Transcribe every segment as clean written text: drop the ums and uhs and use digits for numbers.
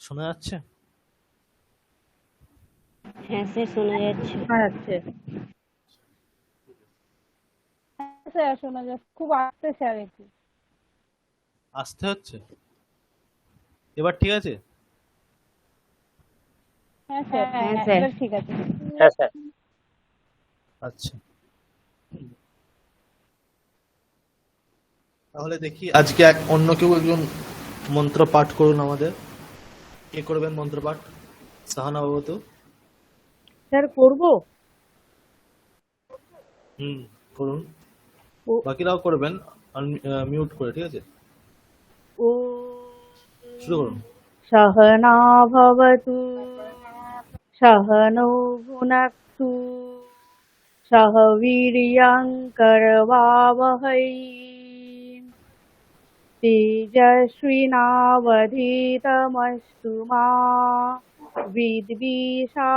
শোনা যাচ্ছে? হ্যাঁ স্যার, শোনা যাচ্ছে। শোনা যাচ্ছে। স্যার শোনা যাচ্ছে, খুব আস্তে স্যার একটু। আসতে হচ্ছে? এবার ঠিক আছে? হ্যাঁ স্যার, হ্যাঁ স্যার। এবার ঠিক আছে। হ্যাঁ স্যার। আচ্ছা, তাহলে দেখি আজকে অন্য কেউ একজন মন্ত্র পাঠ করুন আমাদের। কে করবেন মন্ত্র পাঠ? সাহানা বাবু তো। স্যার করবো? করুন। ও- বাকিরাও করবেন মিউট করে, ঠিক আছে? ও শুরু করুন। সহনা ভবতু সহনৌ ভুনাক্তু সহ বীর্যং করবাবহৈ তেজস্বিনাবধীতমস্তু মা বিদ্বিষাবহৈ।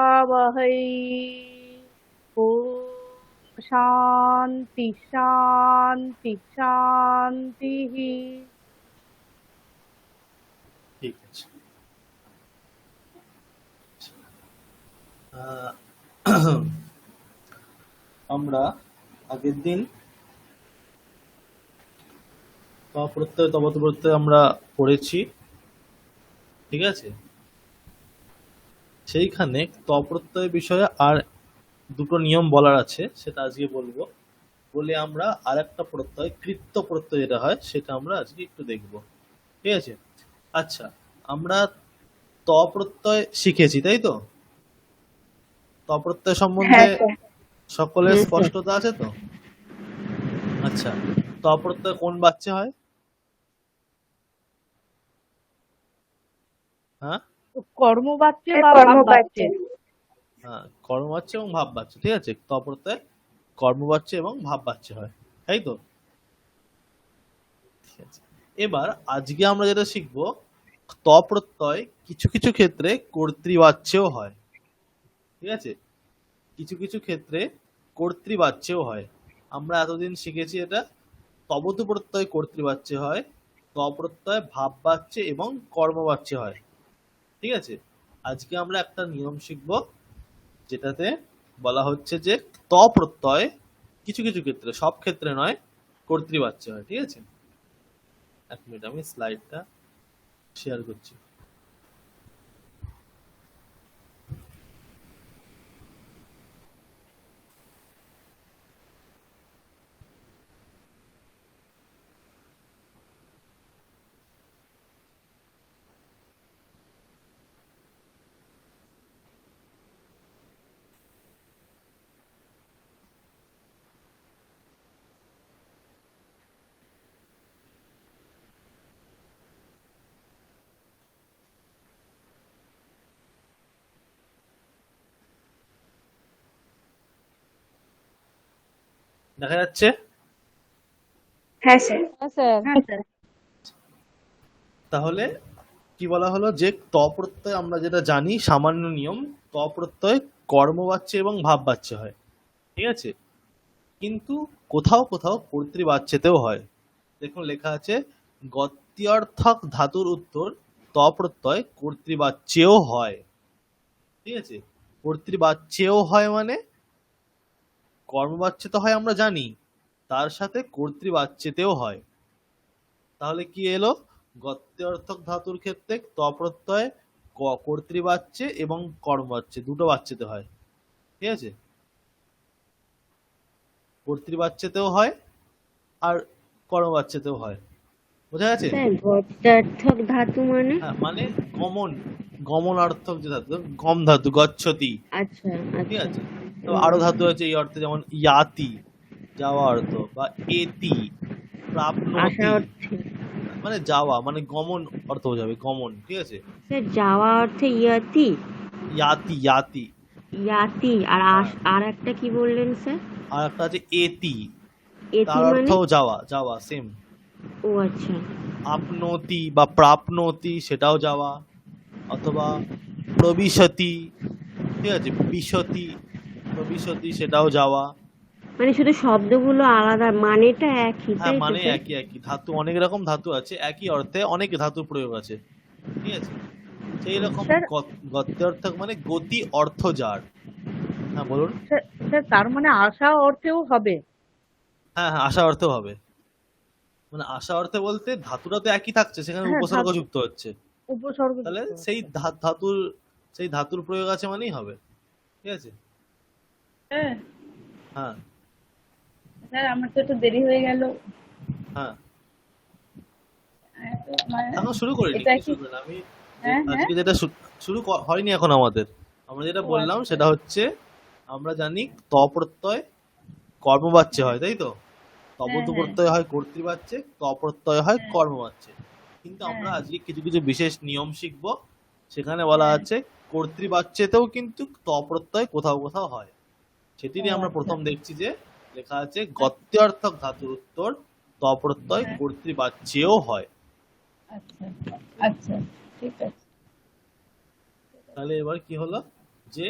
ওম শান্তি শান্তি শান্তিঃ। ঠিক আছে। আহ, আমরা আগের দিন প্রত্যয় তবত প্রত্যয় আমরা পড়েছি, ঠিক আছে? সেইখানে তপ্রত্যয় বিষয়ে আর দুটো নিয়ম বলার আছে, সেটা আজকে বলবো। বলে আমরা আর একটা প্রত্যয়, কৃত্য প্রত্যয় যেটা হয়, সেটা আমরা আজকে একটু দেখব, ঠিক আছে? আচ্ছা, আমরা ত প্রত্যয় শিখেছি, তাই তো? ত প্রত্যয় সম্বন্ধে সকলের হ্যাঁ, স্যার। স্পষ্টতা আছে তো? আচ্ছা, ত প্রত্যয় কোন বাচ্চা হয়? হ্যাঁ, কর্মবাচ্য বা ভাববাচ্য। হ্যাঁ, কর্মবাচ্য এবং ভাববাচ্য, ঠিক আছে? ত প্রত্যয় কর্মবাচ্য এবং ভাববাচ্য হয়, তাই তো? ঠিক আছে। এবার আজকে আমরা যেটা শিখবো, ত প্রত্যয় কিছু কিছু ক্ষেত্রে কর্তৃবাচ্যেও হয়, ঠিক আছে? কিছু কিছু ক্ষেত্রে কর্তৃবাচ্যেও হয়। আমরা এতদিন শিখেছি এটা তবতু প্রত্যয় কর্তৃবাচ্যে হয়, ত প্রত্যয় ভাববাচ্যে এবং কর্মবাচ্যে হয়, ঠিক আছে? আজকে আমরা একটা নিয়ম শিখব, যেটাতে বলা হচ্ছে যে ত প্রত্যয় কিছু কিছু ক্ষেত্রে, সব ক্ষেত্রে নয়, কর্তৃবাচ্যে হয়, ঠিক আছে? এক মিনিট, আমি স্লাইডটা শেয়ার করছি। দেখা যাচ্ছে? হ্যাঁ স্যার। হ্যাঁ স্যার। তাহলে কি বলা হলো, যে ত প্রত্যয় আমরা যেটা জানি সামান্য নিয়ম, ত প্রত্যয় কর্মবাচ্যে এবং ভাববাচ্যে হয়, ঠিক আছে? কিন্তু কোথাও কোথাও কর্তৃবাচ্যেতেও হয়। দেখুন লেখা আছে, গত্যর্থক ধাতুর উত্তর ত প্রত্যয় কর্তৃবাচ্যেও হয়, ঠিক আছে? কর্তৃবাচ্যেও হয় মানে কর্মবাচ্যে তো হয় আমরা জানি, তার সাথে কর্তৃবাচ্যেতেও হয়। তাহলে কি এলো, গত্যর্থক ধাতুর ক্ষেত্রে ত প্রত্যয় কর্তৃবাচ্যে এবং কর্মবাচ্যে দুটো বাচ্যেতে হয়, ঠিক আছে? কর্তৃবাচ্যেতেও হয় আর কর্মবাচ্যেতেও হয়। বোঝা গেছে? স্যার গত্যার্থক ধাতু মানে? হ্যাঁ, মানে গমন, গমনার্থক যে ধাতু, গম ধাতু, গচ্ছতি, আচ্ছা ঠিক আচ্ছা। আছে? তো আরো ধাতু আছে এই অর্থে, যেমন ইয়াতি, যাওয়া অর্থ, বা এতি, আশা প্রাপ্নতি, অর্থে। মানে যাওয়া, মানে গমন অর্থ বোঝাবে, গমন, ঠিক আছে? স্যার যাওয়া অর্থে ইয়াতি। ইয়াতি, ইয়াতি। ইয়াতি আর হ্যাঁ, আর একটা কি বললেন স্যার? আর একটা আছে এতি, এতি তার মানে? অর্থও যাওয়া, যাওয়া সেম। ও আচ্ছা। আপনতি বা প্রাপ্নতি, সেটাও যাওয়া। অথবা প্রবিশতি, ঠিক আছে? বিশতি, প্রবিশতি, সেটাও যাওয়া। মানে শুধু শব্দগুলো আলাদা, মানেটা একই, হ্যাঁ, তাই তো মানে স্যার? একই একই ধাতু, অনেক রকম ধাতু আছে, একই অর্থে অনেক ধাতুর প্রয়োগ আছে, ঠিক আছে? সেই রকম স্যার গত্যর্থক মানে গতি অর্থ যার। হ্যাঁ বলুন। স্যার স্যার তার মানে আশা অর্থেও হবে। হ্যাঁ হ্যাঁ, আশা অর্থ হবে। মানে আশা অর্থে বলতে ধাতুটা তো একই থাকছে, সেখানে হ্যাঁ উপসর্গ যুক্ত হচ্ছে, উপসর্গ তাহলে যুক্ত সেই হচ্ছে। ধাতুর সেই ধাতুর প্রয়োগ আছে মানেই হবে। ঠিক আছে। হ্যাঁ হ্যাঁ স্যার, আমার তো একটু দেরি হয়ে গেল। হ্যাঁ, মানে এখন শুরু করিনি, এটা কি কি? শুরু করিনি আমি। হ্যাঁ হ্যাঁ। আজকে যেটা শুরু হয়নি এখন আমাদের। আমরা যেটা ও বললাম আচ্ছা। সেটা হচ্ছে, আমরা জানি ত প্রত্যয় কর্মবাচ্যে হয়, তাই তো। হ্যাঁ তবতু হ্যাঁ প্রত্যয় হয় কর্তৃবাচ্যে, ত প্রত্যয় হয় হ্যাঁ কর্মবাচ্যে। কিন্তু আমরা হ্যাঁ আজকে কিছু কিছু বিশেষ নিয়ম শিখবো, সেখানে বলা হ্যাঁ। আছে কর্তৃবাচ্যেতেও কিন্তু ত প্রত্যয় কোথাও কোথাও হয়। ও সেটিরই আমরা আচ্ছা প্রথম দেখছি যে লেখা আছে গত্যর্থক ধাতুর উত্তর ত প্রত্যয় হ্যাঁ। কর্তৃবাচ্যেও হয়। আচ্ছা আচ্ছা, ঠিক আছে। তাহলে এবার কি হলো যে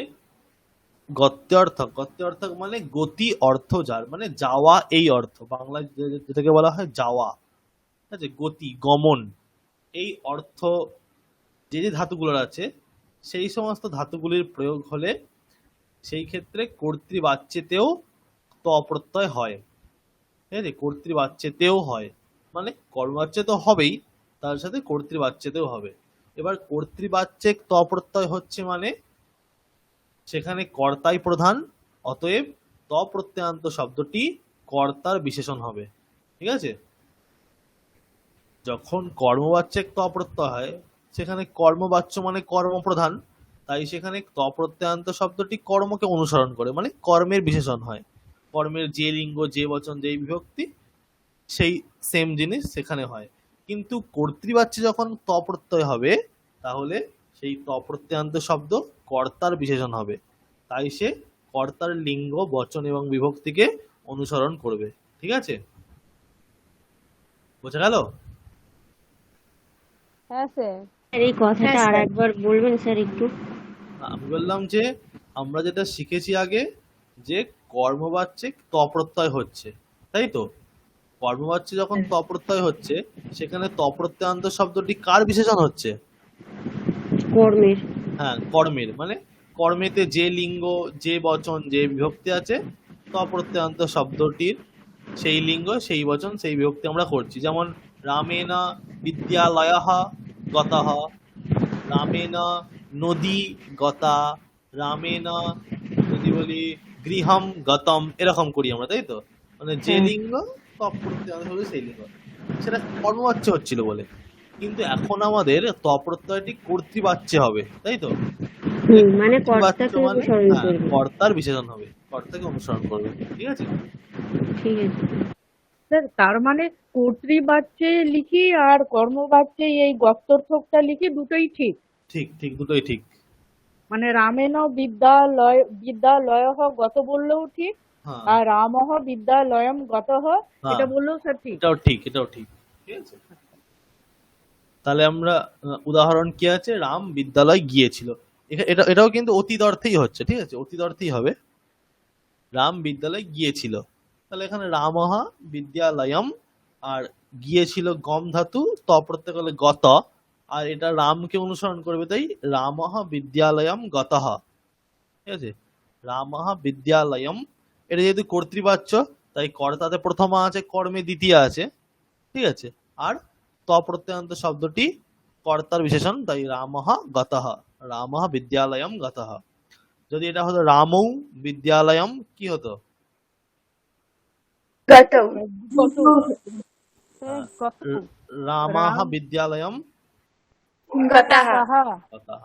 গত্যর্থক মানে গতি অর্থ যার, মানে যাওয়া এই অর্থ, বাংলায় যেটাকে বলা হয় যাওয়া, ঠিক আছে, গতি গমন এই অর্থ যে যে ধাতুগুলোর আছে, সেই সমস্ত ধাতুগুলির প্রয়োগ হলে সেই ক্ষেত্রে কর্তৃবাচ্যেতেও ত প্রত্যয় হয়। ঠিক আছে, কর্তৃবাচ্যেতেও হয়, মানে কর্মবাচ্যে তো হবেই, তার সাথে কর্তৃবাচ্যেতেও হবে। এবার কর্তৃবাচ্যে ত প্রত্যয় হচ্ছে মানে সেখানে কর্তাই প্রধান, অতএব ত প্রত্যয়ান্ত শব্দটি কর্তার বিশেষণ হবে। ঠিক আছে। যখন কর্মবাচ্যে ত প্রত্যয় হয়, সেখানে কর্মবাচ্য মানে কর্মপ্রধান, তাই সেখানে ত প্রত্যয়ান্ত শব্দটি কর্মকে অনুসরণ করে, মানে কর্মের বিশেষণ হয়। কর্মের যে লিঙ্গ যে বচন যেই বিভক্তি সেই সেম জিনিস সেখানে হয়। কিন্তু কর্তৃবাচ্যে যখন ত প্রত্যয় হবে, তাহলে সেই ত প্রত্যয়ান্ত শব্দ কর্তার বিশেষণ হবে, তাই সে কর্তার লিঙ্গ বচন এবং বিভক্তিকে অনুসরণ করবে। ঠিক আছে, বোঝা গেল? হ্যাঁ স্যার। স্যার এই কথাটা আর একবার বলবেন স্যার একটু? আমি বললাম যে আমরা যেটা শিখেছি আগে, যে কর্মবাচ্যে ত প্রত্যয় হচ্ছে, তাই তো। কর্মবাচ্যে যখন ত প্রত্যয় হচ্ছে, সেখানে ত প্রত্যয়ান্ত শব্দটি কার বিশেষণ হচ্ছে? কর্মের। হ্যাঁ, কর্মের, মানে কর্মেতে যে লিঙ্গ যে বচন যে বিভক্তি আছে, ত প্রত্যয়ান্ত শব্দটির সেই লিঙ্গ সেই বচন সেই বিভক্তি আমরা করছি। যেমন রামেনা বিদ্যালয়ঃ গতঃ, রামেনা নদী গতা, রামেনা যদি বলি গৃহম গতম, এরকম করি আমরা, তাই তো। মানে যে হ্যাঁ। লিঙ্গ ত প্রত্যয়ান্ত শব্দ সেই লিঙ্গ, সেটা কর্মবাচ্য হচ্ছিল বলে। কিন্তু এখন আমাদের ত প্রত্যয়টি কর্তৃবাচ্যে হবে, তাই তো। মানে কর্তৃবাচ্য কর্তাকে মানে অনুসরণ হ্যাঁ, করবে। কর্তার বিশেষণ হবে, কর্তাকে অনুসরণ করবে। ঠিক আছে। ঠিক আছে। স্যার তার মানে কর্তৃবাচ্যে লিখি আর কর্মবাচ্যে এই গত্যর্থকটা লিখি দুটোই ঠিক। ঠিক ঠিক, দুটোই ঠিক। মানে রামেণ বিদ্যালয়ঃ গত বললেও ঠিক, হ্যাঁ আর রামঃ বিদ্যালয়ম গতঃ হ্যাঁ, এটা বললেও স্যার ঠিক। এটাও ঠিক, এটাও ঠিক। ঠিক আছে। তাহলে আমরা উদাহরণ কি আছে, রাম বিদ্যালয় গিয়েছিল, এটাও কিন্তু অতীত অর্থেই হচ্ছে। ঠিক আছে, অতীত অর্থেই হবে, রাম বিদ্যালয় গিয়েছিল। তাহলে এখানে রামঃ বিদ্যালয়ম, আর গিয়েছিল গম ধাতু, ত প্রত্যয় হলে গত, আর এটা রামকে অনুসরণ করবে, তাই রামঃ বিদ্যালয়ম গতঃ। ঠিক আছে, রামঃ বিদ্যালয়ম, এটা যেহেতু কর্তৃবাচ্য, তাই কর্তাতে প্রথমা আছে, কর্মে দ্বিতীয় আছে। ঠিক আছে, আর ত প্রত্যয়ান্ত শব্দটি কর্তার বিশেষণ, তাই রামঃ গতঃ, রামঃ বিদ্যালয়ম গতঃ। যদি এটা হতো রামৌ বিদ্যালয়ম, কি হতো? গত হ্যাঁ, কত রামাহ রাম বিদ্যালয়ম গতঃ গতঃ।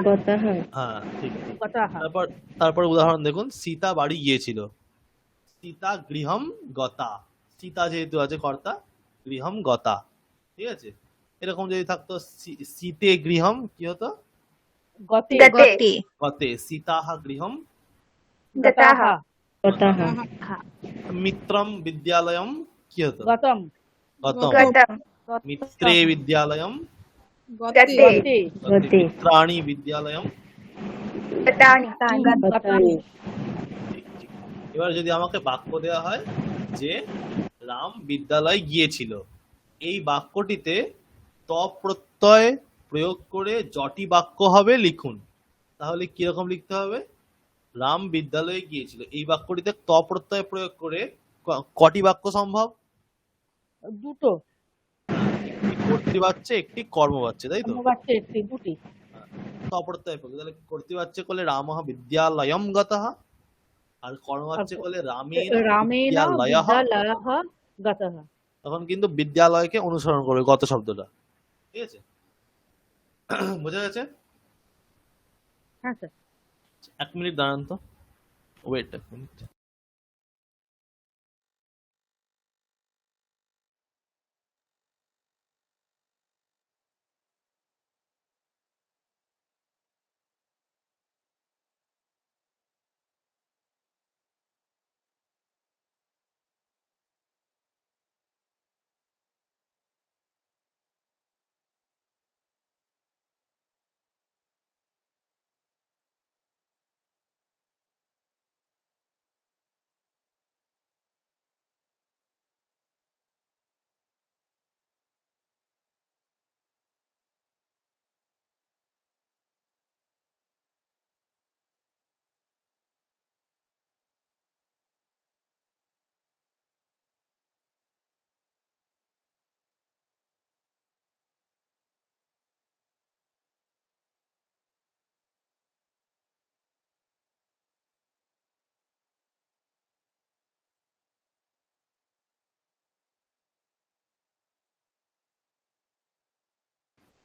গতঃ। হ্যাঁ ঠিক ঠিক। গতঃ। তারপর তারপর উদাহরণ দেখুন, সীতা বাড়ি গিয়েছিল, সীতা গৃহম গতা, সীতা যেহেতু আছে কর্তা, গৃহম গতা। ঠিক আছে, এরকম যদি থাকতো সীতে গৃহম, কি হতো? গতে গতে, সীতাহ গৃহম গতঃ। গতঃ। মিত্রম বিদ্যালয়ম, কি হতো? গতম গতম। মিত্রে বিদ্যালয়ম গতে গতে। মিত্রাণি বিদ্যালয়ম। গতানি। ঠিক ঠিক। এবার যদি আমাকে বাক্য দেওয়া হয় যে রাম বিদ্যালয় গিয়েছিল, এই বাক্যটিতে ত প্রত্যয় প্রয়োগ করে জটি বাক্য হবে লিখুন। তাহলে কিরকম লিখতে হবে? রাম বিদ্যালয়ে গিয়েছিল, এই বাক্যটিতে ত প্রত্যয় প্রয়োগ করে কটি বাক্য সম্ভব? দুটো। একটি কর্তৃবাচ্যে, একটি কর্মবাচ্যে, তাই তো? কর্মবাচ্যে একটি, দুটি। ত প্রত্যয় প্রয়োগ, তাহলে কর্তৃবাচ্যে করলে রামঃ বিদ্যালয়ম গতঃ, আর কর্মবাচ্যে করলে রামেণ রামেণ বিদ্যালয়ঃ। বিদ্যালয়ঃ গতঃ। তখন কিন্তু বিদ্যালয়কে অনুসরণ করবে গত শব্দটা। ঠিক আছে? বোঝা গেছে? হ্যাঁ স্যার। 1 মিনিট দাঁড়ান তো, ওয়েট 1 মিনিট।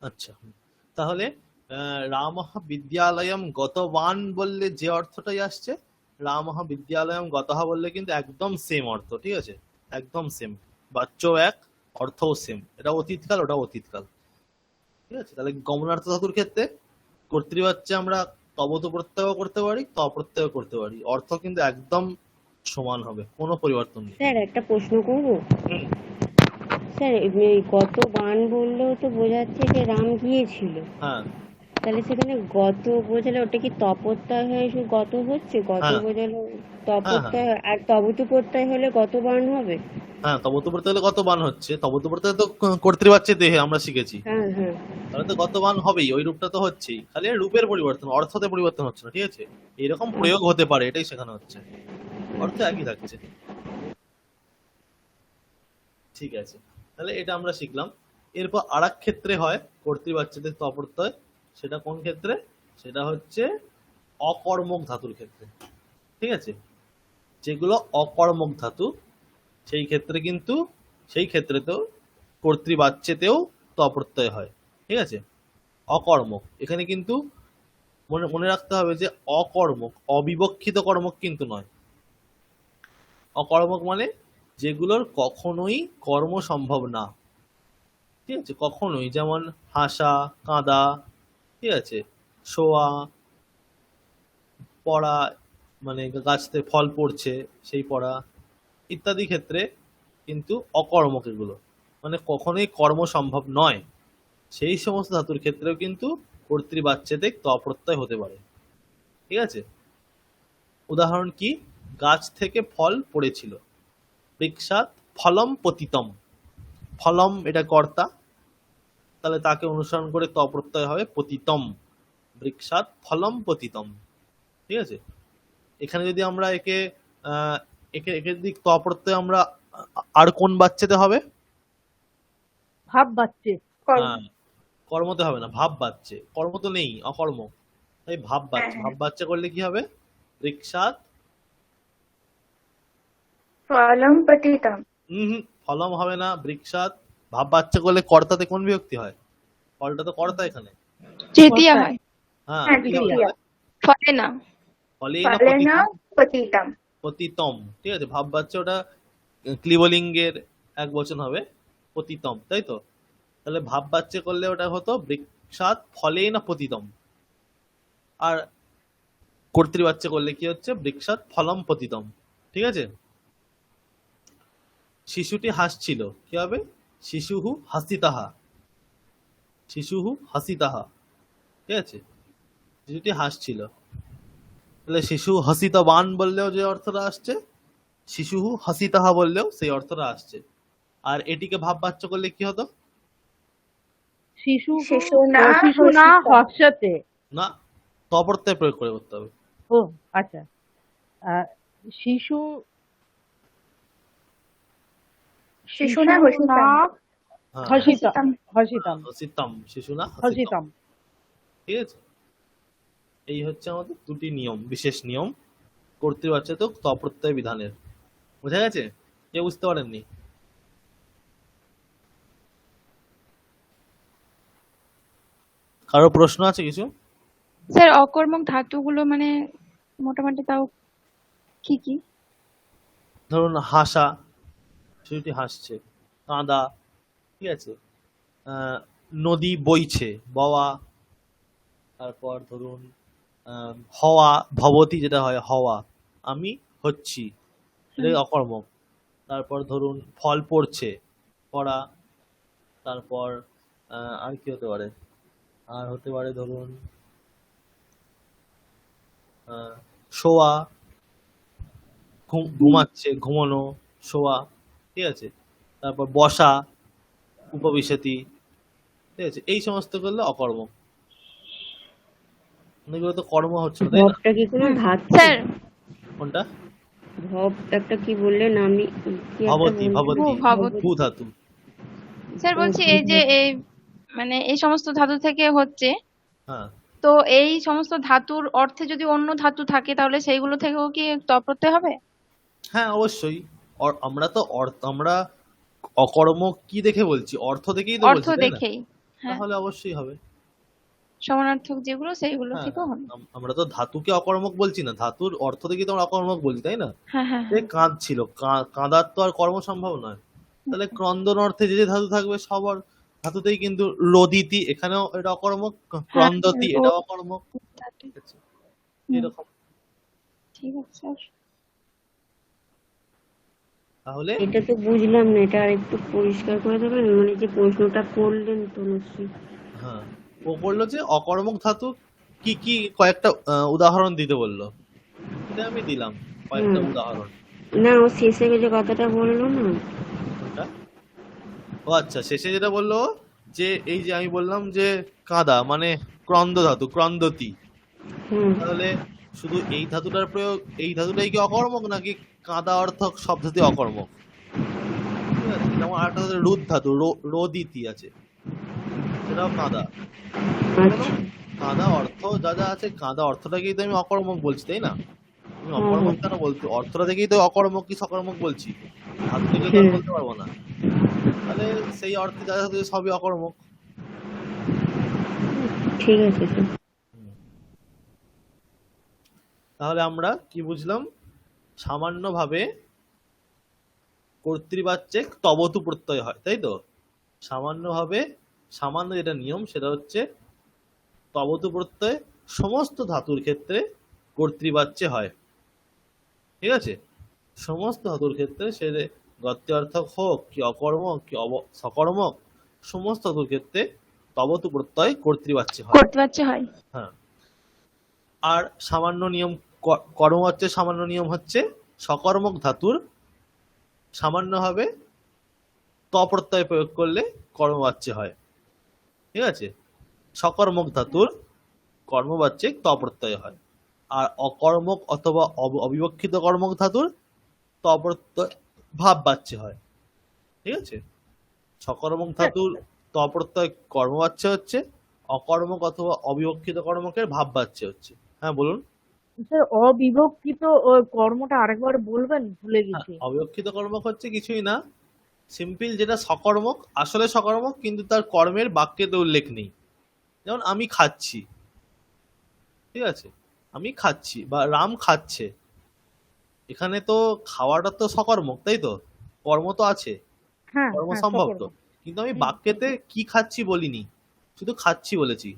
আচ্ছা, তাহলে রামঃ বিদ্যালয়ম গতবান বললে যে অর্থটাই আসছে, রামঃ বিদ্যালয়ম গতঃ বললে কিন্তু একদম সেম অর্থ। ঠিক আছে? একদম সেম, বাচ্য এক, অর্থও সেম। এটা অতীতকাল, ওটা অতীতকাল। ঠিক আছে? তাহলে গমনার্থ ধাতুর ক্ষেত্রে কর্তৃবাচ্যে আমরা তবত প্রত্যয় করতে পারি, ত প্রত্যয় করতে পারি, অর্থ কিন্তু একদম সমান হবে, কোনো পরিবর্তন নেই। স্যার একটা প্রশ্ন করব। হুম, স্যার এই গত বান বললেও তো বোঝাচ্ছে যে রাম গিয়েছিল, হ্যাঁ তাহলে সেখানে গত বোঝালে ওটা কি তপত্যয় হয়ে শুধু গত হচ্ছে? গত হ্যাঁ বোঝালে হ্যাঁ হ্যাঁ তপত্যয়, আর তবতু প্রত্যয় হলে গত বান হবে? হ্যাঁ, তবত প্রত্যয় হলে কত বান হচ্ছে? তবত প্রত্যয় তো কর্তৃবাচ্যে দেহে আমরা শিখেছি, হ্যাঁ হ্যাঁ। তাহলে তো গতবান হবেই, ওই রূপটা তো হচ্ছেই, খালি এর রূপের পরিবর্তন, অর্থতে পরিবর্তন হচ্ছে না। ঠিক আছে? এরকম প্রয়োগ হতে পারে, এটাই শেখানো হচ্ছে, অর্থ একই থাকছে। ঠিক আছে, তাহলে এটা আমরা শিখলাম। এরপর আরেক ক্ষেত্রে হয় কর্তৃবাচ্যতে ত প্রত্যয়, সেটা কোন ক্ষেত্রে? সেটা হচ্ছে অকর্মক ধাতুর ক্ষেত্রে। ঠিক আছে? যেগুলো অকর্মক ধাতু, সেই ক্ষেত্রে কিন্তু, সেই ক্ষেত্রেতেও কর্তৃবাচ্যেতেও ত প্রত্যয় হয়। ঠিক আছে? অকর্মক, এখানে কিন্তু মনে মনে রাখতে হবে যে অকর্মক, অবিবক্ষিত কর্মক কিন্তু নয়। অকর্মক মানে যেগুলোর কখনোই কর্ম সম্ভব না। ঠিক আছে? কখনোই, যেমন হাসা, কাঁদা, ঠিক আছে, শোয়া, পড়া, মানে গাছ থেকে ফল পড়ছে সেই পড়া, ইত্যাদি ক্ষেত্রে কিন্তু অকর্মক, এগুলো মানে কখনোই কর্ম সম্ভব নয়। সেই সমস্ত ধাতুর ক্ষেত্রেও কিন্তু কর্তৃবাচ্যেতে ত প্রত্যয় হতে পারে। ঠিক আছে? উদাহরণ কি? গাছ থেকে ফল পড়েছিল, বৃক্ষাৎ ফলম পতিতম। ফলম এটা কর্তা, তাহলে তাকে অনুসরণ করে ত প্রত্যয় হবে পতিতম, বৃক্ষাৎ ফলম পতিতম। ঠিক আছে? এখানে যদি আমরা একে একে একে দিক ত প্রত্যয় আমরা আর কোন বাচ্চাতে হবে? ভাব বাচ্চে। হ্যাঁ, কর্মতে হবে না, ভাব বাচ্চে। কর্ম তো নেই, অকর্ম, তাই ভাব বাচ্চে। ভাব বাচ্চা করলে কি হবে? বৃক্ষাৎ ফলম পতিতম। ফলম হবে না, বৃক্ষাৎ। ভাব বাচ্চা করলে কর্তাতে কোন বিভক্তি হয়? ফলটা তো কর্তা এখানে। তৃতীয়া হয়। হ্যাঁ, হ্যাঁ, কি হবে? তৃতীয়া। ফলেনা। ফলেনা ফলেনা পতিতম। পতিতম। ঠিক আছে? ভাব বাচ্চা, ওটা ক্লিবলিঙ্গের এক বচন হবে, পতিতম, তাই তো? তাহলে ভাব বাচ্চা করলে ওটা হতো বৃক্ষাৎ ফলেনা পতিতম। আর কর্তৃবাচ্য করলে কি হচ্ছে? বৃক্ষাৎ ফলম পতিতম। ঠিক আছে? শিশুটি হাসছিল, কি হবে? শিশুহু হাসিতাহা। শিশুহু হাসিতাহা। ঠিক আছে? শিশুটি হাসছিল, তাহলে শিশু হাসিতাবান বললেও যে অর্থটা আসছে, শিশুহু হাসিতাহা বললেও সেই অর্থটা আসছে। আর এটিকে ভাব বাচ্য করলে কি হতো? শিশু শিশুনা শিশুনা হর্ষতে। না, ত প্রত্যয় প্রয়োগ করে করতে হবে। ও আচ্ছা, শিশু শিশুনা শিশুনা হ্যাঁ, হসিতম হসিতম হসিতম, শিশু না হসিতম। হসিতম। ঠিক আছে, এই হচ্ছে আমাদের দুটি নিয়ম, বিশেষ নিয়ম কর্তৃবাচ্যত ত প্রত্যয় বিধানের। বোঝা গেছে? কেউ বুঝতে পারেননি? কারো প্রশ্ন আছে কিছু? স্যার অকর্মক ধাতুগুলো মানে মোটামুটি তাও কি কি? ধরুন হাসা, শিশুটি হাসছে। কাঁদা, ঠিক আছে। নদী বইছে, বওয়া। তারপর ধরুন হওয়া, ভবতি যেটা হয় হওয়া, আমি হচ্ছি, এটাই অকর্মক। তারপর ধরুন ফল পড়ছে, পড়া। তারপর আর কি হতে পারে? আর হতে পারে ধরুন শোয়া, ঘুমাচ্ছে, ঘুমানো, শোয়া। ঠিক আছে, তারপর বসা, উপবিশতি। ঠিক আছে, এই সমস্ত করলে অকর্মক। এগুলো তো কর্ম হচ্ছে না, তাই না? ভবটা কি কোনো ধাতু? স্যার কোনটা? ভব একটা কি বললেন? আমি কি একটা ভবতি, ভবতি, ভবতি। ভূ ধাতু। স্যার বলছি এই যে এই মানে এই সমস্ত ধাতু থেকে হচ্ছে, হ্যাঁ, তো এই সমস্ত ধাতুর অর্থে যদি অন্য ধাতু থাকে তাহলে সেইগুলো থেকেও কি ত প্রত্যয় হবে? হ্যাঁ, অবশ্যই। আমরা তো আমরা অকর্মক কি দেখে বলছি? অর্থ দেখেই তো অর্থ বলছি, তাই না? দেখেই। হ্যাঁ, তাহলে অবশ্যই হবে। সমানার্থক যেগুলো সেইগুলো হ্যাঁ, থেকেও হবে। আমরা তো ধাতুকে অকর্মক বলছি না, ধাতুর অর্থ দেখেই তো আমরা অকর্মক বলছি, তাই না? হ্যাঁ হ্যাঁ সে কাঁদছিল, কাঁদার তো আর কর্ম সম্ভব নয়। তাহলে ক্রন্দন অর্থে যে যে ধাতু থাকবে সবার ধাতুতেই কিন্তু রদিতি, এখানেও এটা অকর্মক, ক্রন্দতি হ্যাঁ, এটাও অকর্মক। ঠিক আছে, এরকম। ঠিক আছে স্যার। তাহলে এটা তো বুঝলাম না, এটা আর একটু পরিষ্কার করে দেবেন? মানে যে প্রশ্নটা করলেন তনুশ্রী। হ্যাঁ, ও বললো যে অকর্মক ধাতু কি কি কয়েকটা উদাহরণ দিতে বললো, এটা আমি দিলাম কয়েকটা উদাহরণ। না, ও শেষে যে কথাটা বললো না, কোনটা? ও আচ্ছা, শেষে যেটা বললো যে এই যে আমি বললাম যে কাঁদা মানে ক্রন্দ ধাতু, ক্রন্দতি। হুম, তাহলে শুধু এই ধাতুটার প্রয়োগ, এই ধাতুটাই কি অকর্মক, নাকি কাঁদা অর্থক সব ধাতুই অকর্মক? ঠিক আছে, যেমন আরেকটা ধাতু রুদ ধাতু, রোদিতি আছে, সেটাও কাঁদা। আচ্ছা, কাঁদা অর্থ যা যা আছে, কাঁদা অর্থটাকেই তো আমি অকর্মক বলছি, তাই না? আমি অকর্মক কেন বলছি? অর্থটা দেখেই তো অকর্মক কি সকর্মক বলছি, ধাতু থেকে তো আর বলতে পারবো না। তাহলে সেই অর্থে যা যা ধাতু আছে সবই অকর্মক। ঠিক আছে স্যার। তাহলে আমরা কি বুঝলাম? সামান্যভাবে কর্তৃবাচ্যে তবতু প্রত্যয় হয়, তাই তো? সামান্যভাবে, সামান্য যেটা নিয়ম সেটা হচ্ছে তবতু প্রত্যয় সমস্ত ধাতুর ক্ষেত্রে কর্তৃবাচ্যে হয়। ঠিক আছে, সমস্ত ধাতুর ক্ষেত্রে, সে গত্যর্থক হোক কি অকর্মক কি সকর্মক, সমস্ত ধাতুর ক্ষেত্রে তবতু প্রত্যয় কর্তৃবাচ্যে হয়। করতে পারছে হয়। হ্যাঁ, আর সামান্য নিয়ম, কর্মবাচ্যের সামান্য নিয়ম হচ্ছে সকর্মক ধাতুর সামান্যভাবে ত প্রত্যয় প্রয়োগ করলে কর্মবাচ্যে হয়। ঠিক আছে, সকর্মক ধাতুর কর্মবাচ্যে ত প্রত্যয় হয়, আর অকর্মক অথবা অবিবক্ষিত কর্মক ধাতুর ত প্রত্যয় ভাব বাচ্যে হয়। ঠিক আছে, সকর্মক ধাতুর ত প্রত্যয় কর্মবাচ্যে হচ্ছে, অকর্মক অথবা অবিবক্ষিত কর্মকের ভাব বাচ্যে হচ্ছে। হ্যাঁ বলুন। স্যার অবিভক্তিত কর্মটা আরেকবার বলবেন, ভুলে গেছি। অবিবক্ষিত কর্মক হচ্ছে কিছুই না, সিম্পল যেটা সকর্মক, আসলে সকর্মক কিন্তু তার কর্মের বাক্যেতে উল্লেখ নেই। যেমন আমি খাচ্ছি, ঠিক আছে, আমি খাচ্ছি বা রাম খাচ্ছে, এখানে তো খাওয়াটা তো সকর্মক, তাই তো? কর্ম তো আছে, হ্যাঁ কর্ম হ্যাঁ, সম্ভব সকর্ম। তো, কিন্তু আমি বাক্যেতে কি খাচ্ছি বলিনি, শুধু খাচ্ছি বলেছি।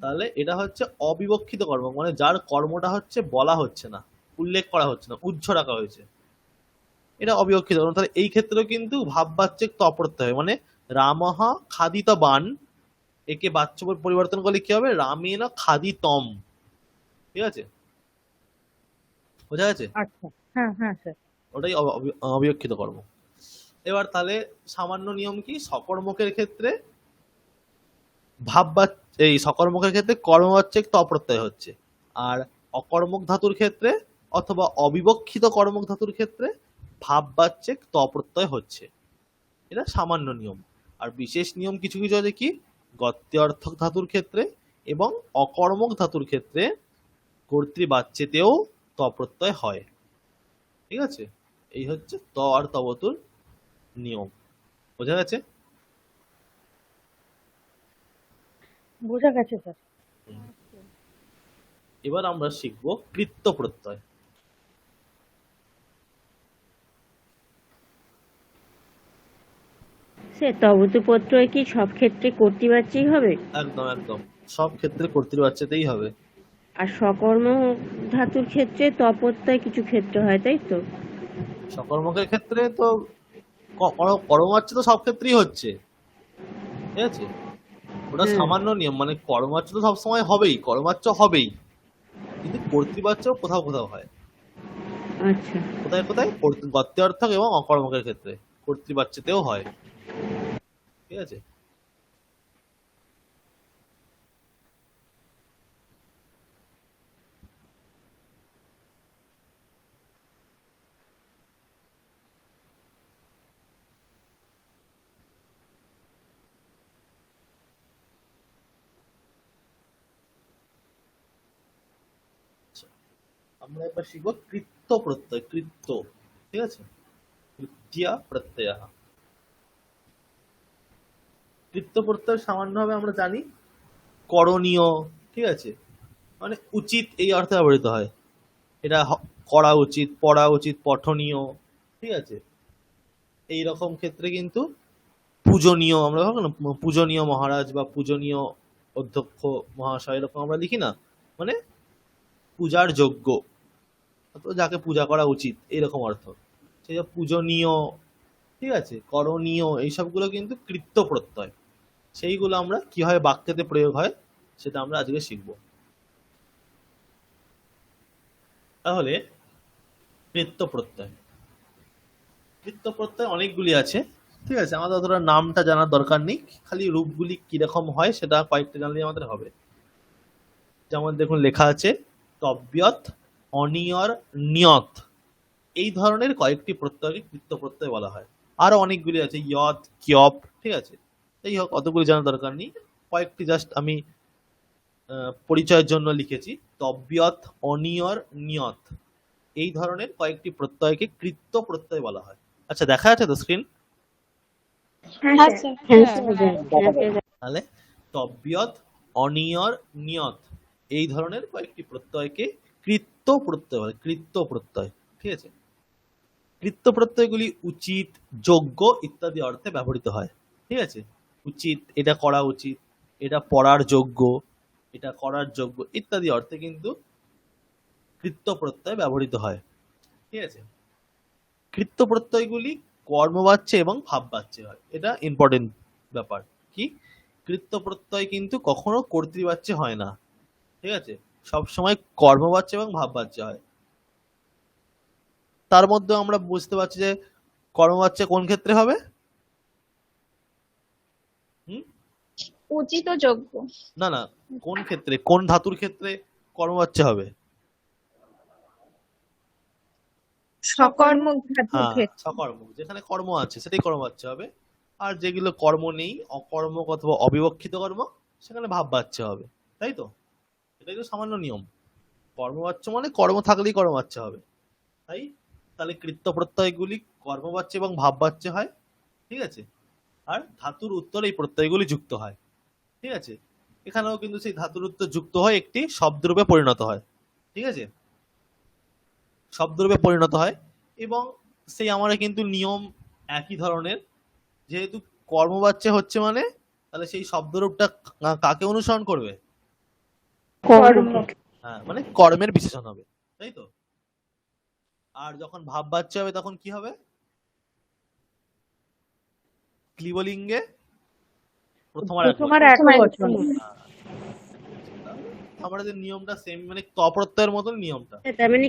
তাহলে এটা হচ্ছে অবিবক্ষিত কর্ম, মানে যার কর্মটা হচ্ছে বলা হচ্ছে না, উল্লেখ করা হচ্ছে না, উজ্জ্ব রাখা হয়েছে, এটা অবিবক্ষিত কর্ম। তাহলে এই ক্ষেত্রেও কিন্তু ভাববাচ্যে ত প্রত্যয় হয়, মানে রামহ খাদিত বান, একে বাচ্য পরিবর্তন করলে কি হবে? রামেন খাদিতম। ঠিক আছে, বোঝা গেছে? আচ্ছা, হ্যাঁ হ্যাঁ স্যার। ওটাই অবিবক্ষিত কর্ম। এবার তাহলে সামান্য নিয়ম কি? সকর্মকের ক্ষেত্রে এই সকর্মকের ক্ষেত্রে কর্মবাচ্যে ত প্রত্যয় হচ্ছে, আর অকর্মক ধাতুর ক্ষেত্রে অথবা অবিবক্ষিত কর্মক ধাতুর ক্ষেত্রে ভাববাচ্যে ত প্রত্যয় হচ্ছে। এটা সামান্য নিয়ম। আর বিশেষ নিয়ম কিছু কিছু আছে কি, গত্যর্থক ধাতুর ক্ষেত্রে এবং অকর্মক ধাতুর ক্ষেত্রে কর্তৃবাচ্যেতেও ত প্রত্যয় হয়। ঠিক আছে, এই হচ্ছে ত আর তবতুর নিয়ম। বোঝা গেছে? বোঝা গেছে স্যার। এবার আমরা শিখব কৃত্য প্রত্যয়। সে তবতু প্রত্যয় কি সব ক্ষেত্রে কর্তৃবাচ্যই হবে? একদম একদম, সব ক্ষেত্রে কর্তৃবাচ্যতেই হবে। আর সকর্ম ধাতুর ক্ষেত্রে তপ্রত্যয় কিছু ক্ষেত্রে হয়, তাই তো? সকর্মকের ক্ষেত্রে তো কর্মবাচ্য তো সব ক্ষেত্রেই হচ্ছে। ঠিক আছে, ওটা হুম। সামান্য নিয়ম, মানে কর্মবাচ্য তো সবসময় হবেই, কর্মবাচ্য হবেই, কিন্তু কর্তৃবাচ্য কোথাও কোথাও হয়। আচ্ছা, কোথায় কোথায়? গত্যর্থক এবং অকর্মকের ক্ষেত্রে কর্তৃবাচ্যতেও হয়। ঠিক আছে, আমরা এবার শিখবো কৃত্য প্রত্যয়। কৃত্য, ঠিক আছে, কৃত্তিয়া প্রত্যয়। কৃত্য প্রত্যয় সামান্যভাবে আমরা জানি করণীয়, ঠিক আছে, মানে উচিত এই অর্থে ব্যবহৃত হয়। এটা করা উচিত, পড়া উচিত, পঠনীয়, ঠিক আছে, এই রকম ক্ষেত্রে কিন্তু পূজনীয়, আমরা ভাবো না পূজনীয় মহারাজ বা পূজনীয় অধ্যক্ষ মহাশয়, এরকম আমরা লিখি না, মানে পূজার যোগ্য, অথবা যাকে পূজা করা উচিত, এরকম অর্থ। সেই পূজনীয়, ঠিক আছে, করণীয়, এইসবগুলো কিন্তু কৃত্য প্রত্যয়। সেইগুলো আমরা কিভাবে বাক্যেতে প্রয়োগ হয় সেটা আমরা আজকে শিখব। তাহলে কৃত্য প্রত্যয়, কৃত্য প্রত্যয় অনেকগুলি আছে। ঠিক আছে, আমাদের অতটা নামটা জানার দরকার নেই, খালি রূপগুলি কিরকম হয় সেটা কয়েকটা জানলেই আমাদের হবে। যেমন দেখুন লেখা আছে তব্যত, অনিয়র, নিয়ত, এই ধরনের কয়েকটি প্রত্যয়কে কৃত্য প্রত্যয় বলা হয়। আরো অনেকগুলি আছে, ইয়ত, কিয়প, ঠিক আছে, এই হোক, অতগুলি জানার দরকার নেই, কয়েকটি জাস্ট আমি পরিচয়ের জন্য লিখেছি। তব্যত, অনিয়র, নিয়ত, এই ধরনের কয়েকটি প্রত্যয়কে কৃত্য প্রত্যয় বলা হয়। আচ্ছা, দেখা যাচ্ছে তো স্ক্রিন? হ্যাঁ স্যার, তাহলে তব্যত, অনিয়র, নিয়ত, এই ধরনের কয়েকটি প্রত্যয়কে কৃত্য প্রত্যয় বলে। কৃত্য প্রত্যয়, ঠিক আছে, কৃত্য প্রত্যয়গুলি উচিত, যোগ্য ইত্যাদি অর্থে ব্যবহৃত হয়। ঠিক আছে, উচিত, এটা করা উচিত, এটা পড়ার যোগ্য, এটা করার যোগ্য ইত্যাদি অর্থে কিন্তু কৃত্য প্রত্যয় ব্যবহৃত হয়। ঠিক আছে, কৃত্য প্রত্যয়গুলি কর্মবাচ্যে এবং ভাববাচ্যে হয়। এটা ইম্পর্টেন্ট ব্যাপার। কি, কৃত্য প্রত্যয় কিন্তু কখনো কর্তৃবাচ্যে হয় না। ঠিক আছে, সবসময় কর্মবাচ্যে এবং ভাববাচ্যে হয়। তার মধ্যে আমরা বুঝতে পারছি যে কর্মবাচ্যে কোন ক্ষেত্রে হবে? উচিত ও যোগ্য। না না, কোন ক্ষেত্রে, কোন ধাতুর ক্ষেত্রে কর্মবাচ্যে হবে? সকর্মক ধাতুর হ্যাঁ, ক্ষেত্রে। সকর্মক, যেখানে কর্ম আছে সেটাই কর্মবাচ্য হবে। আর যেগুলো কর্ম নেই, অকর্মক অথবা অবিবক্ষিত কর্ম, সেখানে ভাববাচ্য হবে। তাই তো? এটাই তো সামান্য নিয়ম। কর্মবাচ্য মানে কর্ম থাকলেই কর্মবাচ্য হবে। তাই তাহলে কৃত্য প্রত্যয়গুলি কর্মবাচ্য এবং ভাববাচ্য হয়। ঠিক আছে, আর ধাতুর উত্তর এই প্রত্যয়গুলি যুক্ত হয়। ঠিক আছে, এখানেও কিন্তু সেই ধাতুর উত্তর যুক্ত হয় একটি শব্দরূপে পরিণত হয়। ঠিক আছে, শব্দরূপে পরিণত হয়, এবং সেই আমরা কিন্তু নিয়ম একই ধরনের। যেহেতু কর্মবাচ্য হচ্ছে মানে, তাহলে সেই শব্দরূপটা কাকে অনুসরণ করবে? হ্যাঁ, মানে কর্মের বিশেষণ হবে, তাই তো? আর যখন ভাববাচ্য হবে তখন কি হবে? ক্লিবলিঙ্গে প্রথম আর একবচন। আমাদের নিয়মটা সেম, মানে ত প্রত্যয়ের মতন নিয়মটা। তার মানে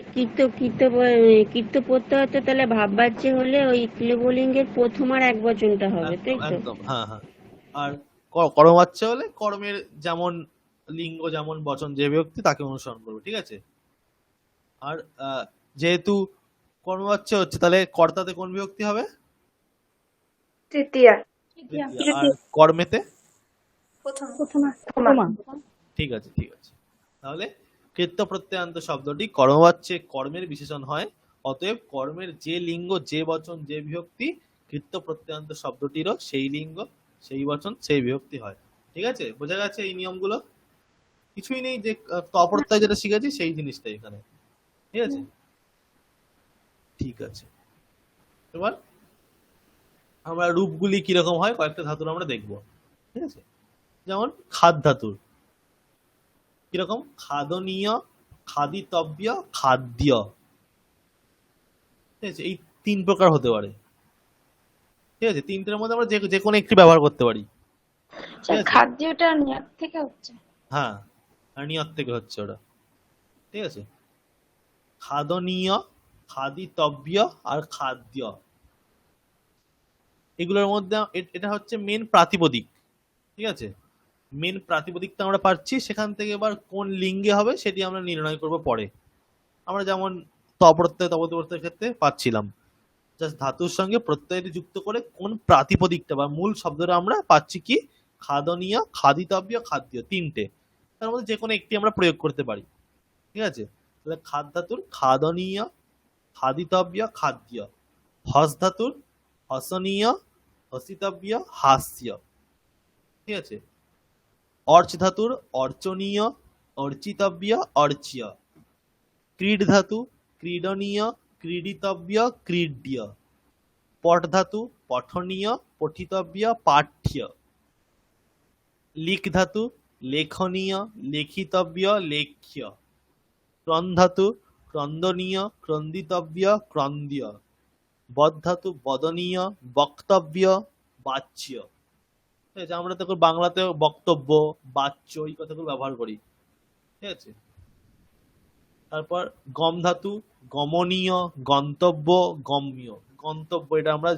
কৃত্য প্রত্যয় তো তাহলে ভাববাচ্য হলে ওই ক্লিবলিঙ্গের প্রথম আর এক বচনটা হবে, তাই তো? একদম, হ্যাঁ হ্যাঁ। আর কর্মবাচ্য হলে কর্মের যেমন লিঙ্গ যেমন বচন যে বিভক্তি তাকে অনুসরণ করবে, ঠিক আছে। আর যেহেতু কর্মবাচ্য হচ্ছে তাহলে কর্তাতে কোন বিভক্তি হবে? তৃতীয়া। তৃতীয়া। আর কর্মেতে? প্রথমা ঠিক আছে, ঠিক আছে। তাহলে কৃত্য প্রত্যয়ান্ত শব্দটি কর্মবাচ্যে কর্মের বিশেষণ হয়, অতএব কর্মের যে লিঙ্গ যে বচন যে বিভক্তি কৃত্য প্রত্যয়ান্ত শব্দটিরও সেই লিঙ্গ সেই বচন সেই বিভক্তি হয়। ঠিক আছে, বোঝা গেছে এই নিয়মগুলো? কিছুই নেই, যে তপ্রত্যয় যেটা শিখেছি সেই জিনিসটাই এখানে, ঠিক আছে। ঠিক আছে, এবার আমরা রূপগুলি কিরকম হয় কয়েকটা ধাতুর আমরা দেখবো, ঠিক আছে। যেমন খাদ ধাতুর কিরকম? খাদনীয়, খাদিতব্য, খাদ্য, ঠিক আছে। এই 3 প্রকার হতে পারে, ঠিক আছে। 3টের মধ্যে আমরা যে কোনো একটি ব্যবহার করতে পারি, ঠিক আছে। খাদ্যটা নিয়াত থেকে হচ্ছে। হ্যাঁ, আর নিয়ত থেকে হচ্ছে ওটা, ঠিক আছে। খাদনীয়, খাদিতব্য আর খাদ্য, এগুলোর মধ্যে এটা হচ্ছে মেন প্রাতিপদিক, ঠিক আছে। মেন প্রাতিপদিকটা আমরা পাচ্ছি, সেখান থেকে এবার কোন লিঙ্গে হবে সেটি আমরা নির্ণয় করব পরে। আমরা যেমন তপ্রত্যয় তপপ্রত্যয়ের ক্ষেত্রে পাচ্ছিলাম, জাস্ট ধাতুর সঙ্গে প্রত্যয়টি যুক্ত করে কোন প্রাতিপদিকটা বা মূল শব্দটা আমরা পাচ্ছি কি? খাদনীয়, খাদিতব্য, খাদ্য, 3টে, তার মধ্যে যে কোনো একটি আমরা প্রয়োগ করতে পারি, ঠিক আছে। তাহলে খাদ ধাতুর খাদনীয়, খাদিতব্য, খাদ্য। হস ধাতুর হসনীয়, হসিতব্য, হাস্য, ঠিক আছে। অর্চ ধাতুর অর্চনীয়, অর্চিতব্য, অর্চ্য। ক্রীড ধাতু ক্রীডনীয়, ক্রীডিতব্য, ক্রীড্য। পট ধাতু পঠনীয়, পঠিতব্য, পাঠ্য। লিক ধাতু লেখনীয়, লেখিতব্য, লেখ্য। ক্রন ধাতু ক্রন্দনীয়, ক্রন্দিতব্য, ক্রন্দ্য। বদ ধাতু বদনীয়, বক্তব্য, বাচ্য। ঠিক আছে, আমরা তো বাংলাতে বক্তব্য, বাচ্য এই কথাগুলো ব্যবহার করি, ঠিক আছে। তারপর গম ধাতু গমনীয়, গন্তব্য, গম্য। গন্তব্য এটা আমরা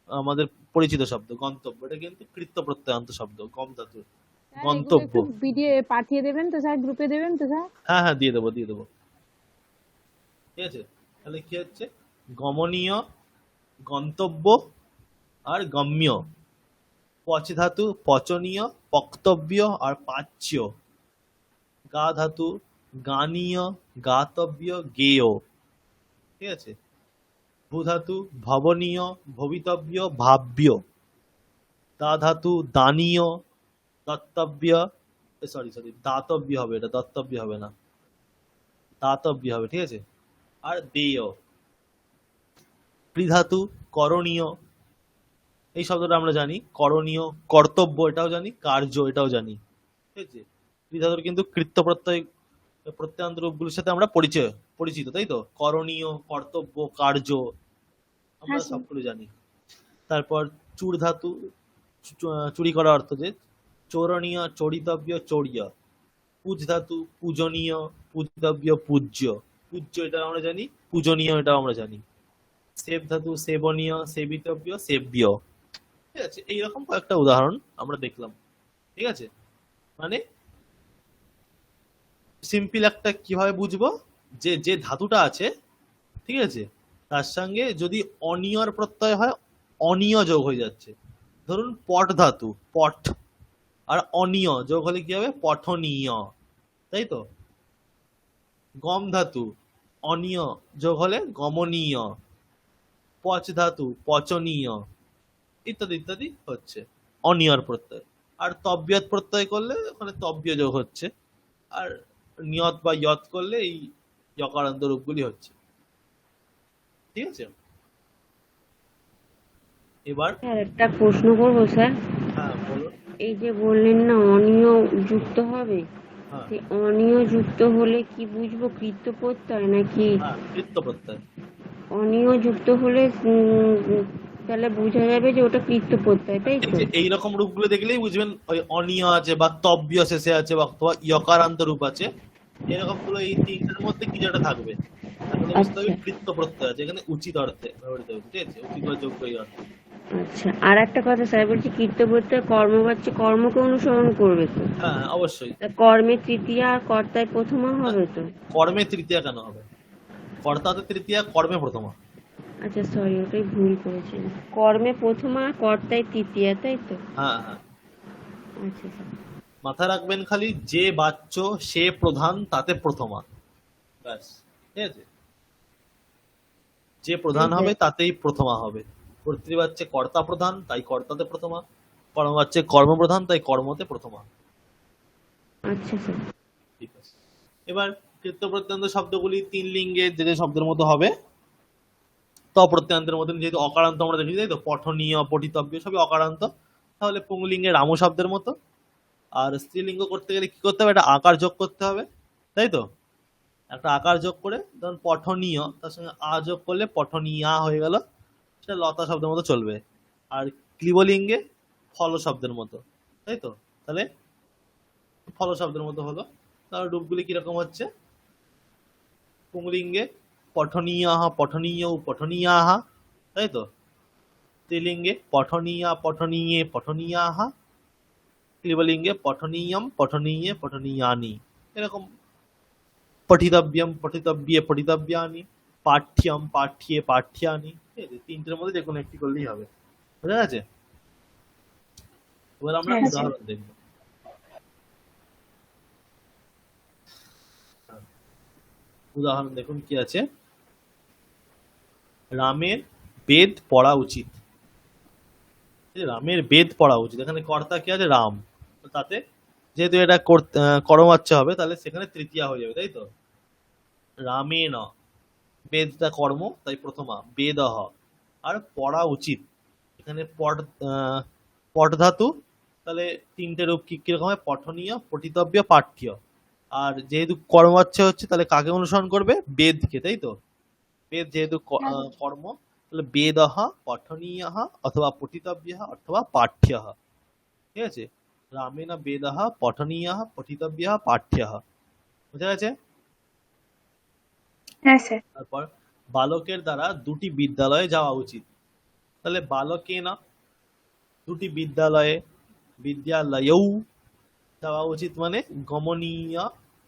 আমাদের পরিচিত শব্দ, গন্তব্য এটা কিন্তু কৃত্য প্রত্যয়ান্ত শব্দ, গম ধাতু গন্তব্য। ভিডিও পাঠিয়ে দেবেন তো স্যার, গ্রুপে দেবেন তো স্যার? হ্যাঁ হ্যাঁ, দিয়ে দেবো, ঠিক আছে। তাহলে কি হচ্ছে? গমনীয়, গন্তব্য আর গম্য। পচ ধাতু পচনীয়, পক্তব্য আর পাচ্য। গা ধাতু গানীয়, গাতব্য, গেয়, ঠিক আছে। ভূ ধাতু ভবনীয়, ভবিতব্য, ভাব্য। দা ধাতু দানীয়, দত্তব্য, সরি দাতব্য হবে, এটা দত্তব্য হবে না, দাতব্য হবে, ঠিক আছে। আর দেয়। ধাতু করণীয়, এই শব্দটা আমরা জানি, করণীয় কর্তব্য এটাও জানি, কার্য এটাও জানি, ঠিক আছে। ধাতুর কিন্তু কৃত্য প্রত্যয় প্রত্যয়ান্ত রূপগুলোর সাথে আমরা পরিচিত, তাই তো। করণীয়, কর্তব্য, কার্য আমরা সবগুলো জানি। তারপর চূড় ধাতু চুরি করা অর্থ, যে চোরণীয়, চরিতব্য, চৌর্য। পূজ ধাতু পূজনীয়, পূজিতব্য, পূজ্য। পূজ্য এটা আমরা জানি, পূজনীয় এটাও আমরা জানি। সেব ধাতু সেবনীয়, সেবিতব্য, সেব্য, ঠিক আছে। এইরকম কয়েকটা উদাহরণ আমরা দেখলাম, ঠিক আছে। মানে সিম্পল একটা কিভাবে বুঝবো, যে যে ধাতুটা আছে, ঠিক আছে, তার সঙ্গে যদি অনিয়র প্রত্যয় হয়, অনিয় যোগ হয়ে যাচ্ছে। ধরুন পট ধাতু পট আর অনিয় যোগ হলে কি হবে? পঠনীয়, তাই তো। গম ধাতু অনিয় যোগ হলে গমনীয়। পচ ধাতু পচনীয়, ইত্যাদি ইত্যাদি হচ্ছে অনিয়র প্রত্যয়। আর তব্যত প্রত্যয় করলে ওখানে তব্য যোগ হচ্ছে, আর নিয়ত বা ইয়ত করলে এই যকারান্ত রূপগুলি হচ্ছে, ঠিক আছে। এবার স্যার একটা প্রশ্ন করবো স্যার। হ্যাঁ বলুন। এই যে বললেন না অনিয় যুক্ত হবে, হ্যাঁ সেই অনিয় যুক্ত হলে কি বুঝবো? কৃত্য প্রত্যয় নাকি? হ্যাঁ, কৃত্য প্রত্যয়। অনিয় যুক্ত হলে তাহলে বোঝা যাবে যে ওটা কৃত্য প্রত্যয়, তাই তো? এইরকম রূপগুলো দেখলেই বুঝবেন ওই অনিয় আছে বা তব্য শেষে আছে বা ইয়কারান্ত রূপ আছে, এরকম গুলো এই 3টার মধ্যে কিছু একটা থাকবে, তাহলে বুঝতে হবে কৃত্য প্রত্যয় আছে, এখানে উচিত অর্থে ব্যবহৃত হয়েছে, ঠিক আছে, উচিত বা যোগ্য এই অর্থে। আচ্ছা, আর একটা কথা স্যার, বলছি কীর্তবর্তায় কর্মবাচ্য কর্মকে অনুসরণ করবে তো? হ্যাঁ অবশ্যই। তা কর্মে তৃতীয়া আর কর্তায় প্রথমা হবে তো? কর্মে তৃতীয়া কেন হবে? কর্তাতে তৃতীয়া, কর্মে প্রথমা। আচ্ছা সরি, ওটাই ভুল করেছেন। কর্মে প্রথমা, কর্তায় তৃতীয়া, তাই তো? হ্যাঁ হ্যাঁ, আচ্ছা স্যার। মাথায় রাখবেন খালি যে বাচ্য সে প্রধান তাতে প্রথমা, ব্যাস। ঠিক আছে, যে প্রধান হ্যাঁ হবে স্যার। তাতেই প্রথমা হবে। কর্তৃবাচ্যে কর্তা প্রধান তাই কর্তাতে প্রথমা, কর্মবাচ্যে কর্ম প্রধান তাই কর্মতে প্রথমা। আচ্ছা স্যার। ঠিক আছে, এবার কৃত্য প্রত্যন্ত শব্দগুলি তিন লিঙ্গের যে যে শব্দের মতো হবে, ত প্রত্যয়ান্তের মতন, যেহেতু অকারান্ত আমরা দেখি তাই তো, পঠনীয় পঠিতব্য সবই অকারান্ত, তাহলে পুংলিঙ্গে রাম শব্দের মতো। আর স্ত্রীলিঙ্গ করতে গেলে কি করতে হবে? একটা আকার যোগ করতে হবে, তাই তো? একটা আকার যোগ করে, ধরুন পঠনীয়, তার সঙ্গে আ যোগ করলে পঠনীয়া হয়ে গেল, সেটা লতা শব্দের মতো চলবে। আর ক্লিবলিঙ্গে ফল শব্দের মতো, তাই তো? তাহলে ফল শব্দের মতো হলো। তাহলে রূপগুলি কিরকম হচ্ছে? পুংলিঙ্গে পঠনীয়াহ পঠনীয় পঠনীয়াহ, তাই তো? স্ত্রীলিঙ্গে পঠনীয়া পঠনীয়ে পঠনীয়াহ, ক্লিবলিঙ্গে পঠনীয়ম পঠনীয়ে পঠনীয়ানি, এরকম। পঠিতব্যম পঠিতব্যে পঠিতব্যানি, পাঠ্যম পাঠ্যে পাঠ্যানি, ঠিক আছে? তিনটের মধ্যে যে কোনো একটি করলেই হবে। বুঝা গেছে? এবার আমরা হ্যাঁ স্যার। উদাহরণ দেখব। উদাহরণ দেখুন কি আছে। রামের বেদ পড়া উচিত। এই যে রামের বেদ পড়া উচিত, এখানে কর্তা কি আছে? রাম। তো তাতে যেহেতু এটা কর্মবাচ্য হবে, তাহলে সেখানে তৃতীয়া হয়ে যাবে, তাই তো? রামেণ, বেদটা কর্ম তাই প্রথমা, বেদহ। আর পড়া উচিত, এখানে পট ধাতু, তাহলে তিনটে রূপ কি কিরকম হয়? পঠনীয় পঠিতব্য পাঠ্য। আর যেহেতু কর্মবাচ্য হচ্ছে, তাহলে কাকে অনুসরণ করবে? বেদকে, তাই তো? বেদ যেহেতু কর্ম, তাহলে বেদহ পঠনীয় অথবা পঠিতব্য অথবা পাঠ্য। ঠিক আছে, রামেণ বেদহ পঠনীয় পঠিতব্য পাঠ্য। বুঝা গেছে? হ্যাঁ স্যার। তারপর বালকের দ্বারা দুটি বিদ্যালয়ে যাওয়া উচিত, তাহলে বালকে না, দুটি বিদ্যালয়ে, বিদ্যালয়েও যাওয়া উচিত, মানে গমনীয়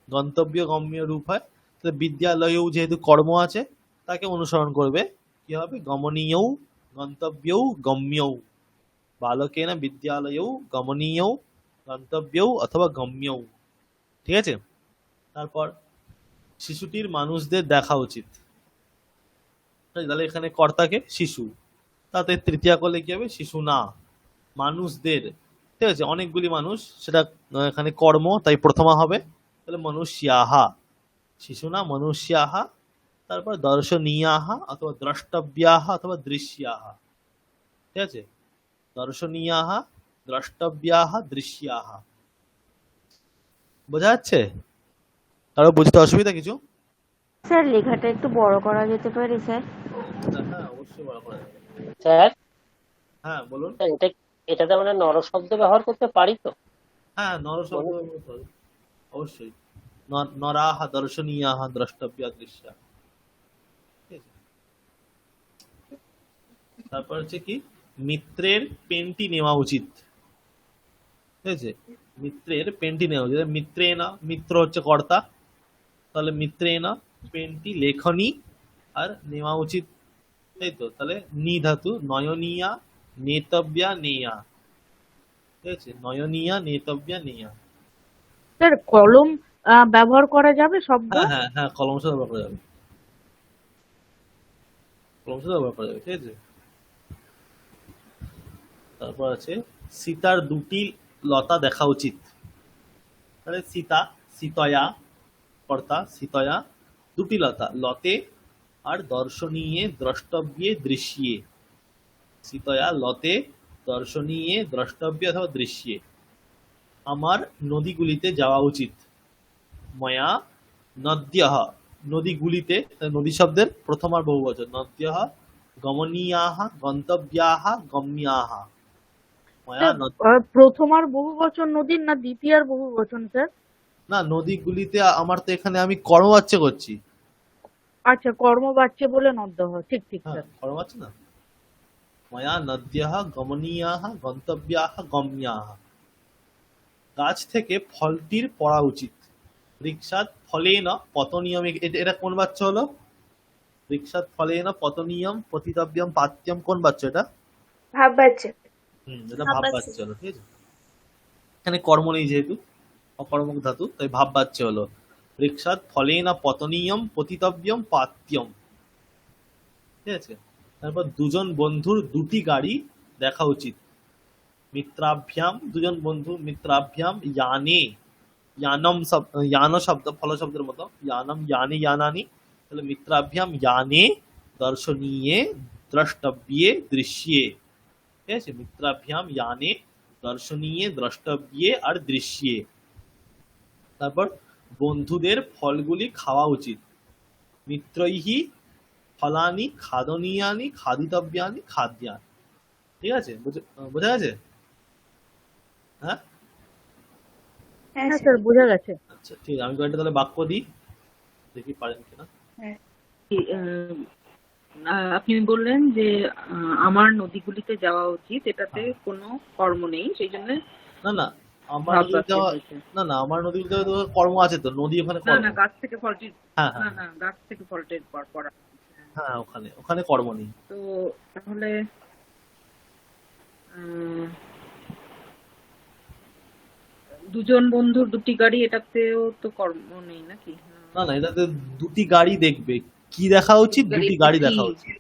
গন্তব্য গম্য রূপ হয়। তাহলে বিদ্যালয়েও যেহেতু কর্ম আছে, তাকে অনুসরণ করবে, কি হবে? গমনীয়ও গন্তব্যও গম্যও। বালকে না বিদ্যালয়েও গমনীয়ও গন্তব্যও অথবা গম্যও। ঠিক আছে, তারপর শিশুটির মানুষদের দেখা উচিত, তাহলে এখানে কর্তাকে শিশু, তাতে তৃতীয়া করলে কি হবে? শিশু না, মানুষদের। ঠিক আছে, অনেকগুলি মানুষ, সেটা এখানে কর্ম তাই প্রথমা হবে, তাহলে মনুষ্যাহা, শিশু না মনুষ্যাহা। তারপর দর্শনীয়াহা অথবা দ্রষ্টব্যাহা অথবা দৃশ্যাহা। ঠিক আছে, দর্শনীয়াহা দ্রষ্টব্যাহা দৃশ্যাহা। বোঝা যাচ্ছে? কারো বুঝতে অসুবিধা কিছু? স্যার লেখাটা একটু বড় করা যেতে পারে স্যার? হ্যাঁ অবশ্যই বলা করা যাবে। স্যার, হ্যাঁ বলুন। এটাতে আমরা নরশব্দ ব্যবহার করতে পারি তো? হ্যাঁ নরশব্দ অবশ্যই, নরাহা দর্শনীয়াহা দ্রষ্টব্যা দৃশ্যা। ঠিক আছে, তারপর হচ্ছে কি? মিত্রের পেনটি নেওয়া উচিত। ঠিক আছে, মিত্রের পেনটি নেওয়া উচিত। মিত্রে না, মিত্র হচ্ছে কর্তা, তাহলে মিত্রে না পেনটি লেখনী আর নেওয়া উচিত, তাই তো? তাহলে নি ধাতু, নয়নীয়া নেতব্যা নেয়া। ঠিক আছে, নয়নীয়া নেতব্যা নেয়া। স্যার কলম ব্যবহার করা যাবে শব্দ? হ্যাঁ হ্যাঁ হ্যাঁ, কলম সাথে ব্যবহার করা যাবে, কলম সাথে ব্যবহার করা যাবে। ঠিক আছে, তারপর আছে সীতার দুটি লতা দেখা উচিত, তাহলে সীতা, সীতয়া কর্তা, সীতয়া দুটি লতা, লতে আর দর্শনীয়ে দ্রষ্টব্যে দৃশ্যে। সীতয়া লতে দর্শনীয়ে দ্রষ্টব্যে অথবা দৃশ্যে। আমার নদীগুলিতে যাওয়া উচিত, ময়া নদ্যঃ, নদীগুলিতে, নদী শব্দের প্রথম আর বহুবচন, নদ্যঃ গমনীয়াহ গন্তব্যাহ গম্যাহ। ময়া প্রথম আর বহু বচন নদীর না দ্বিতীয় আর বহু বচন স্যার? না, নদীগুলিতে আমার তো এখানে আমি কর্মবাচ্য করছি। আচ্ছা, কর্মবাচ্য বলে নদ্যহ, ঠিক ঠিক হ্যাঁ স্যার। কর্মবাচ্য না, ময়া নদ্যঃ গমনীয়াঃ গন্তব্যাঃ গম্যাঃ। গাছ থেকে ফলটির পড়া উচিত। ঋক্ষাৎ ফলেন পতনীয়ম। এটা কোন বাচ্চা হলো? ঋক্ষাৎ ফলেন পতনীয়ম পতিতব্যম পাত্যম। কোন বাচ্চা এটা? ভাব বাচ্চা। এটা ভাব ভাব বাচ্চা। বাচ্চা হলো, ঠিক আছে। এখানে কর্ম নেই যেহেতু, অকর্মক ধাতু, তাই ভাব বাচ্চা হলো। ঋক্ষাৎ ফলেন পতনীয়ম পতিতব্যম পাত্যম, ঠিক আছে। তারপর দুজন বন্ধুর দুটি গাড়ি দেখা উচিত। মিত্রাভ্যাম, দুজন বন্ধু, মিত্রাভ্যাম ইয়ানে, यानम शब्द, यानो शब्द फल शब्দের মতো, यानम याने यानानि, তাহলে মিত্রাভ্যাম याने দর্শনীয়ে দ্রষ্টব্যে দৃশ্যে, ঠিক আছে। মিত্রাভ্যাম याने দর্শনীয়ে দ্রষ্টব্যে আর দৃশ্যে। তারপর বন্ধুদের ফলগুলি খাওয়া উচিত। মিত্রৈহি ফলানি খাদনীয়ানি খাদিতব্যানি খাদ্যানি, ঠিক আছে। বোঝা গেছে? হ্যাঁ হ্যাঁ হ্যাঁ স্যার। স্যার, বোঝা গেছে। আচ্ছা, ঠিক আছে। আমি কয়েকটা তাহলে বাক্য দিই, দেখি পারেন কিনা। আপনি বললেন যে আমার নদীগুলিতে যাওয়া উচিত, এটাতে হ্যাঁ। কোনো কর্ম নেই, সেই জন্য না না, আমার ভাব নদীতে বাক্য যাওয়া, হয়েছে। না আমার নদীতে তো কর্ম আছে, তো নদী ওখানে না কর্ম। না, গাছ থেকে ফলটির, হ্যাঁ না হ্যাঁ না, গাছ থেকে ফলটির পড়া। হ্যাঁ, ওখানে ওখানে কর্ম নেই। তো তাহলে আহ, দুজন বন্ধুর দুটি গাড়ি, এটাতেও তো কর্ম নেই নাকি? না না, এটাতে দুটি গাড়ি দেখবে। কি দেখা উচিত? দুটি গাড়ি দেখা উচিত।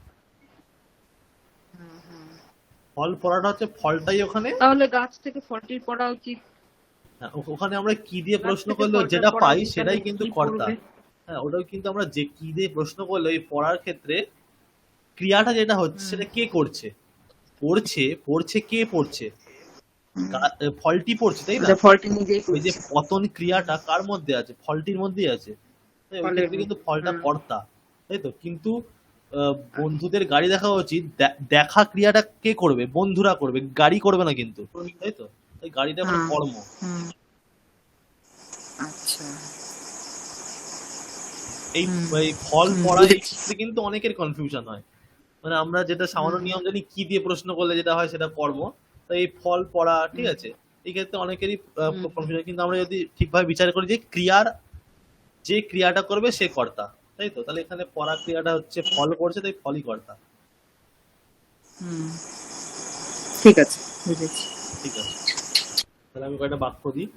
ফল পড়াটা হচ্ছে ফলটাই ওখানে। তাহলে গাছ থেকে ফলটির পড়া উচিত। হ্যাঁ, ওখানে আমরা কি দিয়ে গাছ প্রশ্ন থেকে করলে ফলটা যেটা পড়া পাই উচিত, সেটাই তাহলে কিন্তু কি কর্তা। পড়বে? হ্যাঁ, ওটাও কিন্তু আমরা যে কি দিয়ে প্রশ্ন করলে ওই পড়ার ক্ষেত্রে ক্রিয়াটা যেটা হচ্ছে সেটা কে করছে, পড়ছে, পড়ছে কে পড়ছে? ফলটি পড়ছে, তাই না? ফলটি নিজেই ওই যে পতন ক্রিয়াটা কার মধ্যে আছে? ফলটির মধ্যেই আছে। তাই ওই ফলের ক্ষেত্রে কিন্তু মধ্যে। ফলটা হুম। কর্তা, তাই তো। কিন্তু বন্ধুদের গাড়ি দেখা উচিত, দেখা ক্রিয়াটা কে করবে? বন্ধুরা করবে, গাড়ি করবে না কিন্তু, তাই তো। তাই গাড়িটা মানে কর্ম। আচ্ছা। এই এই ফল পড়া এই ক্ষেত্রে কিন্তু অনেকের কনফিউশন হয়। মানে আমরা যেটা সামান্য নিয়ম জানি, কি দিয়ে প্রশ্ন করলে যেটা হয় সেটা কর্ম। তো এই ফল পড়া, ঠিক আছে, এই ক্ষেত্রে অনেকেরই কনফিউশন। কিন্তু আমরা যদি ঠিকভাবে বিচার করি যে ক্রিয়ার, যে ক্রিয়াটা করবে সে কর্তা, তাই তো। তাহলে এখানে পড়া ক্রিয়াটা হচ্ছে ফল করছে, তাই ফলই কর্তা। ঠিক আছে, বুঝেছি। ঠিক আছে, তাহলে আমি কয়েকটা বাক্য দিই।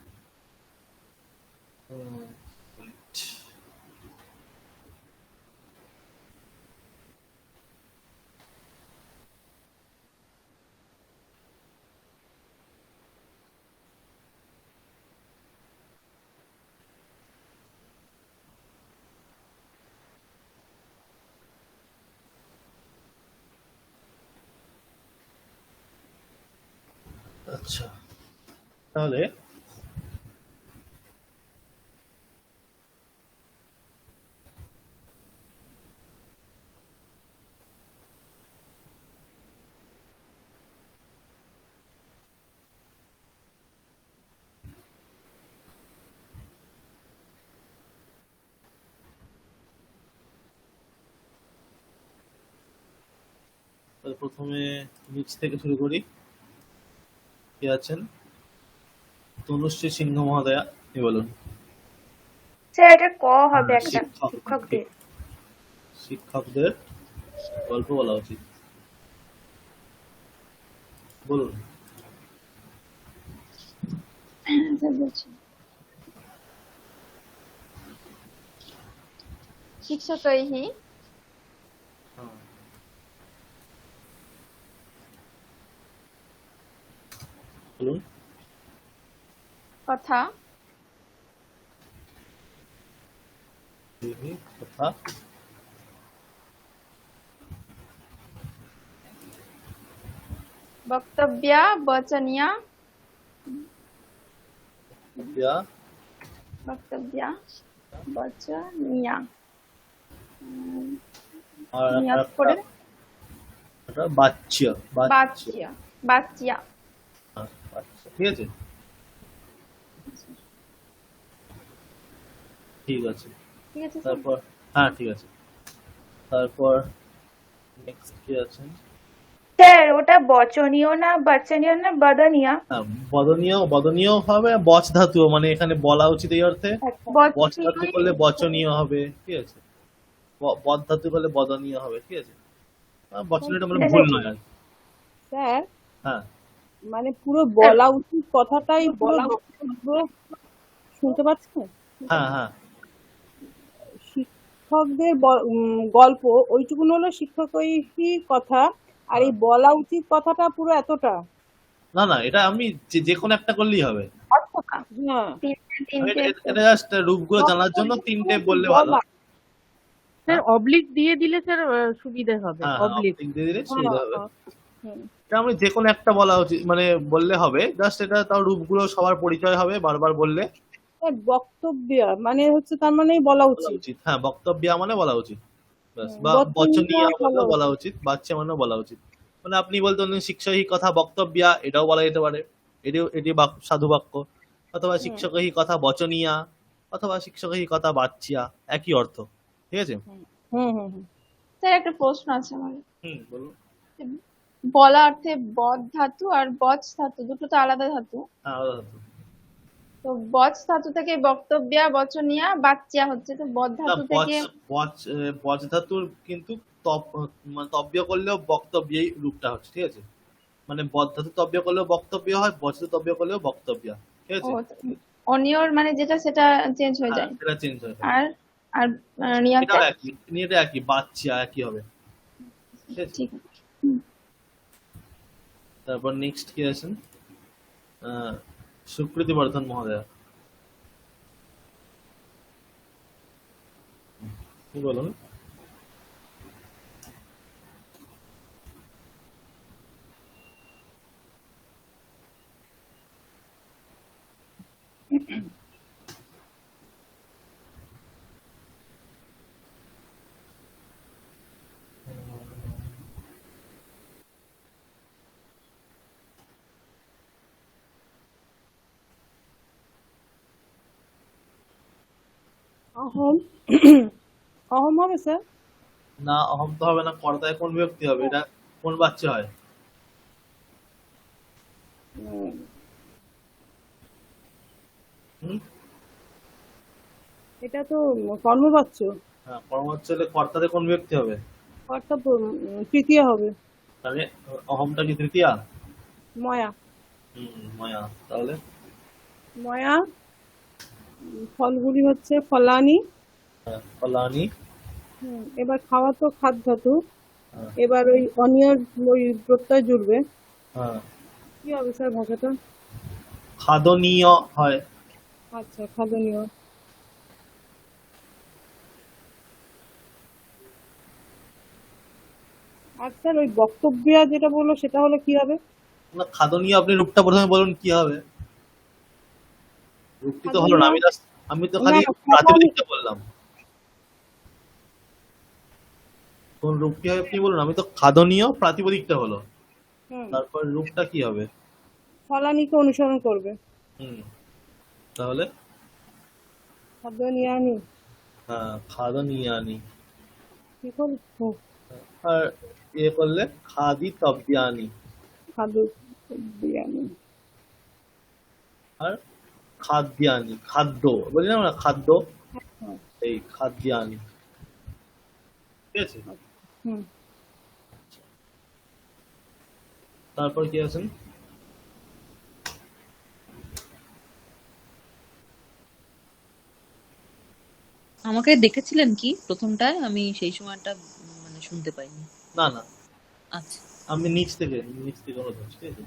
আচ্ছা, তাহলে প্রথমে নিচ থেকে শুরু করি। কে আছেন? তনুশ্রী সিংহ মহোদয়া, কি বলুন? স্যার এটা ক হবে একটা, শিক্ষকদের। শিক্ষকদের গল্প বলা উচিত, বলুন। স্যার বলছি, শিক্ষকৈः হ্যাঁ, বলুন। কথা কথা বক্তব্যা বচনীয়া या বক্তব্যা বচনীয়া আর নিয়াত করে একটা বাচ্য, বাচ্য বাচ্য। হ্যাঁ, বাচ্য, ঠিক আছে। ঠিক আছে, ঠিক আছে স্যার। তারপর হ্যাঁ ঠিক আছে। তারপর নেক্সট কে আছেন? স্যার ওটা বচনীয় না বাচনীয় না বদনীয়? হ্যাঁ, বদনীয় হবে, বচ ধাতু মানে এখানে বলা উচিত এই অর্থে। বচ ধাতু করলে বচনীয় হবে, ঠিক আছে। বদ ধাতু করলে বদনীয় হবে, ঠিক আছে। বচনীয়টা মানে ভুল নয় আর কি। স্যার হ্যাঁ মানে পুরো বলা উচিত কথাটাই বলা বক্তব্য, শুনতে পাচ্ছেন? হ্যাঁ হ্যাঁ শিক্ষকদের গল্প ওইটুকুন হলো শিক্ষকই কথা, আর এই বলা উচিত কথাটা পুরো এতটা। না না, এটা আমি যে কোনো একটা করলেই হবে। হ্যাঁ এটা জাস্ট রূপগুলো জানার জন্য তিনটে বললে ভালো। স্যার অবলিক দিয়ে দিলে স্যার সুবিধা হবে। হ্যাঁ অবলিক তিনটে দিলে সুবিধা হবে। এটা আমি যে কোনো একটা বলা উচিত মানে বললে হবে, জাস্ট এটা তাও রূপগুলো সবার পরিচয় হবে বারবার বললে। বক্তব্য মানে হচ্ছে তার মানেই বলা বলা উচিত। উচিত, হ্যাঁ বক্তব্য মানে বলা উচিত, ব্যাস। বা বচনীয়া বচনীয় বলা বলা উচিত, বাচ্চা মানেও বলা উচিত। মানে আপনি বলতে শিক্ষকই কথা বক্তব্যা, এটাও বলা যেতে পারে, এটি সাধু বাক্য। অথবা শিক্ষকই কথা বচনীয়া, অথবা শিক্ষকই কথা বাচ্চিয়া, একই অর্থ, ঠিক আছে। হুম হুম হুম। স্যার একটা প্রশ্ন আছে আমার। বলুন। বলা অর্থে বদ ধাতু আর বচ ধাতু দুটো তো আলাদা ধাতু। হ্যাঁ আলাদা ধাতু। তো বচ ধাতু থেকে বক্তব্যা বচনিয়া বাচ্চা হচ্ছে, তো বদ না, ধাতু থেকে বচ ধাতুর কিন্তু মানে তব্য করলেও বক্তব্যই রূপটা হচ্ছে, ঠিক আছে। মানে বদ ধাতু তব্য করলেও বক্তব্য হয়, বচ ধাতু তব্য করলেও বক্তব্য, ঠিক আছে। অনিয়র মানে যেটা সেটা চেঞ্জ হয়ে যায়। সেটা চেঞ্জ হয়। আর আর নিয়াতে এটাও একই, এটা একই, বাচ্চা একই হবে, ঠিক আছে। ঠিক আছে। তারপর নেক্সট কি আছেন? সুকৃতি বর্ধন মহোদয়, কি বলুন। অহম অহম হবে স্যার? না, অহম তো হবে না। কর্তায় কোন বিভক্তি হবে? এটা কোন বাচ্চা হয়? এটা তো কর্মবাচ্য। হ্যাঁ, কর্মবাচ্য হলে কর্তাতে কোন বিভক্তি হবে? অর্থাৎ তৃতীয় হবে। তাহলে অহমটা কি তৃতীয়া? ময়া। মায়া। তাহলে ময়া ফলগুলি হচ্ছে ফলানি। ফলানি। এবার খাওয়া তো খাদ ধাতু, এবার ওই অনিয়র ওই প্রত্যয় জুড়বে। হ্যাঁ, কি হবে স্যার ভাষাটা? খাদনীয় হয়। আচ্ছা, খাদনীয়। আর স্যার ওই বক্তব্য যেটা বললো সেটা হলে কি হবে? না, খাদনীয় আপনি রূপটা প্রথমে বলুন কি হবে। রূপটি তো হলো না, আমি তো খালি প্রাতিপদিকটা বললাম। কোন রূপটি হবে আপনি বলুন, আমি তো খাদনীয় প্রাতিপদিকটা হলো, তারপর রূপটা কি হবে? ফলানিকে অনুসরণ করবে। তাহলে খাদনীয়ানি। হ্যাঁ, খাদনীয়ানি। কি করবো? আর করলে খাদিতব্যানি। খাদুয়ানি। আর খাদ্যানি, খাদ্য বললাম না, খাদ্য, এই খাদ্যানি, ঠিক আছে। তারপর কি আছেন? আমাকে দেখেছিলেন কি প্রথমটায়? আমি সেই সময়টা মানে শুনতে পাইনি। না না, আচ্ছা, আমি নিচ থেকে অনুরোধ করছি, ঠিক আছে।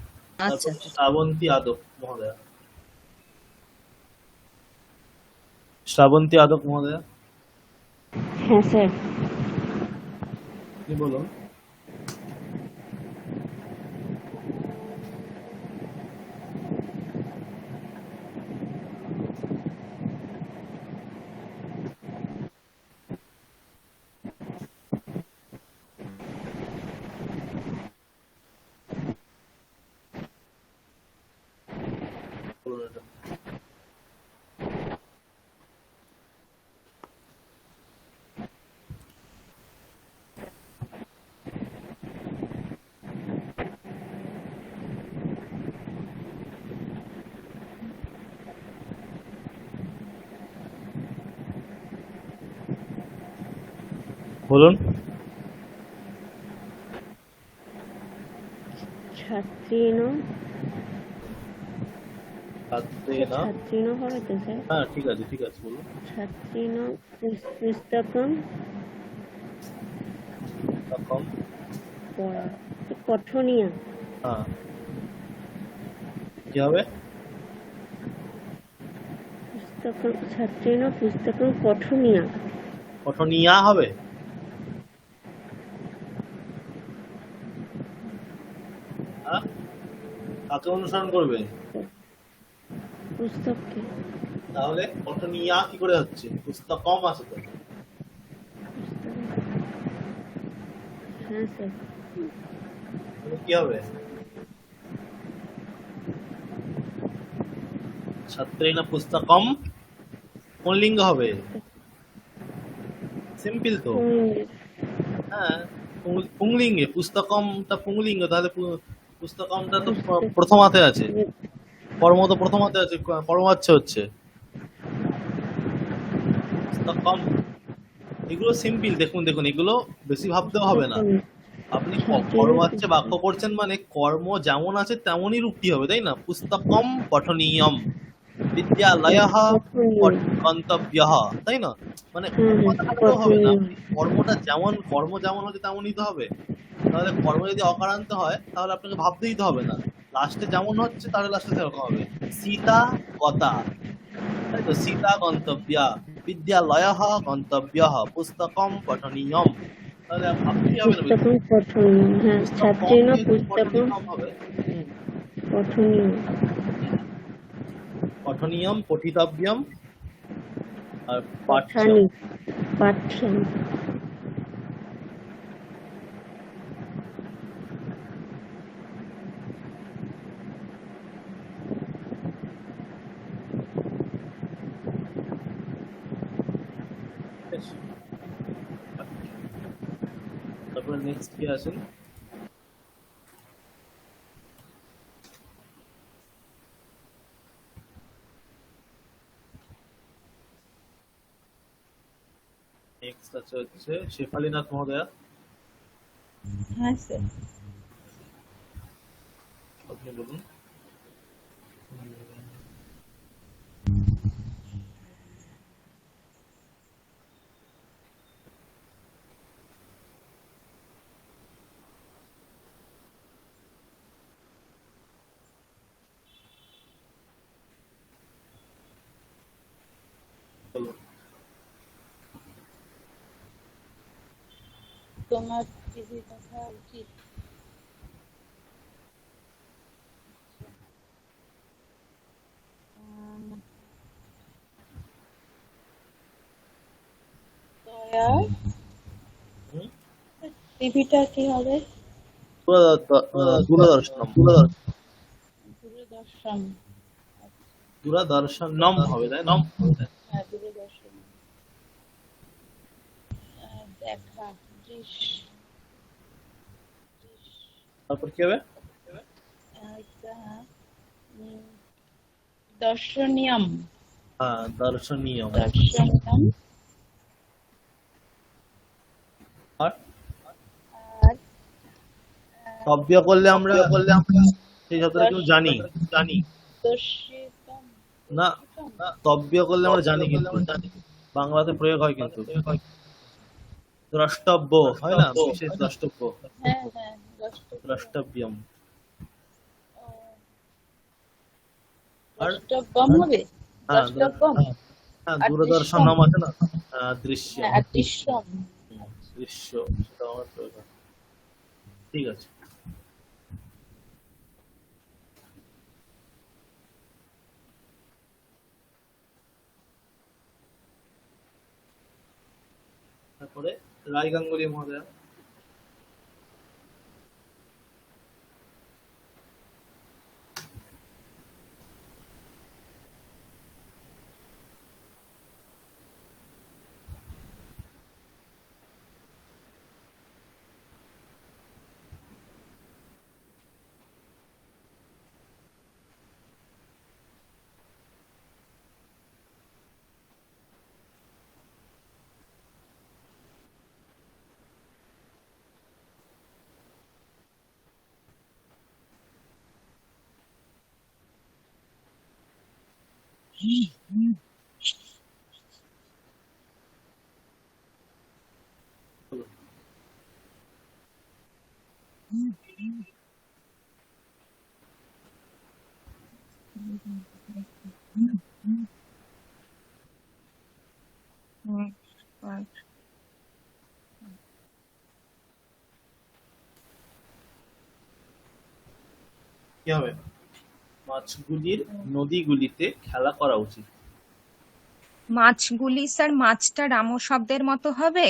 আচ্ছা। শ্রাবন্তী আদক মহোদয়া, শ্রাবন্তী আদক মহোদয়া, হ্যাঁ স্যার। আপনি বলুন। বলুন এটা। বলুন। ছাত্রীণ, ছাত্রেণ, ছাত্রীণ হবে তো স্যার? হ্যাঁ ঠিক আছে ঠিক আছে বলুন। ছাত্রীণ পুস্তকম পুস্তকম, পড়া, তো পঠনীয়া। হ্যাঁ কি হবে? পুস্তকম, ছাত্রীণ পুস্তকম পঠনীয়া। পঠনীয়া হবে। হ্যাঁ, কাকে অনুসরণ করবে? পুস্তককে। তাহলে পঠনীয়া কি করে হচ্ছে? পুস্তকম আছে তো। হ্যাঁ স্যার। তাহলে কি হবে? ছাত্রেণ পুস্তকম পুংলিঙ্গ হবে। সিম্পল তো। হ্যাঁ, পুংলিঙ্গে, পুস্তকমটা পুংলিঙ্গ, তাহলে পুস্তকমটা তো প্রথম হাতে আছে, কর্ম তো প্রথম হাতে আছে, কর্মবাচ্য হচ্ছে পুস্তকম। এগুলো সিম্পল, দেখুন দেখুন, এগুলো বেশি ভাবতেও হবে না। আপনি কর্মবাচ্যে বাক্য করছেন মানে কর্ম যেমন আছে তেমনই রূপটি হবে, তাই না? পুস্তকম পঠনীয়ম, বিদ্যালয়ঃ গন্তব্যঃ, তাই না? মানে মাথা খাটাতেও হবে না, আপনি কর্মটা যেমন, কর্ম যেমন হচ্ছে তেমনই তো হবে। তাহলে কর্ম যদি অকারান্ত হয় তাহলে আপনাকে ভাবতেই তো হবে না, লাস্টে যেমন হচ্ছে তাহলে লাস্টে সেরকম হবে। সীতা গতা, তাই তো, সীতা গন্তব্যা, বিদ্যালয়ঃ গন্তব্যঃ, পুস্তকম পঠনীয়ম। তাহলে ভাবতেই হবে না বেশি। পুস্তকম পঠনীয়, হ্যাঁ, ছাত্রীণ পুস্তকম পঠনীয়ম হবে। পঠনীয়। পঠনীয়ম, পঠিতব্যম, আর পাঠ্যম। পাঠানি, পাঠ্যম। তারপরে নেক্সট কি আছে? নেক্সট আছে হচ্ছে শেফালীনাথ মহোদয়া, হ্যাঁ স্যার। আপনি বলুন। বলুন। তোমার টিভি দেখা উচিত। দয়া, হুম? টিভিটা কি হবে? দূরদর্শনম, দূরদর্শন। দূরদর্শনম হবে, তাই না? হ্যাঁ, দূরদর্শন। দেখা, দৃশ্য। তারপর কি হবে? দর্শনীয়ম। হ্যাঁ, দর্শনীয়ম। দর্শনীয়ম। আর আর তব্য করলে আমরা সেই শব্দটা কিন্তু জানি, দর্শিতম। না তব্য করলে আমরা জানি, কিন্তু বাংলাতে প্রয়োগ হয় কিন্তু। দ্রষ্টব্য হয় না, বিশেষ দ্রষ্টব্য, হ্যাঁ হ্যাঁ, দ্রষ্টব্যম। আর দ্রষ্টব্যম হবে। হ্যাঁ, দ্রষ্টব্যম। হ্যাঁ, দূরদর্শনম আছে না, দৃশ্য, হ্যাঁ, আর দৃশ্যম। দৃশ্য, সেটা আমার প্রয়োগ হয়। ঠিক আছে। তারপরে রায় গাঙ্গুলি মহোদয়া, কি হবে? মাছগুলির নদীগুলিতে খেলা করা উচিত। মাছগুলি স্যার মাছটা রাম শব্দের মতো হবে,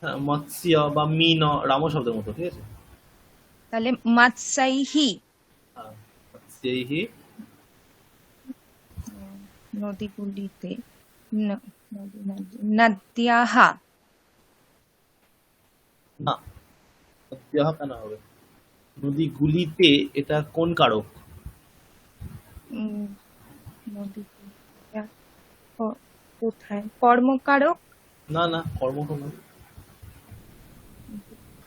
হ্যাঁ, মৎস্য বা মিন রাম শব্দের মতো, ঠিক আছে। তাহলে মাৎসাইহি হ্যাঁ, মৎস্যৈহি নদীগুলিতে নদ্যাহা না, মৎস্যহ কেন হবে? নদীগুলিতে এটা কোন কারক? নদীগুলিতে কোথায় কর্মকারক? না না, কর্ম কোনো।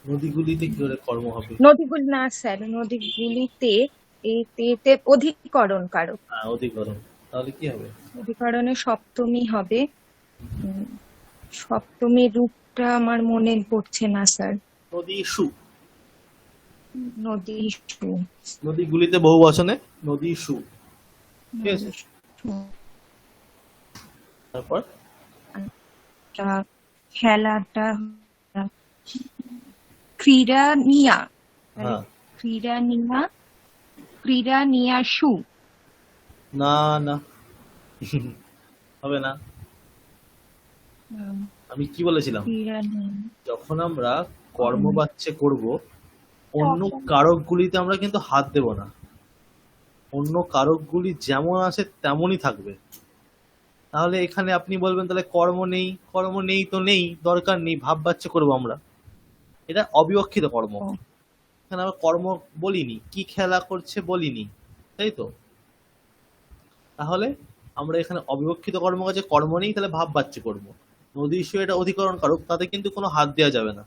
নদীগুলিতে কি করে কর্ম হবে? নদীগুলি না স্যার, নদীগুলিতে এতে অধিকরণ কারক। হ্যাঁ, অধিকরণ। তাহলে কি হবে? অধিকরণে সপ্তমী হবে। সপ্তমীর রূপটা আমার মনে পড়ছে না স্যার। নদীষু। নদীষু। নদীগুলিতে বহু বচনে নদীষু, ঠিক আছে। তারপর খেলাটা ক্রীড়া নিয়া, হ্যাঁ, ক্রীড়া নিয়াসু। না না, হবে না। আমি কি বলেছিলাম? ক্রীড়া নিয়া যখন আমরা কর্মবাচ্যে করব, অন্য কারকগুলিতে আমরা কিন্তু হাত দেব না। অন্য কারকগুলি যেমন আছে তেমনই থাকবে। তাহলে এখানে আপনি বলবেন তাহলে কর্ম নেই, কর্ম নেই তো নেই, দরকার নেই, ভাব বাচ্চা করবো আমরা। এটা অবিবক্ষিত কর্ম। এখানে আমরা কর্ম বলিনি, কি খেলা করছে বলিনি, তাই তো। তাহলে আমরা এখানে অবিবক্ষিত কর্ম কাজে কর্ম নেই, তাহলে ভাব বাচ্চা করবো। নদীস্ব এটা অধিকরণ কারক, তাতে কিন্তু কোনো হাত দেওয়া যাবে না,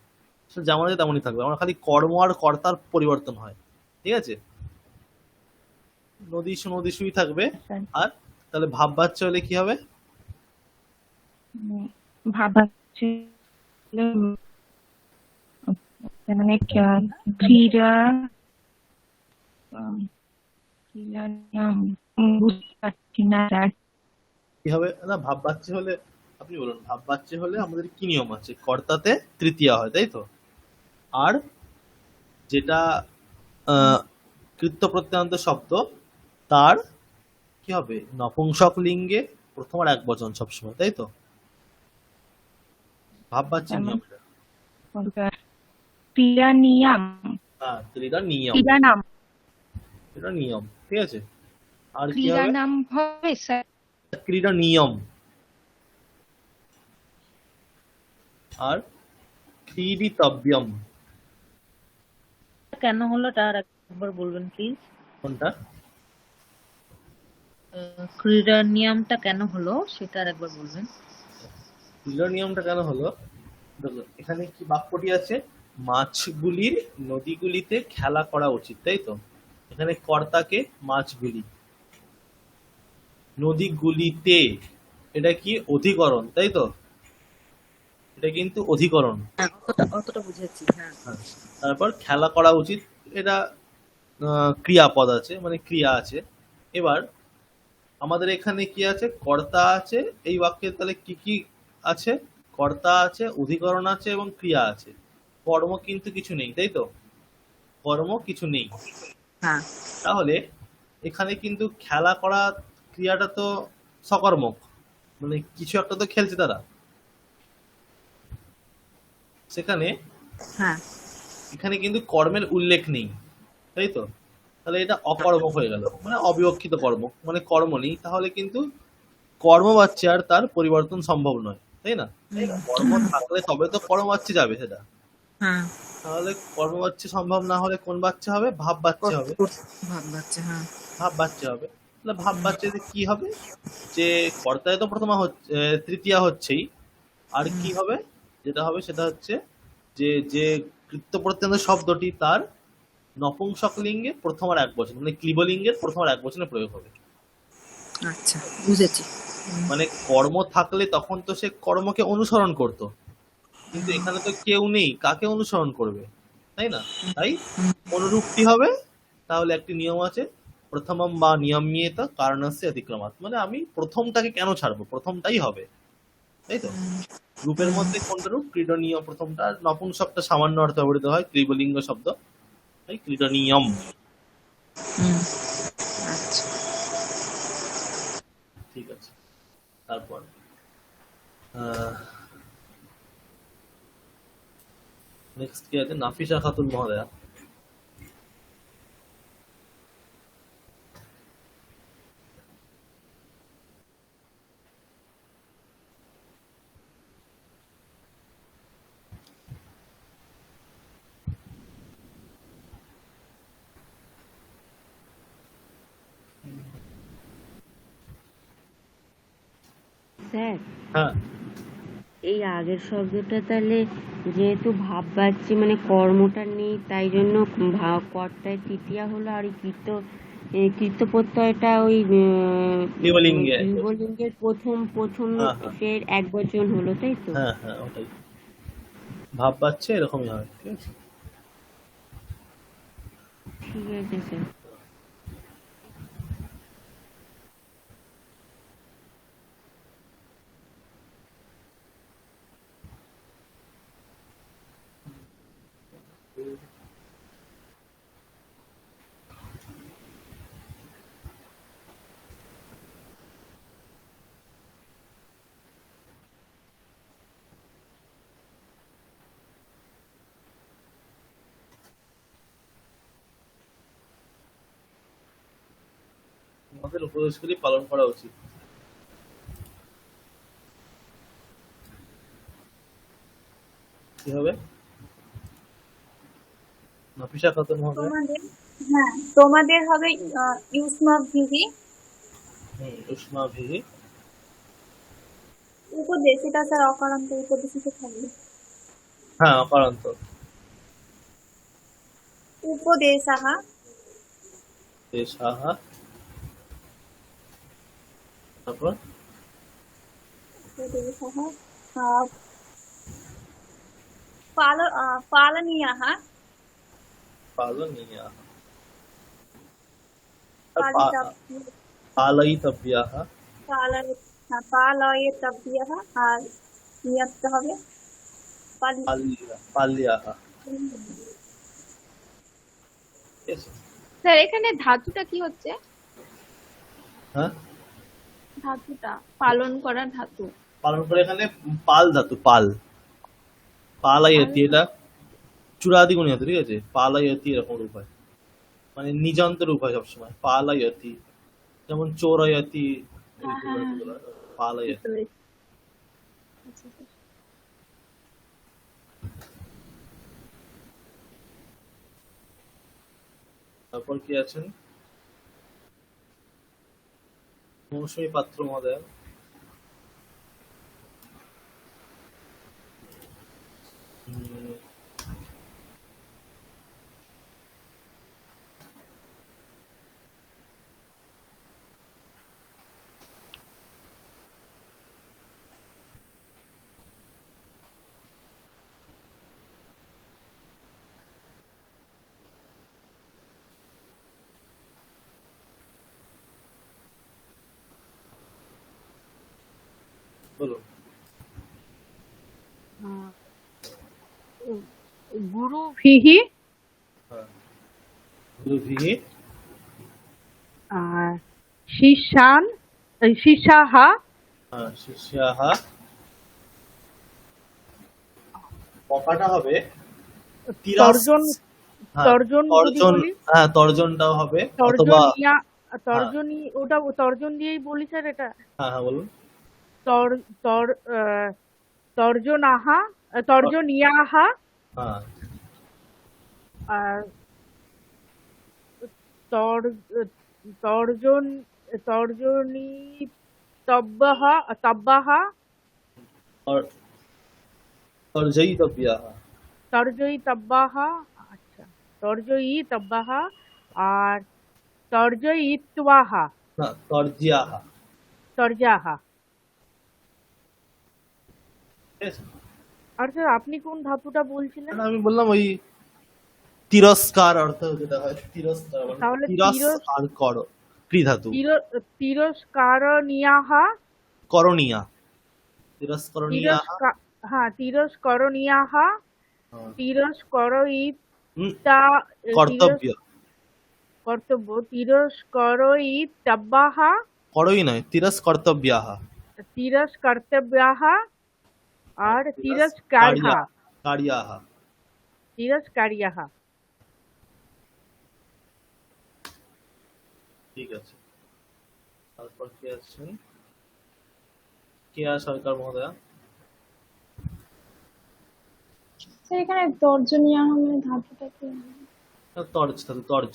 সেটা যেমন আছে তেমনই থাকবে। আমরা খালি কর্ম আর কর্তার পরিবর্তন হয়, ঠিক আছে। নদীস্ব নদীস্বই থাকবে। আর তাহলে ভাব বাচ্চা হলে কি হবে? ভাবাচ্ছে মানে ক্রীড়া বুঝতে পারছি না স্যার। কি হবে না? ভাব বাচ্চা হলে আপনি বলুন, ভাব বাচ্চা হলে আমাদের কি নিয়ম আছে? কর্তাতে তৃতীয়া হয়, তাই তো। আর যেটা কৃত্য প্রত্যয়ান্ত শব্দ, তার কি হবে? নপুংসক লিঙ্গে প্রথম আর এক বচন সবসময়, তাই তো। ভাব বাচ্চা নিয়ম এটা। ক্রীড়া নিয়ম, হ্যাঁ, এটা নিয়ম, ক্রীড়া নাম, এটা নিয়ম, ঠিক আছে। আর কি ক্রীড়া হবে? নাম হবে স্যার। ক্রীড়া নিয়ম। আর ক্রীড়িতব্যম। কেন হলো তার একবার বলবেন প্লিজ? কোনটা? ক্রীড়া নিয়মটা কেন হলো সেটা আর একবার বলবেন। ক্রীড়া নিয়মটা কেন হলো? দেখুন, এখানে কি বাক্যটি আছে? মাছগুলির নদীগুলিতে খেলা করা উচিত, তাই তো। এখানে কর্তাকে মাছগুলি, নদীগুলিতে, এটা কি অধিকরণ, তাই তো। এটা কিন্তু অধিকরণ। হ্যাঁ, অতটা বুঝেছি। হ্যাঁ, তারপর খেলা করা উচিত, এটা ক্রিয়াপদ আছে, মানে ক্রিয়া আছে। এবার আমাদের এখানে কি আছে? কর্তা আছে। এই বাক্যে তাহলে কি কি আছে? কর্তা আছে, অধিকরণ আছে এবং ক্রিয়া আছে। কর্ম কিন্তু কিছু নেই, তাই তো। কর্ম কিছু নেই। হ্যাঁ, তাহলে এখানে কিন্তু খেলা করা ক্রিয়াটা তো সকর্মক, মানে কিছু একটা তো খেলছে তারা সেখানে। হ্যাঁ, এখানে কিন্তু কর্মের উল্লেখ নেই, তাই তো। তাহলে এটা অকর্মক হয়ে গেল, মানে অবিবক্ষিত কর্ম, মানে কর্ম নেই। তাহলে কিন্তু কর্মবাচ্যে আর তার পরিবর্তন সম্ভব নয়, তাই না। কর্ম থাকলে তবে তো কর্মবাচ্যে যাবে সেটা। হ্যাঁ, তাহলে কর্মবাচ্যে সম্ভব না হলে কোন বাচ্চা হবে? ভাব বাচ্চা হবে। ভাব বাচ্চা। হ্যাঁ, ভাব বাচ্চা হবে। তাহলে ভাব বাচ্চাতে কি হবে? যে কর্তায় তো প্রথমা হচ্ছে, তৃতীয়া হচ্ছেই। আর কি হবে? যেটা হবে সেটা হচ্ছে যে যে কৃত্য প্রত্যন্ত শব্দটি তার নপুংসক লিঙ্গে প্রথম আর এক বচন, মানে ক্লিবলিঙ্গের প্রথম আর এক বচনে প্রয়োগ হবে। আচ্ছা, বুঝেছি। মানে কর্ম থাকলে তখন তো সে কর্মকে অনুসরণ করতো, কিন্তু এখানে তো কেউ নেই, কাকে অনুসরণ করবে, তাই না? তাই অনুরূপটি হবে। তাহলে একটি নিয়ম আছে, প্রথমম বা নিয়ম্যেত কারণস্য অতিক্রমাৎ, মানে আমি প্রথমটাকে কেন ছাড়বো, প্রথমটাই হবে, তাই তো? রূপের মধ্যে কোনটা রূপ? ক্রীডনীয় প্রথমটা, আর নপুংসকটা সামান্য অর্থে ব্যবহৃত হয়, ক্লীবলিঙ্গ শব্দ, তাই ক্রীডনীয়ম। হুম, আচ্ছা। ঠিক আছে, তারপর নেক্সট কি আছে? নাফিসা খাতুন মহোদয়া। স্যার, হ্যাঁ, এই আগের শব্দটা তাহলে যেহেতু ভাব বাচ্ছি মানে কর্মটা নেই, তাই জন্য কর্তায় তৃতীয়া হলো, আর এই কৃত প্রত্যয়টা ওই ক্লীবলিঙ্গে। লিঙ্গের প্রথম প্রথম হ্যাঁ হ্যাঁ ফের এক বচন হলো, তাই তো? হ্যাঁ হ্যাঁ, ওটাই ভাব পাচ্ছে, এরকমই হয়। ঠিক আছে, ঠিক আছে স্যার। আমাদের উপদেশগুলি পালন করা উচিত। কি হবে নাফিসা খাতুন মহোদয়া? তোমাদের, হ্যাঁ তোমাদের হবে ইউষ্মাভিহি। উষ্মাভিহি। উপদেশ, এটা স্যার অকারান্ত উপদেশিত থাকবে। হ্যাঁ, অকারান্ত। উপদেশাহ। দেশাহ। তারপর উপদেশাহ পালনীয়াহ। পালনীয়াহ। পালিতব্য। পালয়িতব্যাহ। পালয়েতব্যः। আর নিয়ত হবে পাল্যাহ। ঠিক আছে। স্যার এখানে ধাতুটা কি হচ্ছে? হ্যাঁ, ধাতুটা পালন করার ধাতু। পালন করে এখানে পাল ধাতু, পাল, পালায়তি, এটা চূড়াদি গুণী হতো। ঠিক আছে, পালায়তি এরকম রূপ হয়, মানে নিজান্ত রূপ হয় সবসময়, পালায়তি। যেমন চোরায়তি, পালায়তি। তারপর কি আছেন? মৌসুমী পাত্র মহোদয়। বলুন। গুরু ভিহি হ্যাঁ, গুরুভিহি। আর শিশাহা হ্যাঁ, শিষ্যাহ। পকাটা হবে তিরাস। তর্জন। হ্যাঁ, তর্জন যদি তর্জন। বলি, হ্যাঁ, তর্জনটাও হবে, অথবা তর্জনিয়া, তর্জনী, ওটা তর্জন দিয়েই বলি স্যার এটা। হ্যাঁ হ্যাঁ বলুন। তর তর তর্জনাহা, তর্জনিয়াহা, হ্যাঁ, আর তর্জন তর্জনী তব্বাহা তর্জয়িতব্যাহ। তর্জয়ী তব্বাহা। আচ্ছা, তর্জয়ী তব্বাহা আর তর্জয়িত্বাহা। না, তর্জিয়াহ। তরজাহা। ঠিক আছে? আর স্যার আপনি কোন ধাতুটা বলছিলেন? আমি বললাম ওই তিরস্কার অর্থ যেটা হয়, তিরস্কার মানে তাহলে তিরস আর কর, ক্রি ধাতু, তিরস্কারণীয়াহা, করণীয়া, তিরস্করণীয়া, হ্যাঁ তিরস্করণীয়াহা, তিরস্করয়িতা, কর্তব্য, কর্তব্য, তিরস্করয়িতাব্বাহা, করই নয়, তিরস্কর্তব্যাহা, তিরস্কর্তব্যাহা, আর তিরস্কারহা, কার্যাহা। তিরস্কারিয়াহা। ঠিক আছে, তারপর কে আছেন? কেয়া সরকার মহোদয়া। এখানে তর্জনী আহমেদ ধাতুটা কি? তর্জ ধাতু, তর্জ।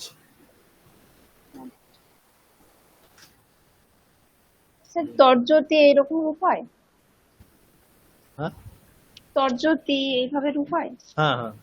স্যার তর্জতি এইরকম উপায়? হ্যাঁ তর্জতি এইভাবে উপায়? হ্যাঁ হ্যাঁ।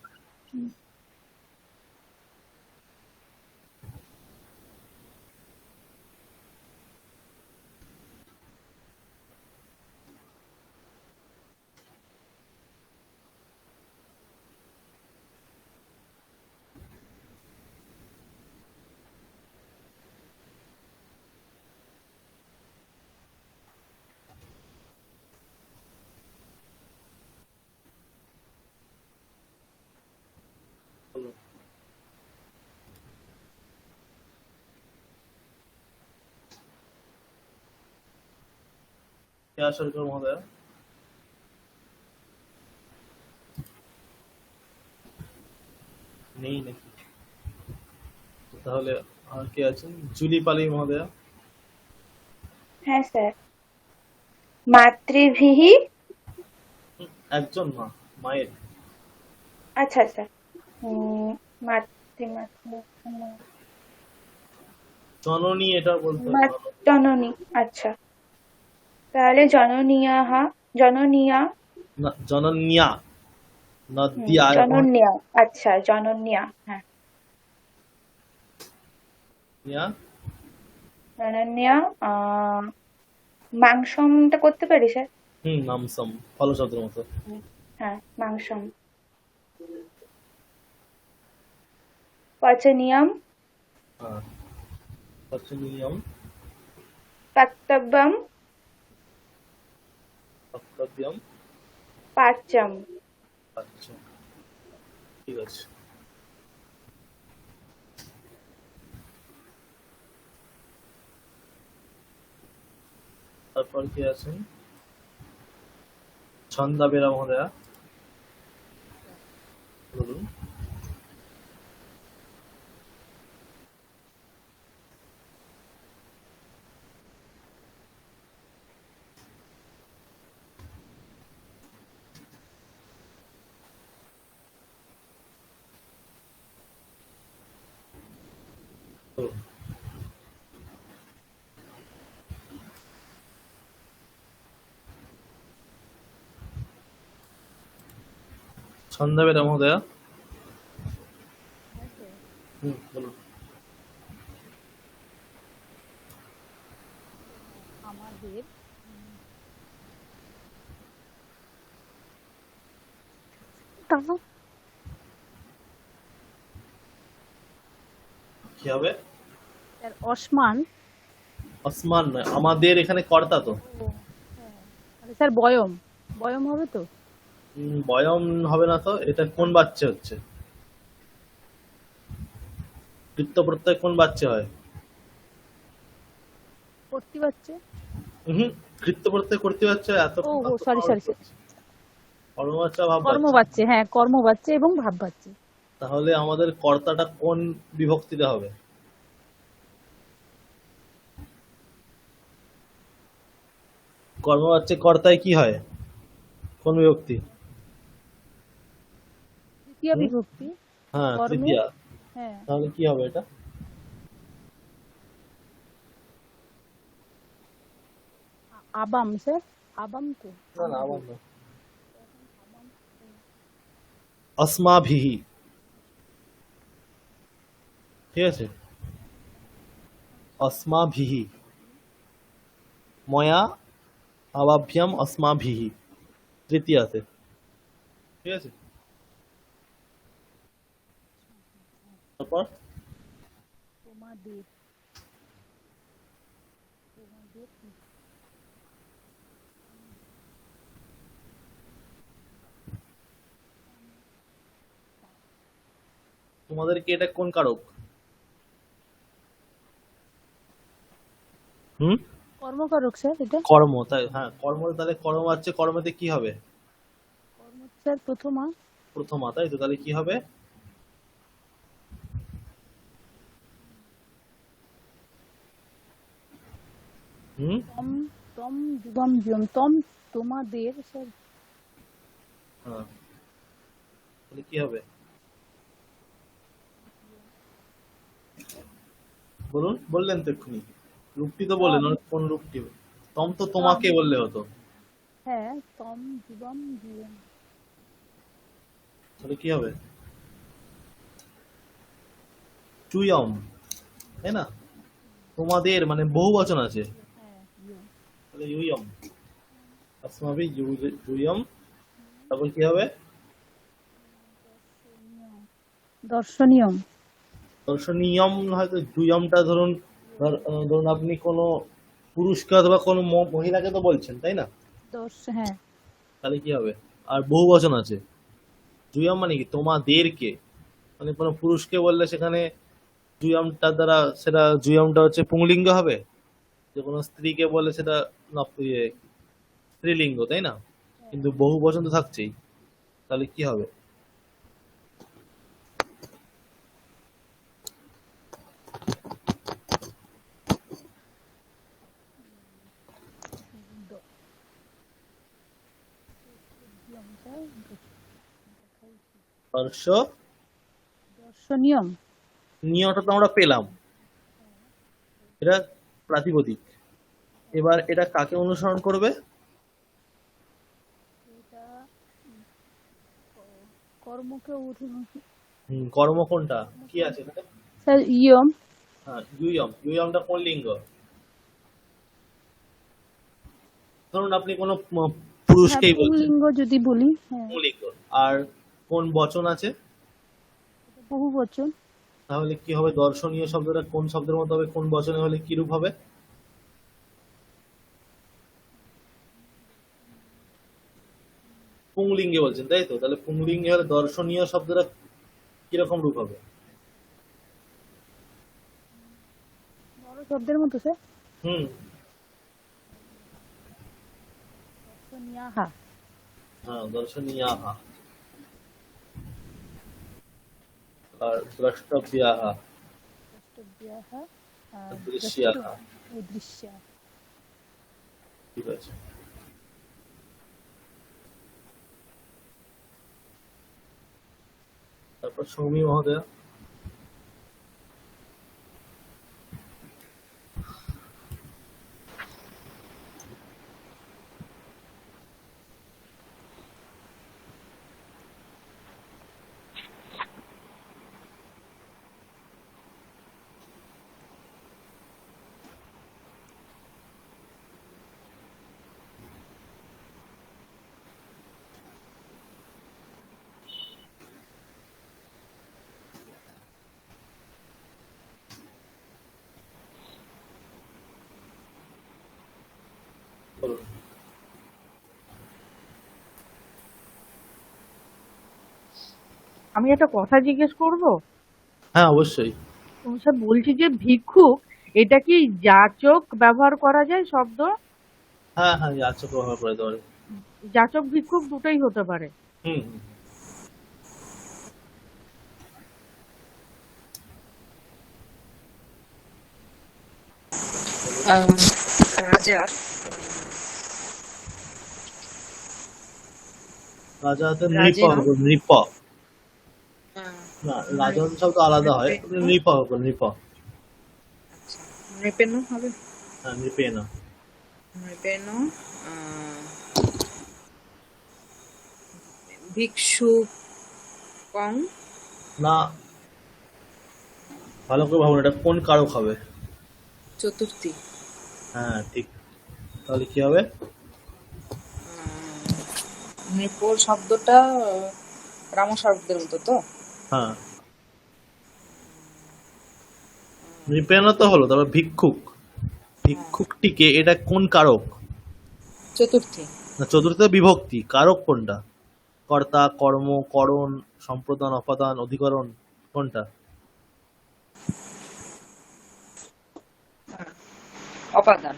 কেয়া সরকার মহোদয়া। নেই নাকি? তাহলে আর কে আছেন? জুলি পালি মহোদয়া। হ্যাঁ স্যার। মাতৃভিহি, একজন মা, মায়ের। আচ্ছা আচ্ছা, মাতৃ মাতৃ জননী এটা বলতে হবে। জননী, আচ্ছা তাহলে জননীয়াহা, জননীয়া, না, জনন্যা, নদ্যা, জনন্যা, আচ্ছা জনন্যা, হ্যাঁ ইয়া, জনন্যা। মাংসমটা করতে পারি স্যার? নামসম, ফল শব্দের মতো। হ্যাঁ মাংসম। পচনীয়ম, হ্যাঁ, পচনীয়ম, কর্তব্যম, কর্তব্যম, পাচ্যম। আচ্ছা ঠিক আছে। তারপর কি আছেন? ছন্দা বেরা মহোদয়া, বলুন। বলুন। ছন্দা বেরা মহোদয়া, বলুন। আমাদের কি হবে? অসমান, আসমান নয়, আমাদের এখানে কর্তা তো। স্যার বয়ম, বয়ম হবে তো? বয়ম হবে না তো, এটা কোন বাচ্চা হচ্ছে? কৃত্য প্রত্যয় কোন বাচ্চা হয়? করতে পারছে। কৃত্য প্রত্যয় করতে বাচ্চা এত। সরি সরি, কর্মবাচ্চা, ভাব কর্ম বাচ্চা। বাচ্চে, হ্যাঁ কর্ম বাচ্চে এবং ভাব বাচ্চে। তাহলে আমাদের কর্তাটা কোন বিভক্তিতে হবে? কর্মবাচ্চে কর্তায় কি হয়? কোন বিভক্তি? তৃতীয় বিভক্তি। হ্যাঁ কর্মে, তৃতীয়া। হ্যাঁ তাহলে কি হবে এটা? আবাম স্যার, আবাম তো। না না, আবার না। আসমাভিহি, ঠিক আছে, আসমাভিহি। ময়া আবাভ্যাম अस्माभिः তৃতীয়াতে। ঠিক আছে, তারপর তোমাদের তোমাদেরকে, এটা কোন কারক? হুম, কর্মকারক স্যার, এটা কর্ম, তাই? হ্যাঁ, কর্ম। তাহলে কর্ম আছে, কর্মতে কি হবে? কর্ম স্যার প্রথমা। প্রথমা, তাই তো? তাহলে কি হবে? হুম, তম তম যুবম যুম তম তোমাদের স্যার। হ্যাঁ, তাহলে কি হবে বলুন? বললেন তো এক্ষুনি, রূপটি তো বললেন, কোন রূপটি? তম তো তোমাকে বললে হতো। হ্যাঁ, তম যুবম যুম। তাহলে কি হবে? চুয়ম, তাই না? তোমাদের মানে বহু বচন আছে, হ্যাঁ, ইয়ম। তাহলে ইউয়ম, আসমাবি ইউয়ম। তারপর কি হবে? দর্শনীয়ম। দর্শনীয়ম। হয়তো দুইয়মটা ধরুন, ধরুন আপনি কোনো পুরুষকে অথবা কোনো মহিলাকে তো বলছেন, তাই না? হ্যাঁ, তাহলে কি হবে? আর বহু বচন আছে, দুইয়ম মানে কি? তোমাদেরকে, মানে কোনো পুরুষকে বললে সেখানে দুইয়মটা দ্বারা সেটা দুইয়মটা হচ্ছে পুংলিঙ্গ হবে, যে কোনো স্ত্রীকে বললে সেটা স্ত্রীলিঙ্গ, তাই না? কিন্তু বহু বচন তো থাকছেই, তাহলে কি হবে? স্পর্শ দর্শনীয়ম। নিয়টা তো আমরা পেলাম, এটা প্রাতিপদিক। এবার এটা কাকে অনুসরণ করবে? এটা কর্মকে কর্ম কোনটা? কি আছে এখানে? স্যার ইয়ম। হ্যাঁ, ইউয়ম। ইউয়মটা কোন লিঙ্গ? ধরুন আপনি কোনো পুরুষকেই বলছেন, পুংলিঙ্গ যদি বলি, হ্যাঁ, পুংলিঙ্গ। আর কোন বচন আছে? বহু বচন। তাহলে কি হবে? দর্শনীয় শব্দটা কোন শব্দের মতো হবে? কোন বচনে হলে কি রূপ হবে? পুংলিঙ্গে বলছেন, তাই তো? তাহলে পুংলিঙ্গে হলে দর্শনীয় শব্দটা কিরকম রূপ হবে? বড় শব্দের মতো স্যার। হুম, দর্শনীয়াহা। হ্যাঁ, দর্শনীয়াহ। আর দ্রষ্টব্যাহ, দ্রষ্টব্যাহা, দৃশ্যাহ। দৃশ্যা। ঠিক আছে। তারপর সৌমি মহোদয়। বলুন। আমি একটা কথা জিজ্ঞেস করব? হ্যাঁ, অবশ্যই। স্যার বলছি যে ভিক্ষুক, এটা কি যাচক ব্যবহার করা যায় শব্দ? হ্যাঁ হ্যাঁ, যাচক ব্যবহার করে দেওয়ার। যাচক ভিক্ষুক দুটোই হতে পারে। হুম হুম। রাজার রাজা হাতে নৃপ রাজের হবে, নৃপ। আহ, না, রাজন শব্দ আলাদা হয়, নৃপ হবে, নৃপ। আচ্ছা, নৃপেন হবে। হ্যাঁ, নৃপেন। নৃপেন ভিক্ষুকং। না, ভালো করে ভাবুন, এটা কোন কারক হবে? চতুর্থী। হ্যাঁ, ঠিক। তাহলে কি হবে? নেপোল শব্দটা রাম শব্দের মতো তো? হ্যাঁ, নৃপেণ তো হলো, তারপর ভিক্ষুক। ভিক্ষুকটিকে এটা কোন কারক? চতুর্থী। না, চতুর্থ বিভক্তি। কারক কোনটা? কর্তা, কর্ম, করণ, সম্প্রদান, অপাদান, অধিকরণ, কোনটা? অপাদান।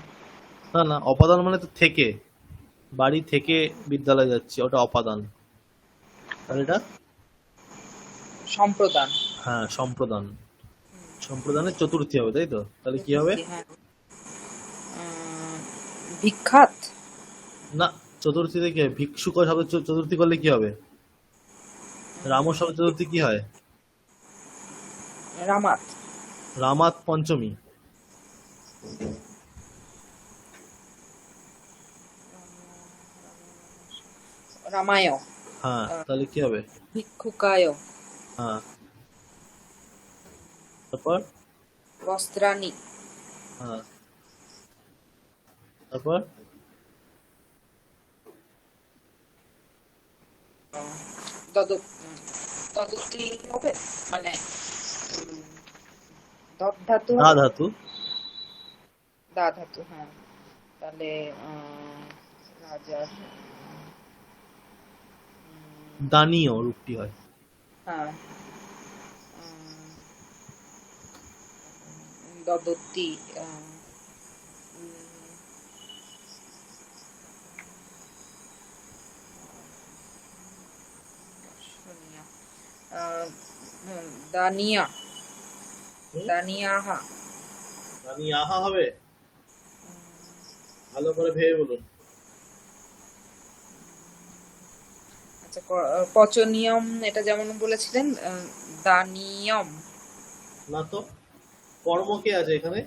না না, অপাদান মানে তো থেকে, বাড়ি থেকে বিদ্যালয়ে যাচ্ছে, ওটা অপাদান। আর এটা? সম্প্রদান। হ্যাঁ, সম্প্রদান। সম্প্রদানের চতুর্থী হবে, তাই তো? তাহলে কি হবে? হ্যাঁ। ভিক্ষাত। না, চতুর্থীতে কি হয়? ভিক্ষুক শব্দ চতুর্থী করলে কি হবে? রাম শব্দ চতুর্থী কি হয়? রামাত। রামাত পঞ্চমী। রামায়। হ্যাঁ, তাহলে কি হবে? ভিক্ষুকায়। হ্যাঁ, তারপর? বস্ত্রাণি। হ্যাঁ, তারপর? তদুক্তি হবে মানে দপ ধাতু। দা ধাতু। দা ধাতু, হ্যাঁ। তাহলে রাজা। দানীয় রূপটি হয়। হ্যাঁ। দদতি। দানিয়া। দানিয়াহা। দানিয়াহা হবে? ভালো করে ভেবে বলুন। আচ্ছা, পচনিয়ম এটা যেমন বলেছিলেন, দানিয়ম। না তো, কর্ম কে আছে এখানে?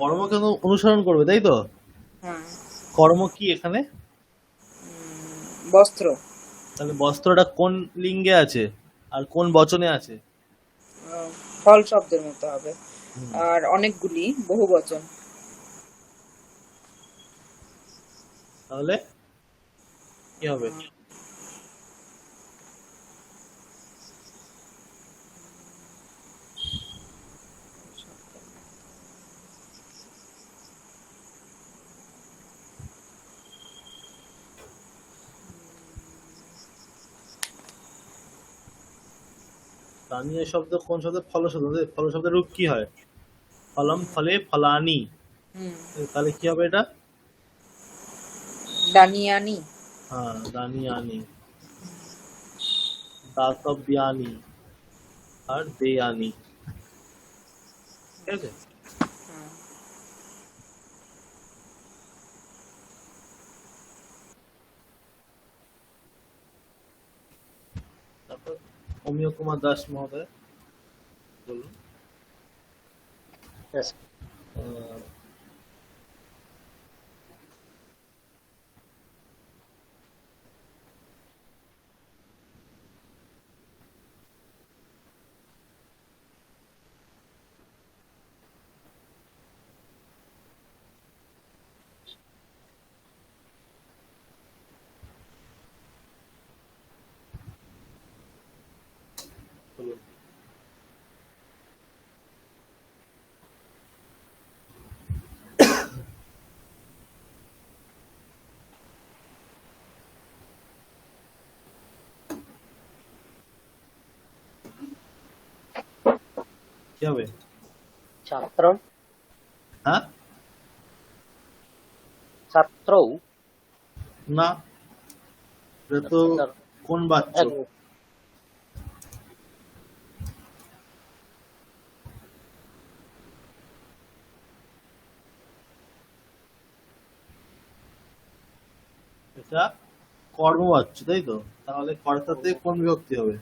কর্মকে তো অনুসরণ করবে, তাই তো? হ্যাঁ। কর্ম কি এখানে? বস্ত্র। তাহলে বস্ত্রটা কোন লিঙ্গে আছে আর কোন বচনে আছে? ফল শব্দের মতো হবে। আর অনেকগুলি বহু বচন। তাহলে কি হবে? দানীয় শব্দ কোন শব্দ? ফল শব্দ। ফল শব্দের রূপ কি হয়? ফলম, ফলে, ফলানি। তাহলে কি হবে এটা? দানিয়ানি। হ্যাঁ, দানিয়ানি। দাতব্যানি আর দেয়ানি। ঠিক আছে? তারপর অমিয় কুমার দাস মহোদয় বলুন। Yes. বলুন। কি হবে? ছাত্রম। হ্যাঁ, ছাত্রৌ। না, এটা তো কোন বাচ্চা? এটা কর্মবাচ্য, তাই তো? তাহলে কর্তাতে কোন বিভক্তি হবে?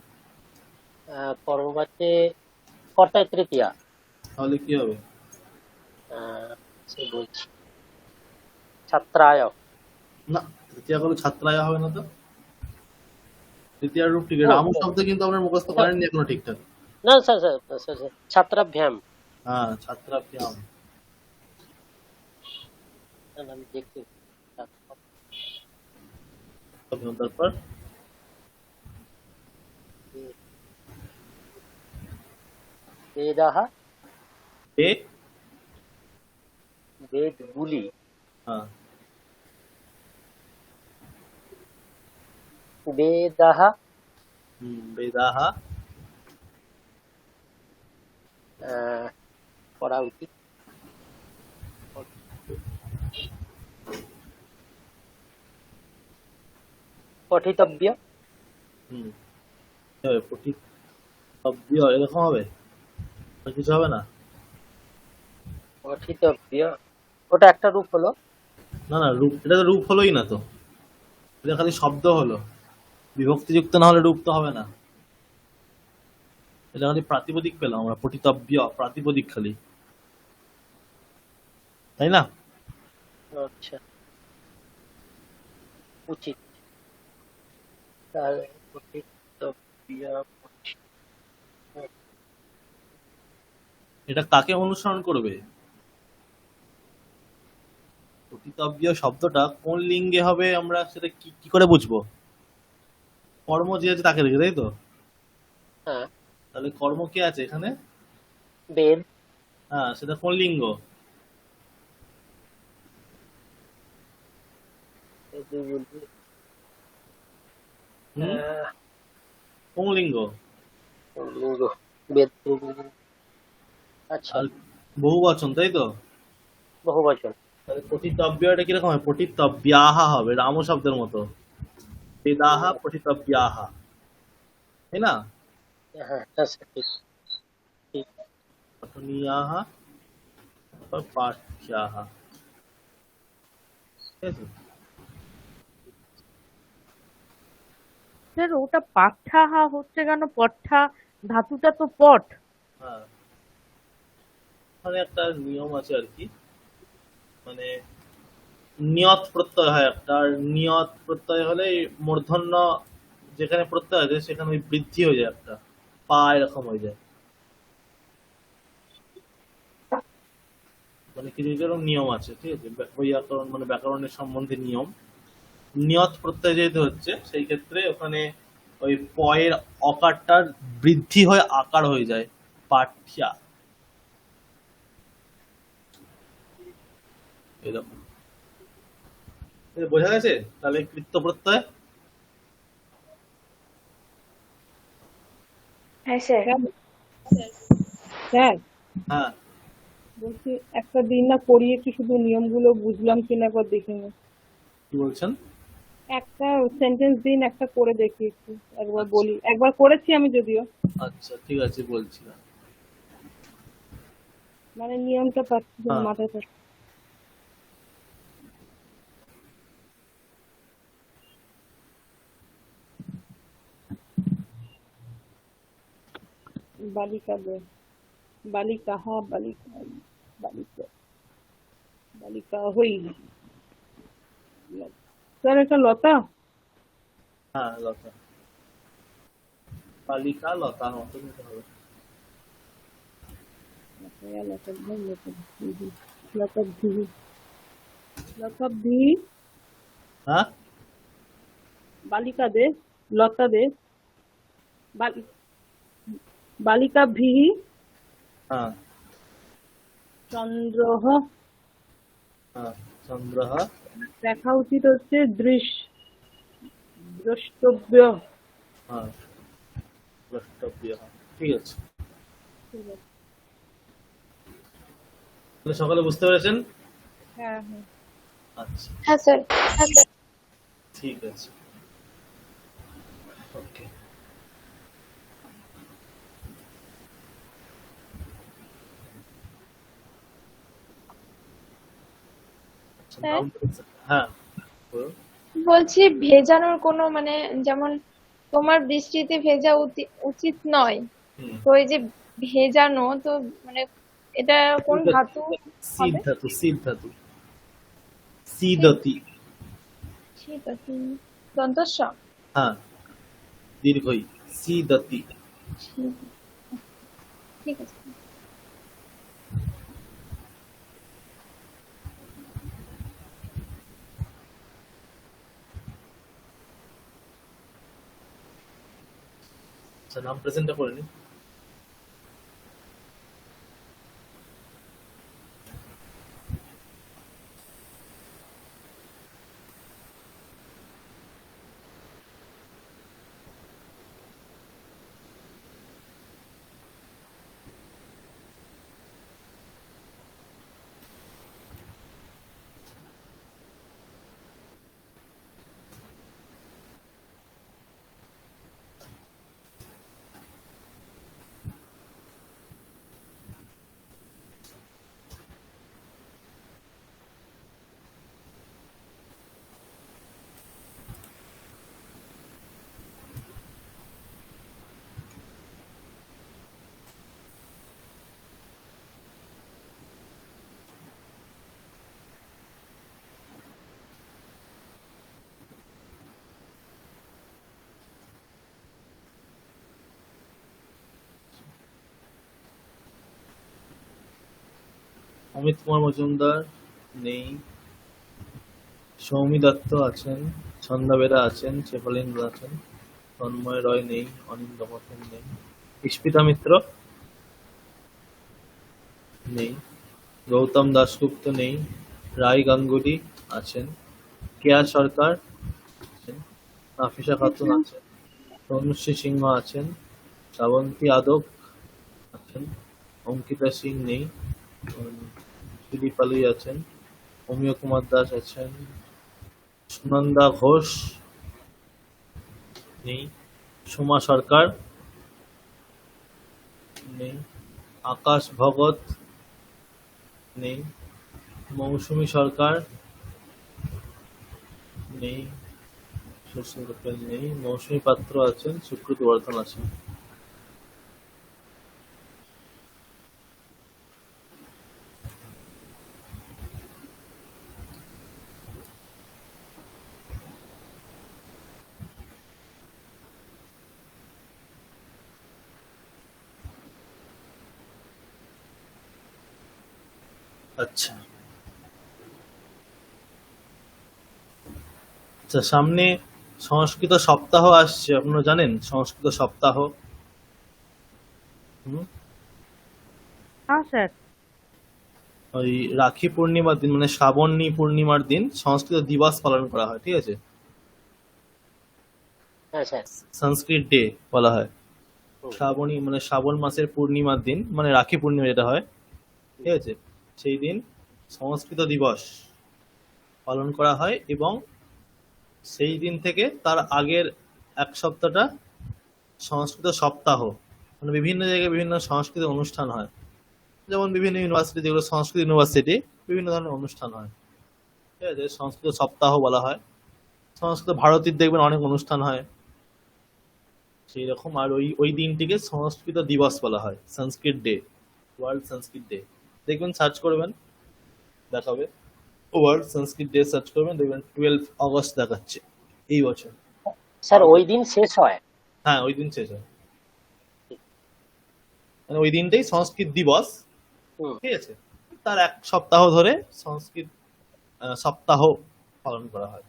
কর্মবাচ্যে কর্তায় তৃতীয়া। তাহলে কি হবে? বলছি ছাত্রায়। না, তৃতীয়া করলে ছাত্রায় হবে না তো। তৃতীয় রূপ ঠিক। রামু শব্দ কিন্তু আপনার মুখস্থ করেননি এখনো ঠিকঠাক। না স্যার, স্যার ছাত্রাভ্যাম। হ্যাঁ, ছাত্রাভ্যাম। আমি দেখতে তারপর বেদাহ বে বেদগুলি হ্যাঁ বেদাহ বেদাহা পড়া উচিত পঠিতব্য পঠিতব্য এরকম হবে আর কিছু হবে না? পঠিতব্য ওটা একটা রূপ হলো। না না, রূপ এটা তো রূপ হলোই না তো, এটা খালি শব্দ হলো, বিভক্তিযুক্ত না হলে রূপ তো হবে না। এটা খালি প্রাতিপদিক পেলাম আমরা, পঠিতব্য প্রাতিপদিক খালি, তাই না? আচ্ছা, উচিত। তাহলে পঠিতব্য এটা কাকে অনুসরণ করবে? পঠিতব্য শব্দটা কোন লিঙ্গে হবে আমরা সেটা কি করে বুঝবো? কর্ম যে আছে তাকে রেখে, তাই তো? হ্যাঁ, তাহলে কর্ম কে আছে এখানে? বেদ। হ্যাঁ, সেটা কোন লিঙ্গ? কোন লিঙ্গ? বেদ। আচ্ছা, আর বহু বচন, তাই তো? বহু বচন। তাহলে পঠিতব্যটা কিরকম হয়? পঠিতব্যাহা হবে, রাম শব্দের মতো, বেদাহা পঠিতব্যাহা, তাই না? হ্যাঁ, আচ্ছা, ঠিক ঠিক। পঠনীয়াহা তারপর পাঠ্যাহা, ঠিক আছে? স্যার ওটা পাঠ্যাহা হচ্ছে কেন? পঠ্যা ধাতুটা তো পট। হ্যাঁ, মানে একটা নিয়ম আছে আর কি, মানে নিয়ত প্রত্যয় হয় একটা, আর নিয়ত প্রত্যয় হলে এই মূর্ধন্য যেখানে প্রত্যয় আছে সেখানে ওই বৃদ্ধি হয়ে যায়, একটা পা এরকম হয়ে যায়, মানে কিছু কিছু এরকম নিয়ম আছে, ঠিক আছে? বৈয়াকরণ মানে ব্যাকরণের সম্বন্ধে নিয়ম। নিয়ত প্রত্যয় যেহেতু হচ্ছে সেই ক্ষেত্রে ওখানে ওই পয়ের অকারটার বৃদ্ধি হয়ে আকার হয়ে যায়, পাঠ্যা, এরকম। বোঝা গেছে? তাহলে কৃত্য প্রত্যয়। হ্যাঁ স্যার। স্যার হ্যাঁ, বলছি একটা দিন না পড়িয়েছি, শুধু নিয়মগুলো বুঝলাম কিনা একবার দেখে নিন। কি বলছেন? একটা সেন্টেন্স দিন, একটা করে দেখিয়েছি, একবার বলি। একবার করেছি আমি যদিও, আচ্ছা ঠিক আছে, বলছি না। মানে নিয়মটা পাচ্ছি না, হ্যাঁ। মাথায় থাকছে। বালিকা দে, বালিকা হা, বালিকা বালিকা বালিকা হই। স্যার এটা লতা। হ্যাঁ, লতা, বালিকা লতা মতো নিতে হবে। লতাব্ধি, হ্যাঁ, বালিকা দে, লতা দে, বালিকা ভি, হ্যাঁ, চন্দ্রহ। হ্যাঁ, চন্দ্র, দেখা উচিত হচ্ছে দ্রষ্টব্য। হ্যাঁ, দ্রষ্টব্য, ঠিক আছে। তাহলে সকালে বুঝতে পেরেছেন? হ্যাঁ হ্যাঁ। আচ্ছা, হ্যাঁ স্যার। ঠিক আছে, ওকে। হ্যাঁ। হ্যাঁ, বলুন। বলছি ভেজানোর কোনো মানে, যেমন তোমার বৃষ্টিতে ভেজা উচিত নয়, হুম। তো এই যে ভেজানো, তো মানে এটা কোন ধাতু সিদ হবে? ধাতু, সিদ ধাতু, সিদতি। ঠিক আছে, দন্তস্ব। হ্যাঁ, দীর্ঘই, সিদতি। ঠিক আছে। আচ্ছা, নাম প্রেজেন্টটা করে নিন। অমিত কুমার মজুমদার নেই, সৌমি দত্ত আছেন, ছন্দা বেরা আছেন, শেফালিন্দ্র আছেন, তন্ময় রয় নেই, অনিন্দ মথন নেই, ইস্পিতা মিত্র নেই, গৌতম দাশগুপ্ত নেই, রায় গাঙ্গুলি আছেন, কেয়া সরকার আছেন, নাফিসা খাতুন আছেন, তনুশ্রী সিংহ আছেন, শ্রাবন্তী আদক আছেন, অঙ্কিতা সিং নেই, দিলীপ আলী আছেন, অমিয় কুমার দাস আছেন, সুনন্দা ঘোষ নেই, সোমা সরকার নেই, আকাশ ভগত নেই, মৌসুমী সরকার নেই, সুশীল গোপাল নেই, মৌসুমী পাত্র আছেন, সুকৃতি বর্ধন আছেন। আচ্ছা আচ্ছা, সামনে সংস্কৃত সপ্তাহ আসছে, আপনারা জানেন সংস্কৃত সপ্তাহ? হ্যাঁ স্যার। ওই রাখি পূর্ণিমার দিন মানে শ্রাবণী পূর্ণিমার দিন সংস্কৃত দিবস পালন করা হয়, ঠিক আছে? হ্যাঁ স্যার। সংস্কৃত ডে বলা হয়। শ্রাবণী মানে শ্রাবণ মাসের পূর্ণিমার দিন মানে রাখি পূর্ণিমা যেটা হয়, ঠিক আছে, সেই দিন সংস্কৃত দিবস পালন করা হয় এবং সেই দিন থেকে তার আগের এক সপ্তাহটা সংস্কৃত সপ্তাহ, মানে বিভিন্ন জায়গায় বিভিন্ন সংস্কৃত অনুষ্ঠান হয়, যেমন বিভিন্ন ইউনিভার্সিটি যেগুলো সংস্কৃত ইউনিভার্সিটি বিভিন্ন ধরনের অনুষ্ঠান হয়, ঠিক আছে, সংস্কৃত সপ্তাহ বলা হয়। সংস্কৃত ভারতীর দেখবেন অনেক অনুষ্ঠান হয় সেই রকম, আর ওই দিনটিকে সংস্কৃত দিবস বলা হয়, সংস্কৃত ডে, ওয়ার্ল্ড সংস্কৃত ডে। দেখবেন সার্চ করবেন দেখাবে, ওয়ার্ল্ড সংস্কৃত ডে সার্চ করবেন দেখবেন 12 অগস্ট দেখাচ্ছে এই বছর। স্যার ওই দিন শেষ হয়? হ্যাঁ ওই দিন শেষ হয়, মানে ওই দিনটাই সংস্কৃত দিবস, ঠিক আছে, তার এক সপ্তাহ ধরে সংস্কৃত সপ্তাহ পালন করা হয়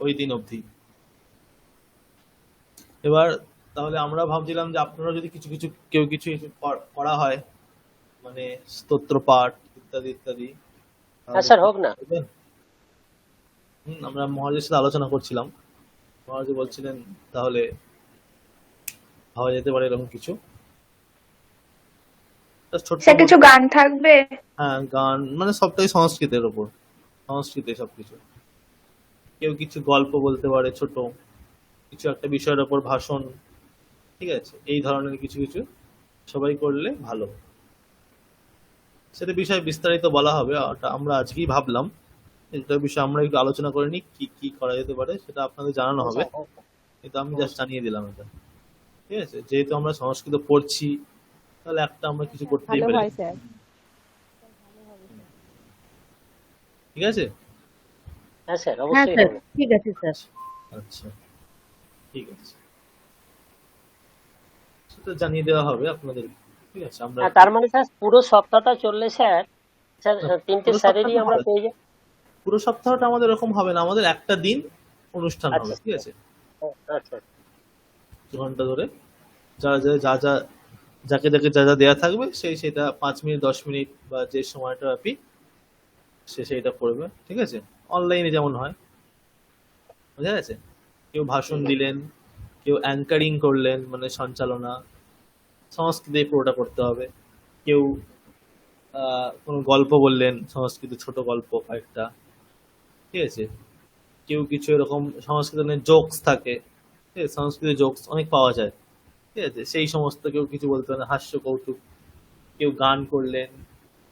ওই দিন অবধি। এবার তাহলে আমরা ভাবছিলাম যে আপনারা যদি কিছু কিছু কেউ কিছু করা হয় মানে স্তোত্র পাঠ ইত্যাদি ইত্যাদি, হ্যাঁ স্যার হোক না। আমরা মহারাজের সাথে আলোচনা করছিলাম, মহারাজ বলছিলেন তাহলে ভাবা যেতে পারে এরকম কিছু ছোট স্যার কিছু গান থাকবে? হ্যাঁ গান মানে সবটাই সংস্কৃতের উপর, সংস্কৃতে সবকিছু। কেউ কিছু গল্প বলতে পারে, ছোট কিছু একটা বিষয়ের উপর ভাষণ, ঠিক আছে, এই ধরনের কিছু কিছু সবাই করলে ভালো। সেটা বিষয়ে বিস্তারিত বলা হবে, ওটা আমরা আজকেই ভাবলাম এটা বিষয়ে আমরা একটু আলোচনা করে নিই কি কি করা যেতে পারে, সেটা আপনাদের জানানো হবে, কিন্তু আমি জাস্ট জানিয়ে দিলাম এটা, ঠিক আছে। যেহেতু আমরা সংস্কৃত পড়ছি তাহলে একটা আমরা কিছু করতেই ভালো পারি, হয় স্যার। ঠিক আছে? হ্যাঁ স্যার হ্যাঁ অবশ্যই স্যার, হবে। ঠিক আছে স্যার। আচ্ছা ঠিক আছে, সেটা জানিয়ে দেওয়া হবে আপনাদের, ঠিক আছে। আমরা তার মানে স্যার পুরো সপ্তাহটা চললে স্যার স্যার তিনটে পুরো স্যারেরই সপ্তাহটা আমরা হবে। পেয়ে যাই। পুরো সপ্তাহটা আমাদের এরকম হবে না, আমাদের একটা দিন অনুষ্ঠান হবে, আচ্ছা। ঠিক আছে, আচ্ছা 2 ঘন্টা ধরে যা যা যা যা যাকে যাকে যা যা দেওয়া থাকবে সেই সেটা 5 মিনিট 10 মিনিট বা যে সময়টা ব্যাপী সে সেইটা করবে, ঠিক আছে? অনলাইনে যেমন হয়, বুঝা গেছে? কেউ ভাষণ দিলেন, কেউ অ্যাঙ্কারিং করলেন মানে সঞ্চালনা, সংস্কৃতে পুরোটা করতে হবে। কেউ কোনো গল্প বললেন, সংস্কৃত ছোট গল্প কয়েকটা, ঠিক আছে? কেউ কিছু এরকম সংস্কৃত জোকস থাকে, ঠিক আছে? সংস্কৃত জোকস অনেক পাওয়া যায়, ঠিক আছে? সেই সমস্ত কেউ কিছু বলতে পারেন, হাস্য কৌতুক। কেউ গান করলেন,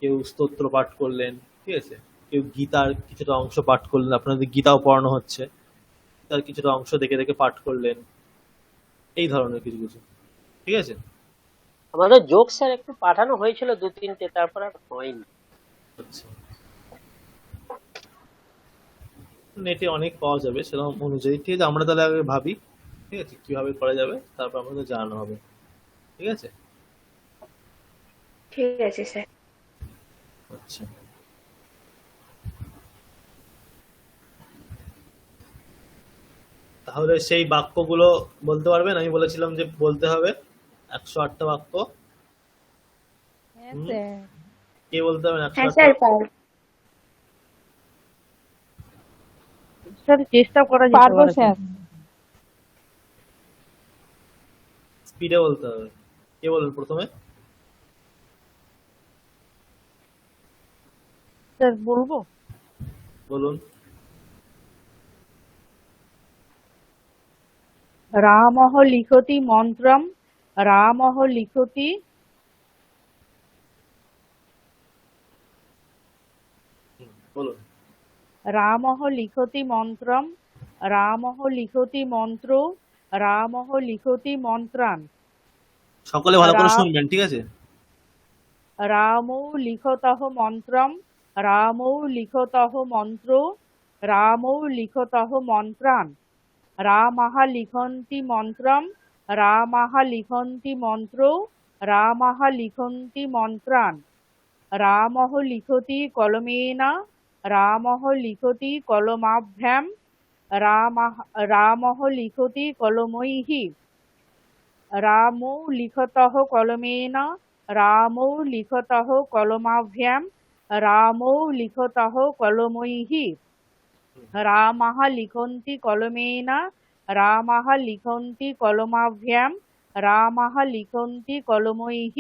কেউ স্তোত্র পাঠ করলেন, ঠিক আছে? কেউ গীতার কিছুটা অংশ পাঠ করলেন, আপনাদের গীতাও পড়ানো হচ্ছে, তার কিছুটা অংশ দেখে দেখে পাঠ করলেন, এই ধরনের কিছু কিছু, ঠিক আছে? আমাদের জোক স্যার একটু পাঠানো হয়েছিল 2-3টে, তারপর আর হয়নি। আচ্ছা, নেটে অনেক পাওয়া যাবে সেরকম অনুযায়ী, ঠিক আছে? আমরা তাহলে আগে ভাবি, ঠিক আছে, কিভাবে করা যাবে, তারপর আমাদের জানানো হবে, ঠিক আছে? ঠিক আছে স্যার। আচ্ছা, তাহলে সেই বাক্যগুলো বলতে পারবেন? আমি বলেছিলাম যে বলতে হবে 108টা বাক্য। হ্যাঁ হুম, স্যার। কে বলতে হবে হ্যাঁ 108টা স্যার, বাক্য? স্যার চেষ্টা করা যেতে পারবো পারে স্যার। স্পিডে বলতে হবে। কে বলবেন প্রথমে? স্যার বলবো। বলুন। রামঃ লিখতি মন্ত্রম, রামঃ লিখতি বলুন। রামঃ লিখতি মন্ত্রম, রামঃ লিখতি মন্ত্র, রামঃ লিখতি মন্ত্রান। সকলে ভালো করে রাম শুনবেন, ঠিক আছে? রামৌ লিখতঃ মন্ত্রম, রামৌ লিখতঃ মন্ত্র, রামৌ লিখতঃ মন্ত্রান। রামাঃ লিখন্তি মন্ত্রম, রামাঃ লিখন্তি মন্ত্র, রামাঃ লিখন্তি মন্ত্রান। রামঃ লিখতি কলমেন, রামঃ লিখতি কলমাভ্যাম, রামঃ লিখতি কলমৈঃ। রামৌ লিখতঃ কলমেন, রামৌ লিখতঃ কলমাভ্যাম, রামৌ লিখতঃ কলমৈঃ। রামাঃ লিখন্তি কলমেন, রামাঃ লিখন্তি কলমাভ্যাম, রামাঃ লিখন্তি কলমৈঃ।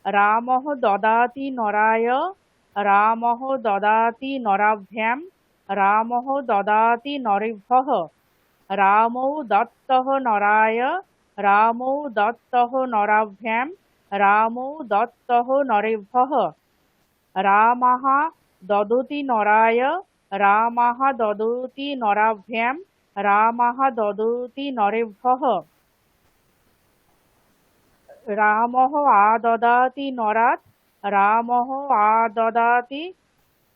রামঃ দদাতি নরায়, রামঃ দদাতি নরাভ্যাম, রামঃ দদাতি নরেভ্যঃ। রামৌ দত্তঃ নরায়, রামৌ দত্তঃ নরাভ্যাম, রামৌ দত্তঃ নরেভ্যঃ। রামঃ দদতি নরায়, রামঃ দদতি নরাভ্যাম, রামঃ দদতি নরেভ্যঃ। রামঃ আদদাতি নরাৎ, রামঃ আদদাতি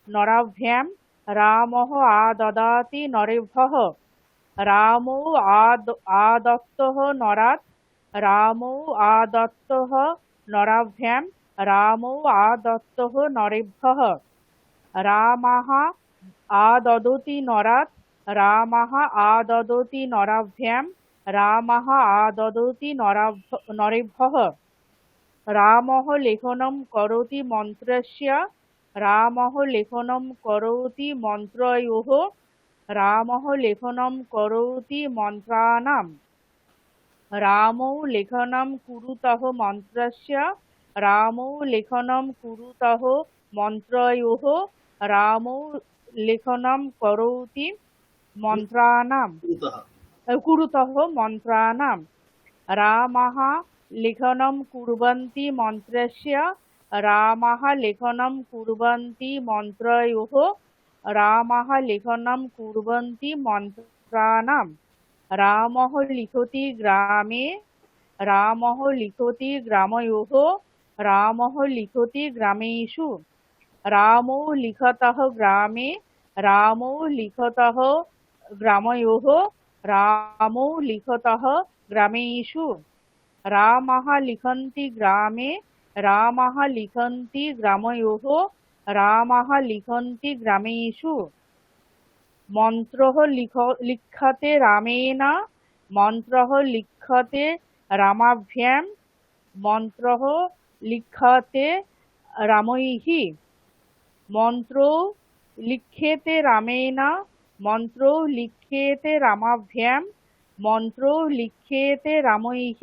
নরাভ্যাম, রামঃ আদদাতি নরেভ্যঃ। রামৌ আদত্তঃ নরাৎ, রামৌ আদত্তঃ নরাভ্যাম, রামৌ আদত্তঃ নরেভ্যঃ। রামঃ আদদতি নরাৎ, রামঃ আদদতি নরাভ্যাম, রামঃ আদদতি নরেভ্যঃ। রামঃ লেখনম করোতি মন্ত্রস্য, রামঃ লেখনম করোতি মন্ত্রয়োঃ, রামঃ লেখনম করোতি মন্ত্রাণাম। রামৌ লেখনম কুরুতঃ মন্ত্রস্য, রামৌ লেখনম কুরুতঃ মন্ত্রয়োঃ, রামৌ লেখনম করোতি মন্ত্রাণাম। কুরুতঃ মন্ত্রাণাম। রামঃ লেখনম কুর্বন্তি মন্ত্রস্য, রামঃ লেখনম কুর্বন্তি মন্ত্রয়োঃ, রামঃ লেখনম কুর্বন্তি মন্ত্রাণাম। রামঃ লিখতি গ্রামে, রামঃ লিখতি গ্রাময়োঃ, রামঃ লিখতি গ্রামেষু। রামৌ লিখতঃ গ্রামে, রামৌ লিখতঃ গ্রাময়োঃ, রামৌ লিখতঃ গ্রামেষু। রামঃ লিখন্তি গ্রামে, রামঃ লিখন্তি গ্রাময়োঃ, রামঃ লিখন্তি গ্রামেষু। মন্ত্রঃ লিখ্যতে রামেণ, মন্ত্রঃ লিখ্যতে रामाभ्यां मन्त्रः लिख्यते रामैः मन्त्रो लिख्यते रामेण मन्त्रो लिख्यते रामाभ्यां मन्त्रो लिख्यते रामैः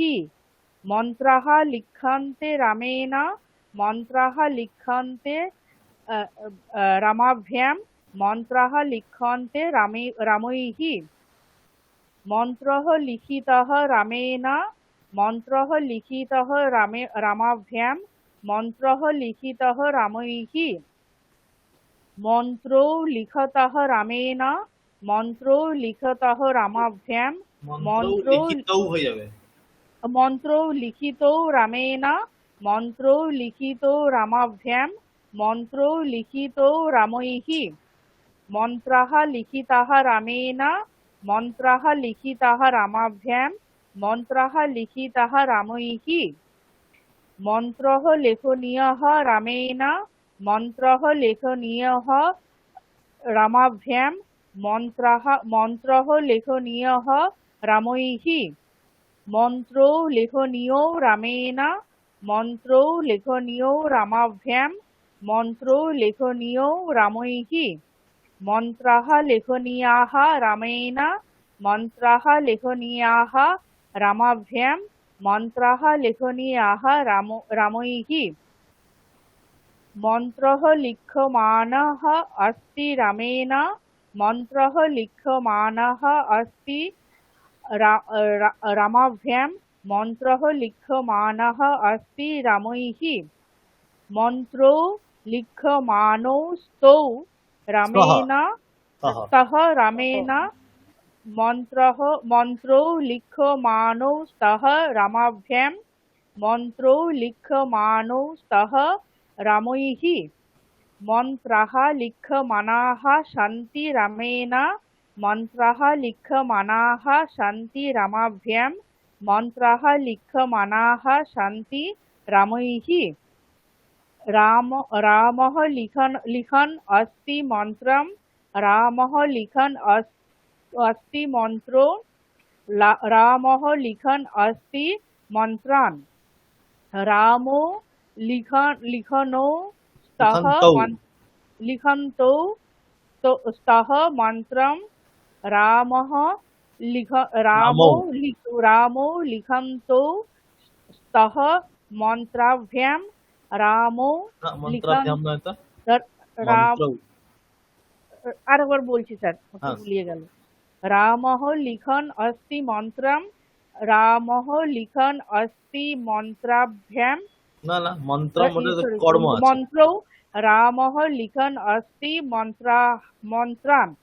मन्त्रः लिख्यन्ते रामेण मन्त्रः लिख्यन्ते रामाभ्यां मन्त्रः लिख्यन्ते रामैः मन्त्रः लिखितः रामेण मन्त्रः लिखितः रामाभ्यां मन्त्रः लिखितः रामैः मन्त्रो लिखतः रामेण मन्त्रो लिखतः रामाभ्यां মন্ত্র লিখিতও হয়ে যাবে। मन्त्रो लिखितो रामेण मन्त्रो लिखितो रामाभ्यां मन्त्रो लिखितो रामैः मन्त्रः लिखितः रामेण मन्त्रः लिखितः रामाभ्यां मन्त्रः लिखितः रामैः मन्त्रः लेखनीयः रामेण मन्त्रः लेखनीयः रामाभ्यां मन्त्रः लेखनीयः रामैः मन्त्रो लेखनीयो रामेण मन्त्रो लेखनीयो रामाभ्यां मन्त्रो लेखनीयो रामैः मन्त्रः लेखनीयाः रामेण मन्त्रः लेखनीयाः रामाभ्यां मन्त्रः लेखनीयाः रामैः मन्त्रः लिख्यमानः अस्ति रामेण मन्त्रः लिख्यमानः अस्ति रामाभ्यां मन्त्रः लिख्यमानः अस्ति रामैः मन्त्रो लिख्यमानो स्तौ रामेण स्तः रामेण मन्त्रो लिख्यमानो स्तः रामाभ्यां मन्त्रो लिख्यमानो स्तः रामैः मन्त्रः लिख्यमानाः सन्ति रामेण मन्त्रः लिख्यमानाः सन्ति रामाभ्यां मन्त्रः लिख्यमानाः सन्ति रामैः रामः लिखन् अस्ति मन्त्रं रामः लिखन् अस्ति मन्त्रो रामः लिखन् अस्ति मन्त्रान् रामो लिखनो लिखन्तौ स्तः मन्त्रं रामो लिखन्तौ स्तः मन्त्राभ्यां रामो আরেকবার বলছি স্যার, ভুলিয়ে গেল। রামः লিখन् अस्ति मन्त्रं রামः লিখन् अस्ति मन्त्राभ्यां না না মন্ত্র মানে তো কর্ম আছে। মন্ত্রৌ রামः লিখन् अस्ति মন্ত্রাन्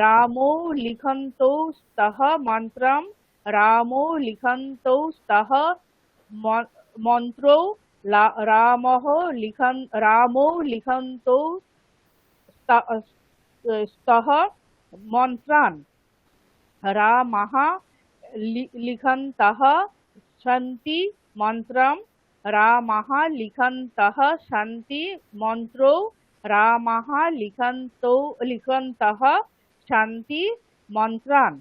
रामो लिखन्तौ स्तः मन्त्रं रामो लिखन्तौ स्तः मन्त्रौ रामो लिखन्तौ स्तः मन्त्रान् रामः लिखन्तः सन्ति मन्त्रं रामः लिखन्तः सन्ति मन्त्रो रामः लिखन्तः सन्ति मन्त्रान्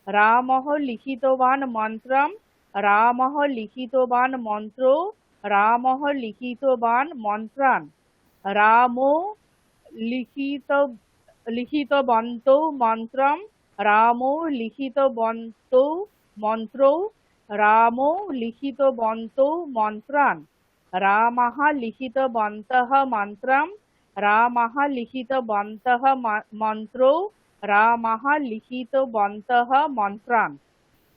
रामः लिखितवान् मन्त्रं रामः लिखितवान् मन्त्रो रामः लिखितवान् मन्त्रान् रामो लिखितवन्तौ मन्त्रं रामो लिखितवन्तौ मन्त्रो रामो लिखितवन्तौ मन्त्रान् रामः लिखितवन्तः मन्त्रं रामः लिखितवन्तः मन्त्रो রামः লিখিতবন্তः মন্ত্রাन्।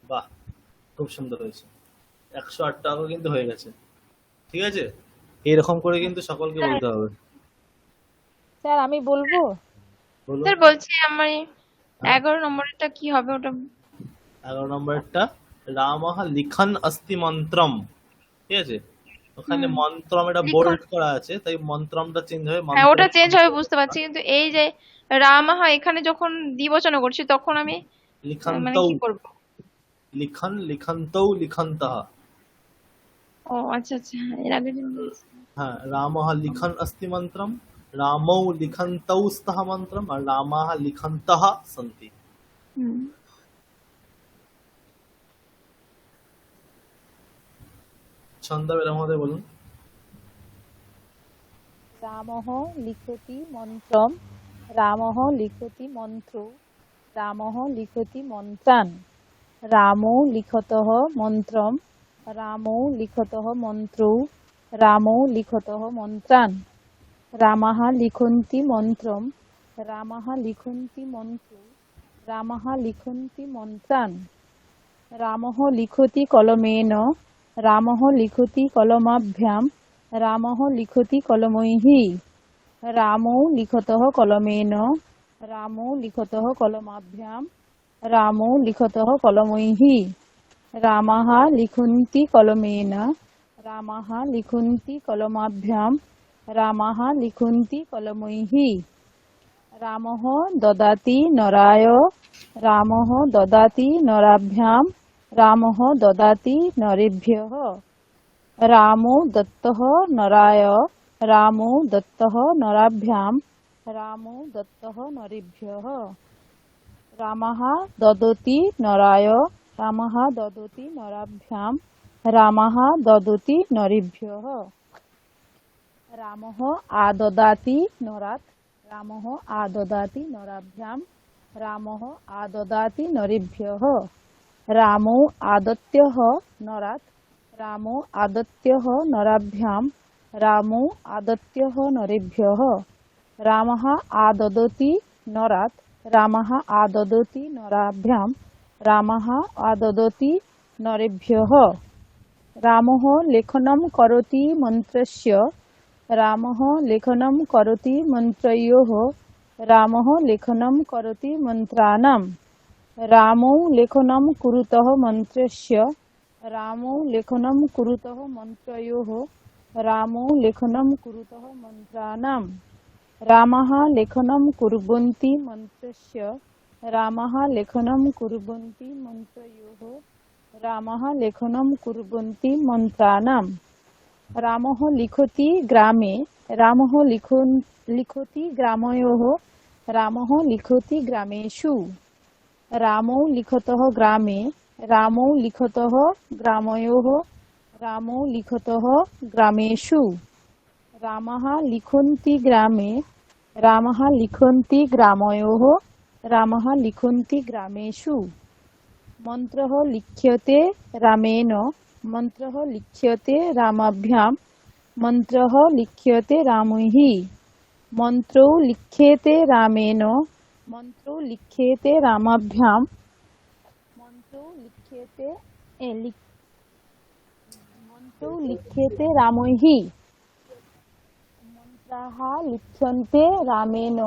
বাহ, খুব সুন্দর হয়েছে। 108 টাকা কিন্তু হয়ে গেছে। ঠিক আছে, এরকম করে কিন্তু সকলকে বলতে হবে। স্যার আমি বলবো? স্যার বলছি আমার 11 নম্বরটা কি হবে ওটা? 11 নম্বরটা রামः লিখन् अस्ति মন্ত্রম। ঠিক আছে, ওখানে মন্ত্রম এটা বোল্ড করা আছে, তাই মন্ত্রমটা চেঞ্জ হবে। হ্যাঁ ওটা চেঞ্জ হবে বুঝতে পারছি, কিন্তু এই যে রামः এখানে যখন দ্বিবচন করছি তখন আমি মানে কি করব? লিখন্তৌ লিখন্তः। ও আচ্ছা আচ্ছা, এর আগে হ্যাঁ, রামः লিখन् अस्ति মন্ত্রম রামৌ লিখন্তৌ স্তः মন্ত্রম আর রামাः লিখন্তः সন্তি। ছন্দা বেরাম মহোদয় বলুন। রামः লিখতি মন্ত্রম, রামः লিখতি মন্ত্র, রামः লিখতি মন্ত্রান, রামো লিখতः মন্ত্রম, রামো লিখতः মন্ত্রৌ, রামো লিখতः মন্ত্রান, রামাः লিখন্তি মন্ত্রম, রামাः লিখন্তি মন্ত্রৌ, রামাः লিখন্তি মন্ত্রান, রামः লিখতি কলমেন, রামः লিখতি কলমাভ্যাম, রামः লিখতি কলমैः, রামौ লিখতः কলমেন, রামौ লিখতः কলমাভ্যাম, রামौ লিখতः কলমैः, রামাः লিখन्ति কলমেন, রামাः লিখन्ति কলমাভ্যাম, রামাः লিখन्ति কলমैः, রামः দদাতি নরায়, রামः দদাতি নরাভ্যাম, রামः দদাতি নরেভ্যः, রামো দত্তः নরায়, রামো দত্তः নরাভ্যাম, রামো দত্তः নরেভ্যः, রামः দদতি নরায়, রামः দদতি নরাভ্যাম, রামः দদতি নরেভ্যः, রামः আদদাতি নরাৎ, রামः আদদাতি নরাভ্যাম, রামः আদদাতি নরেভ্যः, রামো আদত্যः নরাৎ, রামো আদত্যः নরাভ্যাম, রামো আদত্যः নরেভ্যः, রামः আদদতি নরাৎ, রামः আদদতি নরাভ্যাম, রামः আদদতি নরেভ্যः, রামः লেখनं কरोति মন্ত্রস্য, রামः লেখनं কरोति মন্ত্রয়োः, রামः লেখनं কरोति মন্ত্রাণাম, রামौ লেখनं কুরুতः মন্ত্রস্য, রামौ লেখनं কুরুতः মন্ত্রয়োः, রামौ লেখनं কুরুতः মন্ত্রাণাম, রামः লেখनं কুর্বन्ति মন্ত্রস্য, রামः লেখनं কুর্বन्ति মন্ত্রয়োः, রামः লেখनं কুর্বन्ति মন্ত্রাণাম, রামः লিখতি গ্রামে, রামः লিখতি গ্রাময়োः, রামः লিখতি গ্রামেষু, রামौ লিখতः গ্রামে, রামौ লিখতः গ্রাময়োः, রামौ লিখতः গ্রামেষু, রামः লিখन्ति গ্রামে, রামः লিখन्ति গ্রাময়োः, রামः লিখन्ति গ্রামেষু, মন্ত্রः লিখ্যতে রামেণ, মন্ত্রः লিখ্যতে রামাভ্যাম, মন্ত্রः লিখ্যতে রামैः, মন্ত্রौ লিখ্যেতে রামেণ, মন্ত্রौ লিখ্যেতে রামাভ্যাম, মন্ত্রौ লিখ্যেতে মন্ত্রौ লিখ্যেতে রামैः, মন্ত্রাः লিখ্যন্তে রামেণ,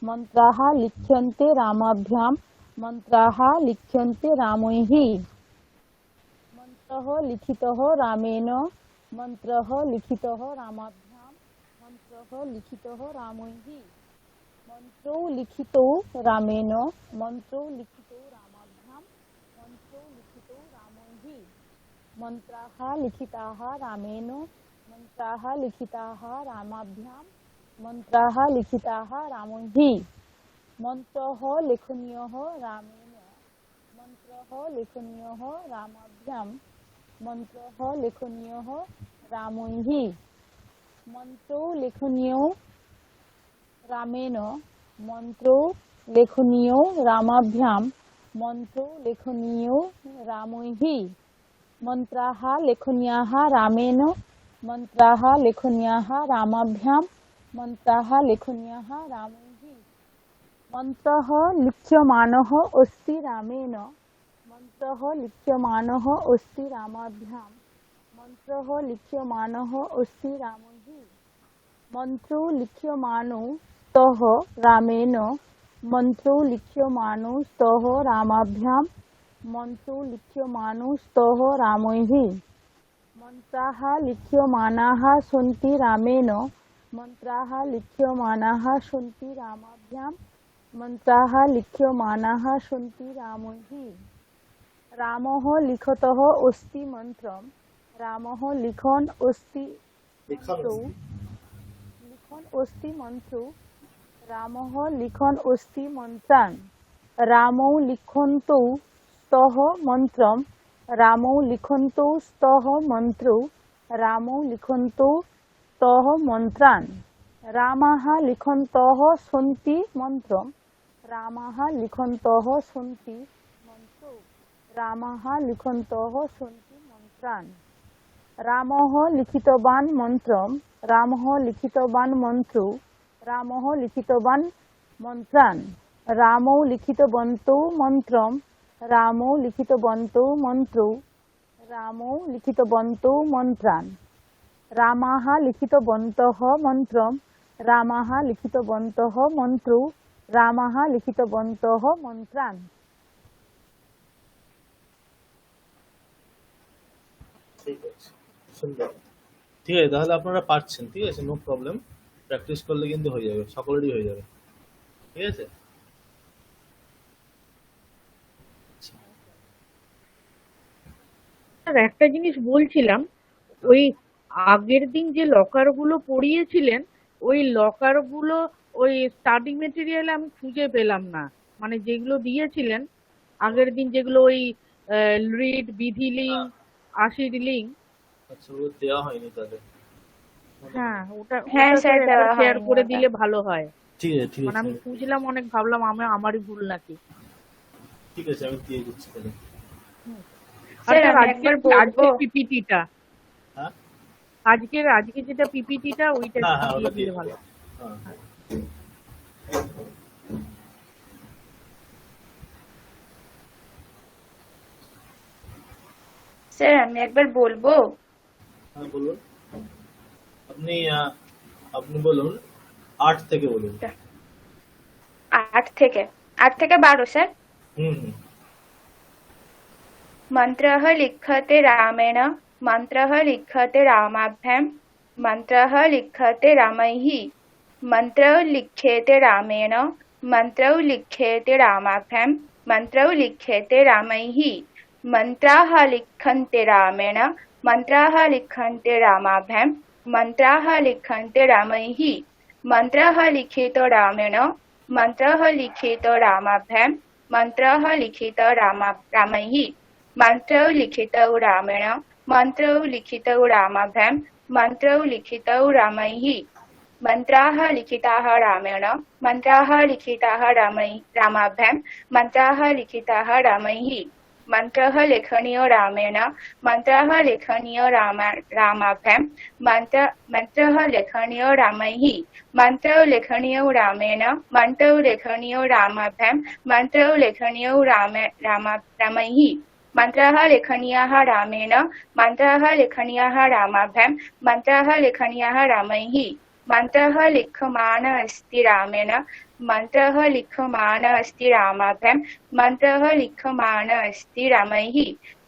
মন্ত্রাः লিখ্যন্তে রামাভ্যাম, মন্ত্রাः লিখ্যন্তে রামैः, মন্ত্রः লিখিতः রামেণ, মন্ত্রः লিখিতः রামাভ্যাম, মন্ত্রः লিখিতः রামैः, মন্ত্রौ লিখিতौ রামেণ, মন্ত্রौ লিখিতौ রামাভ্যাম, মন্ত্রौ লিখিতौ রামैः, মন্ত্রাः লিখিতাः রামেণ, মন্ত্রাः লিখিতাः রামাভ্যাম, মন্ত্রাः লিখিতাः রামैः, মন্ত্রः লেখনীয়ः রামেণ, মন্ত্রः লেখনীয়ः রামাভ্যাম, মন্ত্রः লেখনীয়ः রামैः, মন্ত্রौ লেখনীয়ौ রামেণ, মন্ত্রौ লেখনীয়ौ রামাভ্যাম, মন্ত্রौ লেখনীয়ौ রামैः, মন্ত্রাः লেখনীয়াः রামেণ, মন্ত্রাः লেখনীয়াः রামাভ্যাম, মন্ত্রাः লেখনীয়াः রামैः, মন্ত্রः লিখ্যমানः अस्ति রামেণ, মন্ত্রः লিখ্যমানः अस्ति রামাভ্যাম, মন্ত্রः লিখ্যমানः अस्ति রামैः, মন্ত্রौ লিখ্যমানौ স্তः রামেণ, মন্ত্রৌ লিখ্যমানौ স্তः রামাভ্যাম, মন্ত্রৌ লিখ্যমানौ স্তः রামैः, মন্ত্রাः লিখ্যমানাः সन्ति রামেণ, মন্ত্রাः লিখ্যমানাः সन्ति রামাভ্যাম, মন্ত্রাः লিখ্যমানাः সन्ति রামैः, রামः লিখতः अस्ति মন্ত্রম, রামः লিখন अस्ति মন্ত্রৌ, লিখন अस्ति মন্ত্রৌ, রামः লিখন अस्ति মন্ত্রান, রামৌ লিখন্তৌ স্তः মন্ত্রম, রামৌ লিখন্তৌ স্তः মন্ত্রৌ, রামৌ লিখন্তু তহ মন্ত্রান রামাः লিখন্তः সন্তি মন্ত্রম রামাः লিখন্তः সন্তি মন্ত্রৌ রামাः লিখন্তः সন্তি মন্ত্রান রামः লিখিতবান মন্ত্রম রামः লিখিতবান মন্ত্রৌ রামः লিখিতবান মন্ত্রান রামৌ লিখিতবন্তৌ মন্ত্রম রামৌ লিখিতবন্তৌ মন্ত্রৌ রামৌ লিখিতবন্তৌ মন্ত্রান রামাः লিখিতবন্তः মন্ত্রম রামাः লিখিতবন্তः মন্ত্রৌ রামাः লিখিতবন্তः মন্ত্রান। ঠিক আছে, সুন্দর। ঠিক আছে, তাহলে আপনারা পারছেন। ঠিক আছে, নো প্রবলেম। প্র্যাকটিস করলে কিন্তু হয়ে যাবে, সকলেরই হয়ে যাবে। ঠিক আছে। আর একটা জিনিস বলছিলাম, ওই আগের দিন যে লকার গুলো পড়িয়েছিলেন, ওই লকার গুলো ওই স্টাডি মেটেরিয়ালে আমি খুঁজে পেলাম না। মানে যেগুলো দিয়েছিলেন আগের দিন, যেগুলো ওই রিড, বিধি লিঙ্ক, আশির লিঙ্ক, আচ্ছা, ওগুলো দেওয়া হয়নি তাহলে। হ্যাঁ ওটা হ্যাঁ স্যার, দেওয়া শেয়ার হয়নি করে ওটা। দিলে ভালো হয়। ঠিক আছে, ঠিক মানে আছে, আমি খুঁজলাম অনেক, ভাবলাম আমারই ভুল নাকি। ঠিক আছে, আমি দিয়ে দিচ্ছি তাহলে। স্যার আচ্ছা, আমি একবার বলবো? আজকের পিপিটিটা, হ্যাঁ আজকে যেটা পিপিটিটা, ওইটা হ্যাঁ হ্যাঁ, দিয়ে ওটা দিয়ে দিলে ভালো। দেবো। হ্যাঁ। স্যার আমি একবার বলবো? হ্যাঁ বলুন। আপনি আপনি বলুন, 8 থেকে বলুন। 8 থেকে 12 স্যার। হুম হুম। मन्त्रः लिख्यते रामेण मन्त्रः लिख्यते रामाभ्यां मन्त्रः लिख्यते रामैः मन्त्रौ लिख्यते रामेण मन्त्रौ लिख्यते रामाभ्यां मन्त्रौ लिख्यते रामैः मन्त्राः लिख्यन्ते रामेण मन्त्राः लिख्यन्ते रामाभ्यां मन्त्राः लिख्यन्ते रामैः मन्त्रः लिखितो रामेण मन्त्रः लिखितो रामाभ्यां मन्त्रः लिखितो रामैः मन्त्रौ लिखितौ रामेण मन्त्रौ लिखितौ रामाभ्यां मन्त्रौ लिखितौ रामैः मन्त्राः लिखिताः रामेण मन्त्राः लिखिताः रामाभ्यां मन्त्राः लिखिताः रामैः मन्त्रः लेखनीयो रामेण मन्त्रः लेखनीयो रामाभ्यां मन्त्रः लेखनीयो रामैः मन्त्रौ लेखनीयो रामेण मन्त्रौ लेखनीयो रामाभ्यां मन्त्रौ लेखनीयो रामैः मन्त्रः लेखनीयः रामेण मन्त्रः लेखनीयः रामाभ्यां मन्त्रः लेखनीयः रामैः मन्त्रः लिख्यमान अस्ति रामेण मन्त्रः लिख्यमान अस्ति रामाभ्यां मन्त्रः लिख्यमान अस्ति रामैः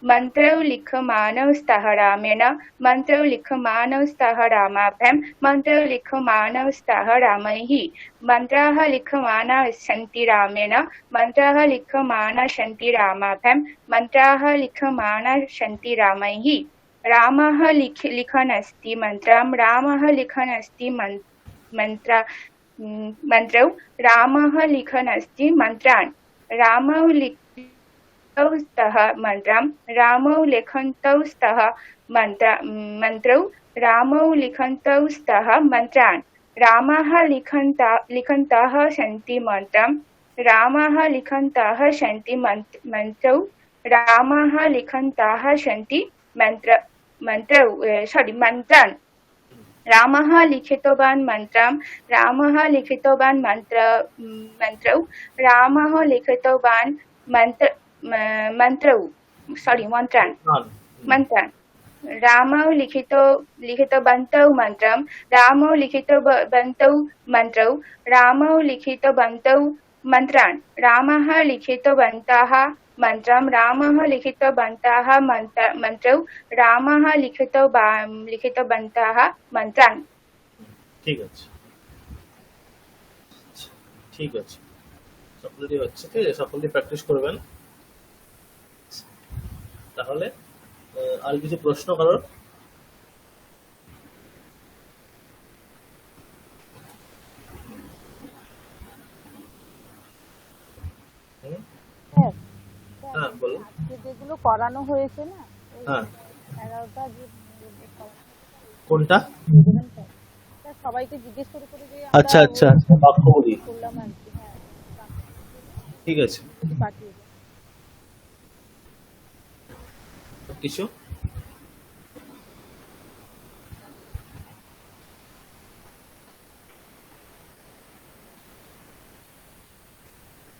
मन्त्रौ लिख्यमानौ स्तः रामेण मन्त्रौ लिख्यमानौ स्तः रामाभ्यां मन्त्रौ लिख्यमानौ स्तः रामैः मन्त्राः लिख्यमाना सन्ति रामेण मन्त्राः लिख्यमाना सन्ति रामाभ्यां मन्त्राः लिख्यमाना सन्ति रामैः रामः लिखन् अस्ति मन्त्रं रामः लिखन् अस्ति मन्त्रौ रामः लिखन् अस्ति मन्त्रान् रामौ लिखन्तौ स्तः मन्त्रं रामौ लिखन्तौ स्तः मन्त्रौ रामौ लिखन्तौ स्तः मन्त्रान् रामः लिखन्तः सन्ति मन्त्रं रामः लिखन्तः सन्ति मन्त्रौ रामः लिखन्तः सन्ति मन्त्रान् रामः लिखितवान् मन्त्रं रामः लिखितवान् मन्त्रौ रामः लिखितवान् मन्त्रान् रामौ लिखितवन्तौ मन्त्रं रामौ लिखितवन्तौ मन्त्रौ रामौ लिखितवन्तौ मन्त्रान् रामः लिखितवन्तः मन्त्रं रामः लिखितवन्तः मन्त्रौ रामः लिखितवन्तः मन्त्रान्। ঠিক আছে, ঠিক আছে, সকলেরই হচ্ছে। ঠিক আছে, সকলেই প্র্যাকটিস করবেন। তাহলে আর কিছু প্রশ্ন কারোর? স্যার হ্যাঁ বলুন। আজকে যেগুলো করানো হয়েছে না, হ্যাঁ 11টা যে কোনটা? স্যার সবাইকে জিজ্ঞেস করে করে যে আচ্ছা আচ্ছা আচ্ছা, বাক্যগুলি, করলাম আর কি। হ্যাঁ, ঠিক আছে। পাঠিয়ে দিন। কিছু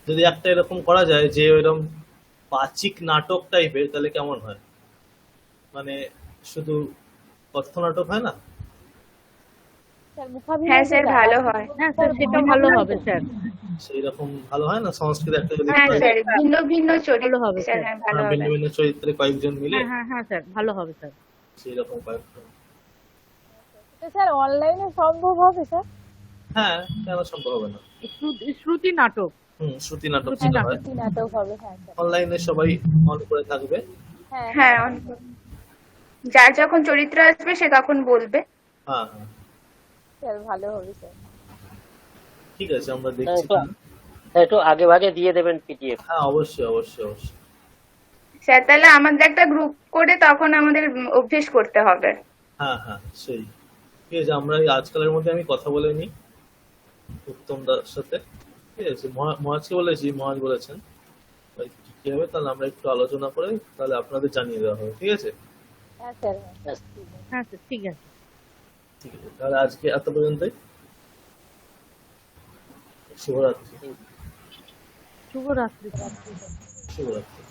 যদি একটা এরকম করা যায় যে ওইরকম বাচিক নাটক টাইপের, তাহলে কেমন হয়? মানে শুধু কথ্য নাটক হয় না? স্যার মুখাভিনয় হ্যাঁ স্যার, যেটা, ভালো হয়। হ্যাঁ স্যার, সেটা ভালো হবে স্যার। সেই রকম ভালো হয় না? সংস্কৃত একটা যদি হ্যাঁ কয়েক- স্যার, ভিন্ন ভিন্ন ভালো চরিত্র হবে স্যার, স্যার। হ্যাঁ ভালো ভিন্ন হবে। ভিন্ন চরিত্রে কয়েকজন মিলে হ্যাঁ হ্যাঁ হ্যাঁ স্যার, ভালো হবে স্যার। সেই রকম কয়েকটা। এটা স্যার অনলাইনে সম্ভব হবে স্যার? হ্যাঁ, কেন সম্ভব হবে না? শ্রুতি নাটক। শ্রুতি নাটক শ্রুতি যেটা নাটক। হয় কি নাটক হবে? হ্যাঁ স্যার। অনলাইনে সবাই অন করে থাকবে। হ্যাঁ হ্যাঁ, যার যখন চরিত্র আসবে সে তখন বলবে। হ্যাঁ হ্যাঁ, স্যার ভালো হবে স্যার। ঠিক আছে, আমরা দেখছি। একটু আগে ভাগে দিয়ে দেবেন পিডিএফ। হ্যাঁ, অবশ্যই অবশ্যই অবশ্যই। স্যার তাহলে আমাদের একটা গ্রুপ করে তখন আমাদের অভ্যেস করতে হবে। হ্যাঁ হ্যাঁ, সেই ঠিক আছে। আমরা এই আজকালের মধ্যে আমি কথা বলে নিই উত্তম দার সাথে, ঠিক আছে। মহাজকে বলেছি, মহাজ বলেছেন ওই কি হবে, তাহলে আমরা একটু আলোচনা করে তাহলে আপনাদের জানিয়ে দেওয়া হবে, ঠিক আছে। হ্যাঁ স্যার। হ্যাঁ স্যার, ঠিক আছে। ঠিক আছে, তাহলে আজকে এত পর্যন্তই। শুভরাত্রি। শুভরাত্রি। শুভরাত্রি।